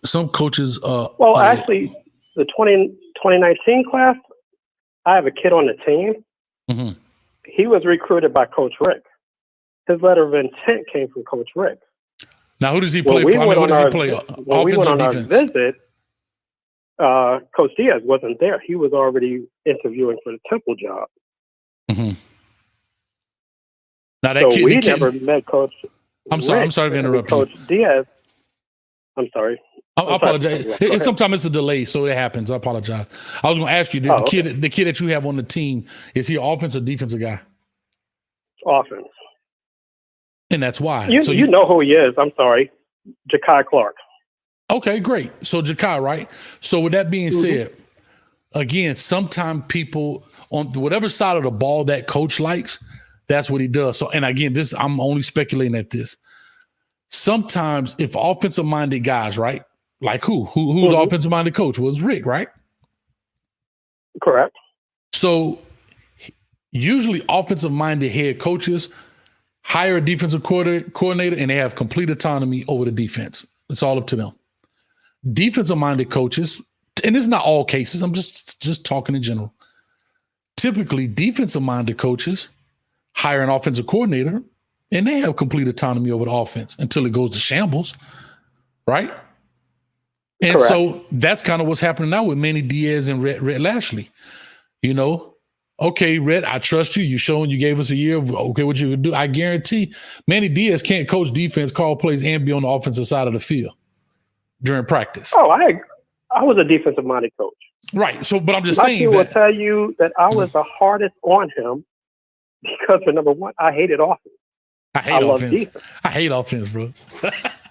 Actually, the 2019 class, I have a kid on the team. Mm-hmm. He was recruited by Coach Rick. His letter of intent came from Coach Rick. Now, who does he play for? What does he play? When we Offense went or on defense? our visit, Coach Diaz wasn't there. He was already interviewing for the Temple job. Mm-hmm. Now that So kid, we never met Coach. I'm sorry to interrupt Coach Diaz. I'm sorry. I apologize. Sometimes it's a delay, so it happens. I apologize. I was going to ask you, the kid that you have on the team, is he an offense or defensive guy? Offense. And that's why. You know who he is. I'm sorry. Ja'Kai Clark. Okay, great. So Ja'Kai, right? So with that being said, again, sometimes people on whatever side of the ball that coach likes, that's what he does. So, and again, I'm only speculating at this. Sometimes if offensive-minded guys, right? Like who's the offensive-minded coach? Was Rick, right? Correct. So usually offensive-minded head coaches hire a defensive coordinator and they have complete autonomy over the defense. It's all up to them. Defensive-minded coaches, and it's not all cases, I'm just talking in general. Typically, defensive-minded coaches hire an offensive coordinator and they have complete autonomy over the offense until it goes to shambles, right? And correct. So that's kind of what's happening now with Manny Diaz and Rhett Lashley. You know, okay, Rhett, I trust you. You gave us a year of okay, what you would do. I guarantee Manny Diaz can't coach defense, call plays, and be on the offensive side of the field during practice. Oh, I was a defensive-minded coach. Right. So, but I'm just My saying team that. will tell you that I was the hardest on him because, for number one, I hated offense. I hate offense. I hate offense, bro.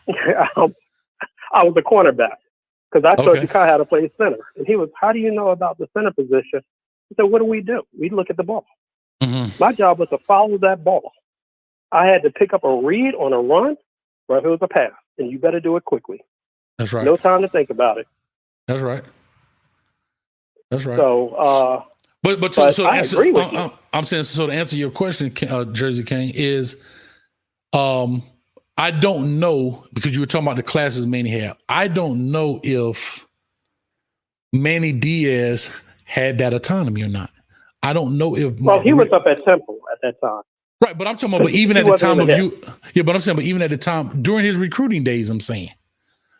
I was a cornerback because I told Ja'Kai how to play center. And he was, how do you know about the center position? I said, what do? We look at the ball. Mm-hmm. My job was to follow that ball. I had to pick up a read on a run or if it was a pass, and you better do it quickly. That's right. No time to think about it. That's right. That's right. So, so I agree with you. I'm saying, so to answer your question, Jersey King, is I don't know, because you were talking about the classes Manny had. I don't know if Manny Diaz had that autonomy or not. I don't know if. Well, he was up at Temple at that time. Right, but I'm talking about, but even at the time of you, but I'm saying, but even at the time during his recruiting days, I'm saying,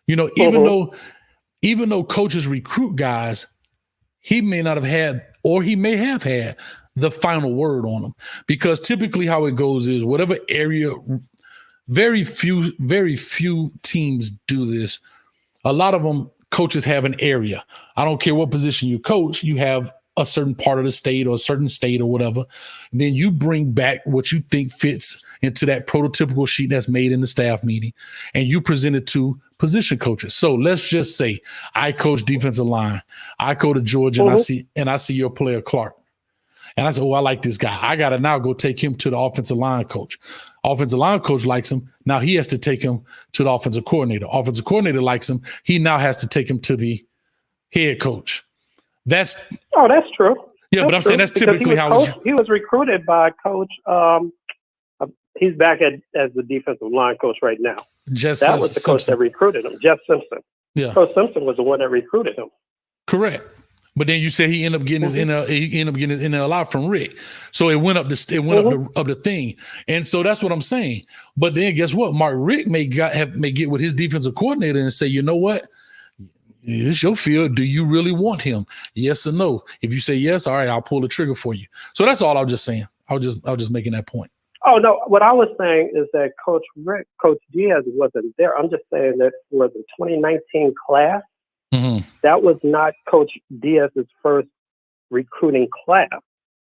you know, even though coaches recruit guys, he may not have had, or he may have had the final word on them, because typically how it goes is whatever area. Very few teams do this. A lot of them coaches have an area. I don't care what position you coach, you have a certain part of the state or a certain state or whatever. Then you bring back what you think fits into that prototypical sheet that's made in the staff meeting, and you present it to position coaches. So let's just say I coach defensive line. I go to Georgia and I see your player Clark. And I said, oh, I like this guy. I got to now go take him to the offensive line coach. Offensive line coach likes him. Now he has to take him to the offensive coordinator. Offensive coordinator likes him. He now has to take him to the head coach. That's true. Yeah, but I'm saying that's typically how he was recruited by Coach. He's back as the defensive line coach right now. That was the coach that recruited him, Jeff Simpson. Yeah, Coach Simpson was the one that recruited him. Correct. But then you said he ended up getting his NL from Rick, so it went up the thing, and so that's what I'm saying. But then guess what? Mark Rick may get with his defensive coordinator and say, you know what, it's your field. Do you really want him? Yes or no? If you say yes, all right, I'll pull the trigger for you. So that's all I was just saying. I was just making that point. Oh no, what I was saying is that Coach Diaz wasn't there. I'm just saying that for the 2019 class. Mm-hmm. That was not Coach Diaz's first recruiting class.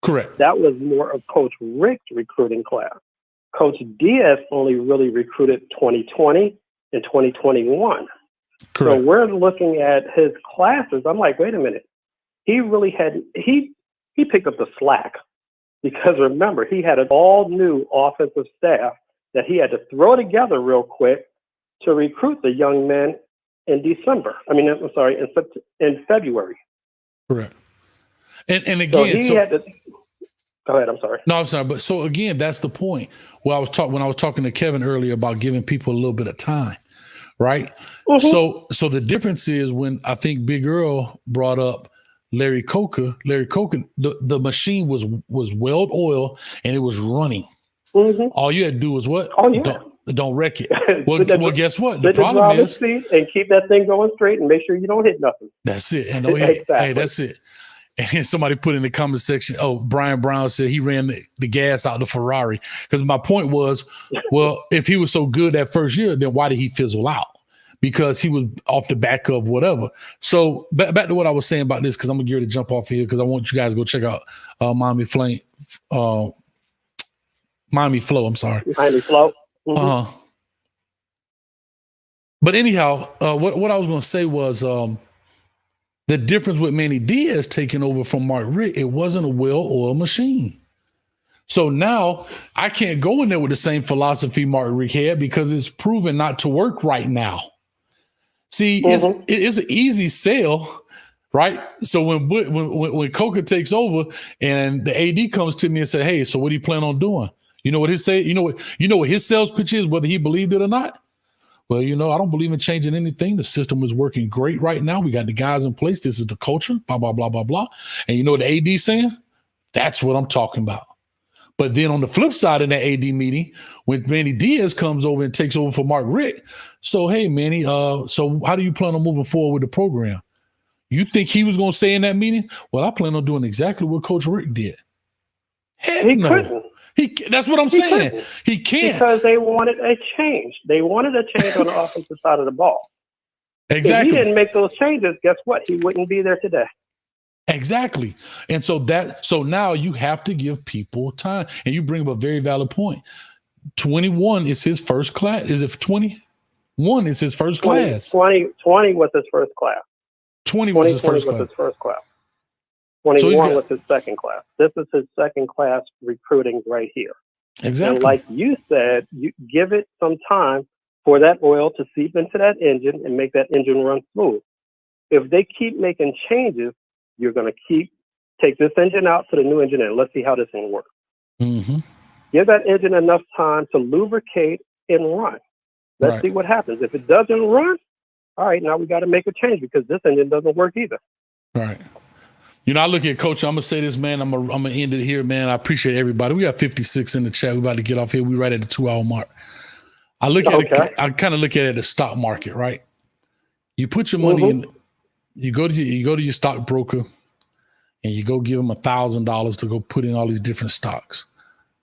Correct. That was more of Coach Rick's recruiting class. Coach Diaz only really recruited 2020 and 2021. Correct. So we're looking at his classes. I'm like, wait a minute. He really he picked up the slack, because remember, he had an all new offensive staff that he had to throw together real quick to recruit the young men in December. In February. Correct. And again, so go ahead. I'm sorry. No, I'm sorry. But so again, that's the point. When I was talking to Kevin earlier about giving people a little bit of time, right? Mm-hmm. So the difference is when I think Big Earl brought up Larry Coker, the machine was well oiled and it was running. Mm-hmm. All you had to do was what? Oh yeah. Don't wreck it. Well, guess what? The problem is, and keep that thing going straight and make sure you don't hit nothing. That's it. And hey, that's it. And somebody put in the comment section, Brian Brown said he ran the gas out the Ferrari. Because my point was, well, if he was so good that first year, then why did he fizzle out? Because he was off the back of whatever. So back to what I was saying about this, because I'm going to get ready to jump off here because I want you guys to go check out Miami Flow. Miami Flow. Mm-hmm. But anyhow, what I was going to say was the difference with Manny Diaz taking over from Mark Rick, it wasn't a well-oiled machine. So now I can't go in there with the same philosophy Mark Rick had because it's proven not to work right now. See, it's an easy sell, right? So when Coker takes over and the AD comes to me and say, "Hey, so what do you plan on doing?" You know what he say? You know what his sales pitch is, whether he believed it or not? Well, I don't believe in changing anything. The system is working great right now. We got the guys in place. This is the culture, blah, blah, blah, blah, blah. And you know what the AD saying? That's what I'm talking about. But then on the flip side of that AD meeting, when Manny Diaz comes over and takes over for Mark Rick, so, hey, Manny, so how do you plan on moving forward with the program? You think he was going to say in that meeting, well, I plan on doing exactly what Coach Rick did. Heck no. Couldn't. That's what I'm saying. He can't. Because they wanted a change. They wanted a change on the offensive side of the ball. Exactly. If he didn't make those changes, guess what? He wouldn't be there today. Exactly. And so now you have to give people time. And you bring up a very valid point. 21 is his first class. Is it 21 is his first class? 20 was his first class. 20 was his first class. 21 was his second class. This is his second class recruiting right here. Exactly. And like you said, you give it some time for that oil to seep into that engine and make that engine run smooth. If they keep making changes, you're going to take this engine out to the new engine in. Let's see how this thing works. Mm-hmm. Give that engine enough time to lubricate and run. Let's see what happens. If it doesn't run, all right, now we got to make a change because this engine doesn't work either. Right. I look at Coach, I'm going to say this, man. I'm going to end it here, man. I appreciate everybody. We got 56 in the chat. We're about to get off here. We're right at the 2-hour mark. I kind of look at it as stock market, right? You put your money in, you go to your stockbroker and you go give them $1,000 to go put in all these different stocks,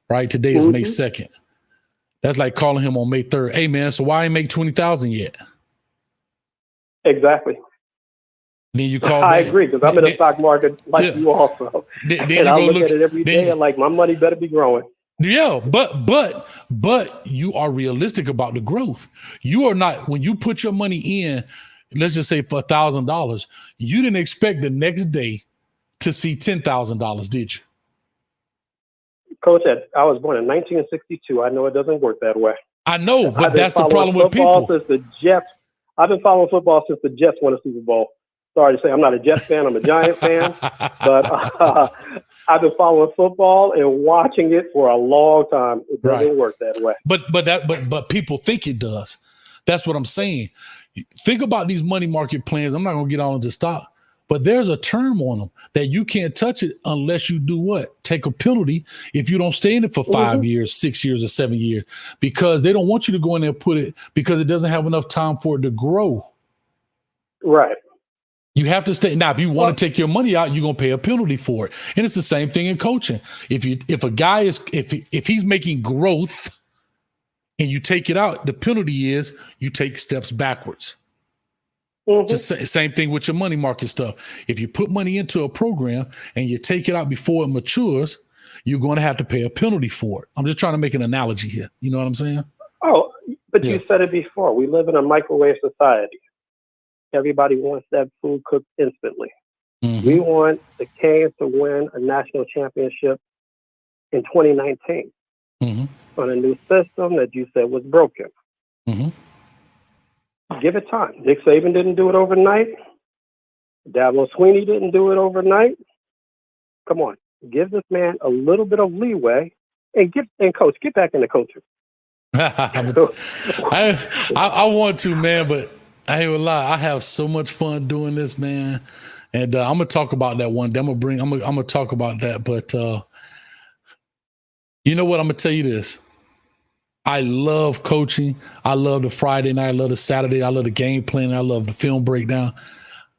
right? Today is May 2nd. That's like calling him on May 3rd. Hey, man, so why ain't make $20,000 yet? Exactly. Then you call. I agree, because I'm in the stock market like you also. And I look at it every day and like, my money better be growing. Yeah, but you are realistic about the growth. You are not, when you put your money in, let's just say for $1,000, you didn't expect the next day to see $10,000, did you? Coach, I was born in 1962. I know it doesn't work that way. I know, but that's the problem with people. I've been following football since the Jets won a Super Bowl. Sorry to say, I'm not a Jets fan. I'm a Giants fan. But I've been following football and watching it for a long time. It doesn't work that way. But people think it does. That's what I'm saying. Think about these money market plans. I'm not going to get on into stock, but there's a term on them that you can't touch it unless you do what? Take a penalty if you don't stay in it for 5 years, 6 years, or 7 years, because they don't want you to go in there and put it because it doesn't have enough time for it to grow. Right. You have to stay. Now, if you want to take your money out, you're gonna pay a penalty for it. And it's the same thing in coaching. If a guy is if he's making growth and you take it out, the penalty is you take steps backwards. It's the same thing with your money market stuff. If you put money into a program and you take it out before it matures, you're going to have to pay a penalty for it. I'm just trying to make an analogy here. You know what I'm saying? Oh, but you said it before. We live in a microwave society. Everybody wants that food cooked instantly. We want the Canes to win a national championship in 2019 on a new system that you said was broken. Give it time. Nick Saban didn't do it overnight. Dabo Swinney didn't do it overnight. Come on, give this man a little bit of leeway and coach, get back into coaching. I want to, man, but I ain't gonna lie. I have so much fun doing this, man. And I'm gonna talk about that one day. I'm gonna talk about that. But you know what? I'm gonna tell you this. I love coaching. I love the Friday night. I love the Saturday. I love the game plan. I love the film breakdown.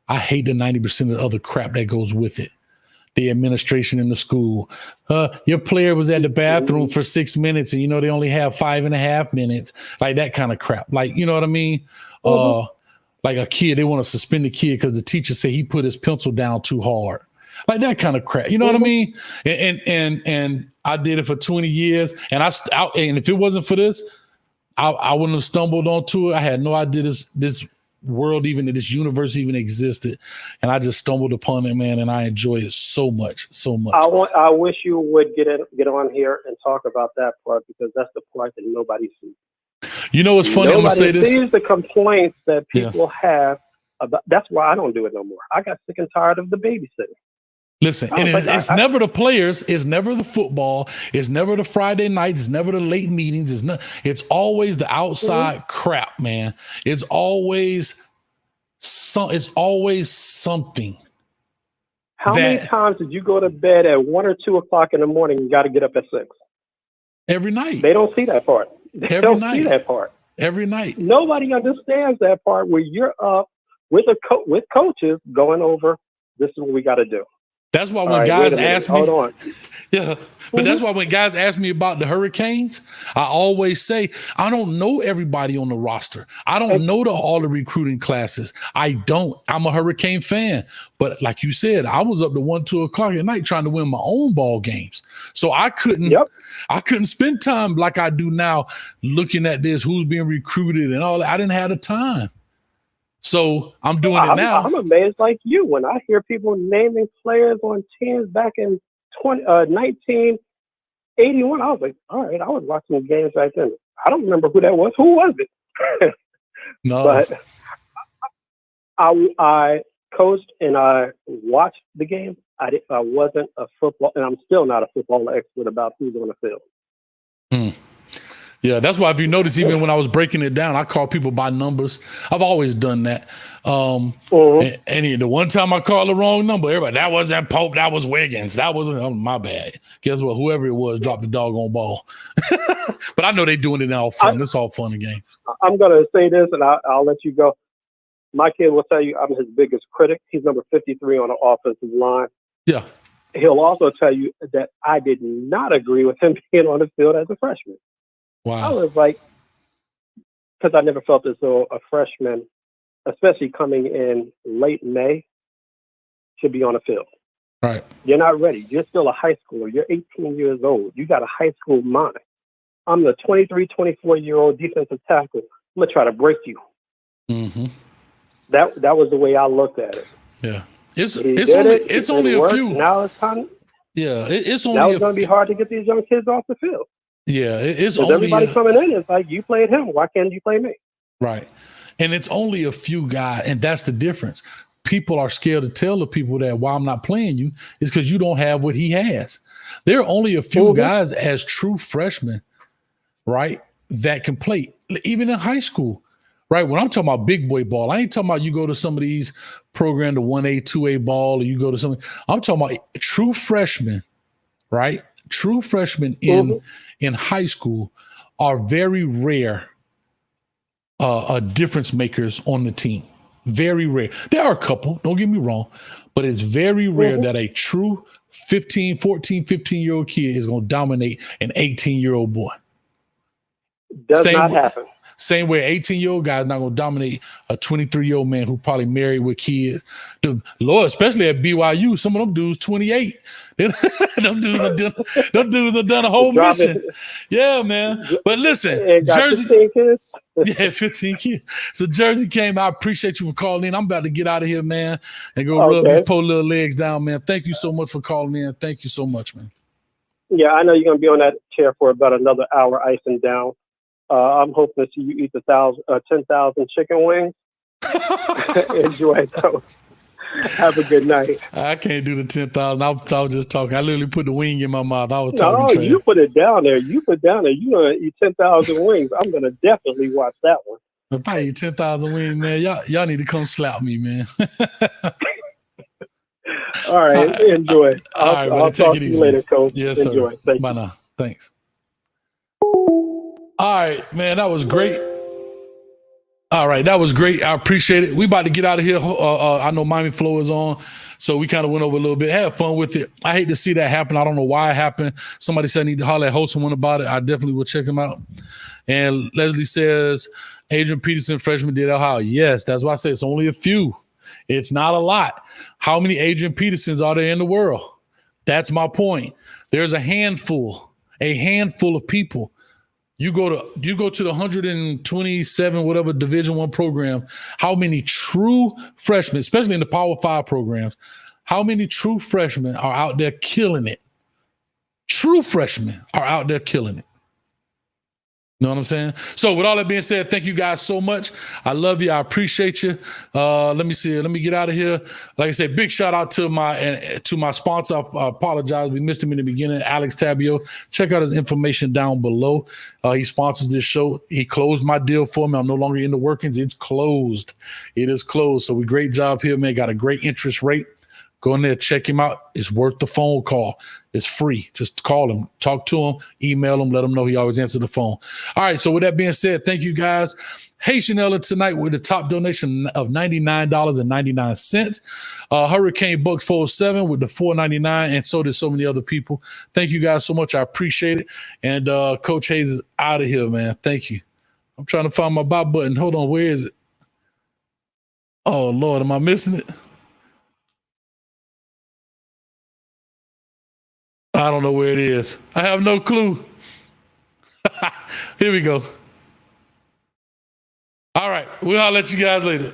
I hate the 90% of the other crap that goes with it. The administration in the school. Your player was at the bathroom for 6 minutes and, they only have 5.5 minutes. Like that kind of crap. Like, you know what I mean? Like a kid, they want to suspend the kid because the teacher said he put his pencil down too hard. Like that kind of crap. You know what I mean? And I did it for 20 years. And and if it wasn't for this, I wouldn't have stumbled onto it. I had no idea this world, this universe even existed. And I just stumbled upon it, man. And I enjoy it so much, so much. I wish you would get on here and talk about that part, because that's the part that nobody sees. You know what's funny? I'm going to say this. Nobody sees the complaints that people have about. That's why I don't do it no more. I got sick and tired of the babysitting. Listen, and it's never the players, it's never the football, it's never the Friday nights, it's never the late meetings, it's always the outside crap, man. It's always something. How many times did you go to bed at 1 or 2 o'clock in the morning and you got to get up at 6? Every night. They don't see that part. They don't see that part. Every night. Nobody understands that part where you're up with with coaches going over, this is what we got to do. That's why when guys ask me, hold on. Yeah, but that's why when guys ask me about the Hurricanes, I always say, I don't know everybody on the roster. I don't know all the recruiting classes. I don't. I'm a Hurricane fan. But like you said, I was up to 1, 2 o'clock at night trying to win my own ball games. So I couldn't spend time like I do now looking at this, who's being recruited and all that. I didn't have the time. So I'm doing it now. I'm amazed like you when I hear people naming players on teams back in 1981. I was like, all right, I was watching games back then. I don't remember who that was. Who was it? No. But I coached and I watched the game. I wasn't a football, and I'm still not a football expert about who's on the field. Yeah, that's why if you notice, even when I was breaking it down, I call people by numbers. I've always done that. And the one time I called the wrong number, everybody, that wasn't Pope, that was Wiggins. That wasn't my bad. Guess what? Whoever it was dropped the doggone ball. But I know they're doing it all fun. It's all fun again. I'm going to say this, and I'll let you go. My kid will tell you I'm his biggest critic. He's number 53 on the offensive line. Yeah. He'll also tell you that I did not agree with him being on the field as a freshman. Wow. I was like, because I never felt as though a freshman, especially coming in late May, should be on the field. Right. You're not ready. You're still a high schooler. You're 18 years old. You got a high school mind. I'm the 23, 24-year-old defensive tackle. I'm gonna try to break you. Mm-hmm. That was the way I looked at it. Yeah. It's only a few. Now it's time. Yeah. It's only. Now it's gonna be hard to get these young kids off the field. Yeah. It's only. Everybody coming in. It's like, you played him. Why can't you play me? Right. And it's only a few guys, and that's the difference. People are scared to tell the people that why I'm not playing you is because you don't have what he has. There are only a few guys as true freshmen, right, that can play, even in high school, right? When I'm talking about big boy ball, I ain't talking about you go to some of these programs, the 1A, 2A ball, or you go to something. I'm talking about true freshmen, right? True freshmen in high school are very rare difference makers on the team. Very rare. There are a couple, don't get me wrong, but it's very rare that a true 15-year-old kid is going to dominate an 18-year-old boy. Does not happen. Same way, 18-year-old guy is not going to dominate a 23-year-old man who probably married with kids. Lord, especially at BYU, some of them dudes 28. them dudes have done a whole mission. Yeah, man. But listen, Jersey, 15 kids. Yeah, 15 kids. So Jersey came. I appreciate you for calling in. I'm about to get out of here, man, and go rub these poor little legs down, man. Thank you so much for calling in. Thank you so much, man. Yeah, I know you're gonna be on that chair for about another hour, icing down. I'm hoping to see you eat 10,000 chicken wings. Enjoy those. Have a good night. I can't do the 10,000. I was just talking. I literally put the wing in my mouth. I was talking. No, you put it down there. You're gonna eat 10,000 wings. I'm gonna definitely watch that one. If I eat 10,000 wings, man, y'all need to come slap me, man. All right, enjoy. I'll talk to you later, Coach. Yes, enjoy. Sir. Bye now. Thanks. All right, man, that was great. All right, that was great. I appreciate it. We about to get out of here. I know Miami Flow is on, so we kind of went over a little bit. Had fun with it. I hate to see that happen. I don't know why it happened. Somebody said I need to holler at host someone about it. I definitely will check him out. And Leslie says, Adrian Peterson, freshman, did Ohio. Yes, that's why I say it's only a few. It's not a lot. How many Adrian Petersons are there in the world? That's my point. There's a handful of people. You go to the 127 whatever Division I program. How many true freshmen, especially in the Power 5 programs, how many true freshmen are out there killing it? True freshmen are out there killing it. You know what I'm saying? So with all that being said, thank you guys so much. I love you. I appreciate you. Let me see. Let me get out of here. Like I said, big shout out to my sponsor. I apologize. We missed him in the beginning, Alex Tabio. Check out his information down below. He sponsors this show. He closed my deal for me. I'm no longer in the workings. It's closed. It is closed. So great job here, man. Got a great interest rate. Go in there, check him out. It's worth the phone call. It's free. Just call him, talk to him, email him, let him know he always answers the phone. All right, so with that being said, thank you guys. Haitian Ella tonight with the top donation of $99.99. Hurricane Bucks 407 with the $4.99, and so did so many other people. Thank you guys so much. I appreciate it. And Coach Hayes is out of here, man. Thank you. I'm trying to find my buy button. Hold on, where is it? Oh, Lord, am I missing it? I don't know where it is. I have no clue. Here we go. All right. We'll let you guys later.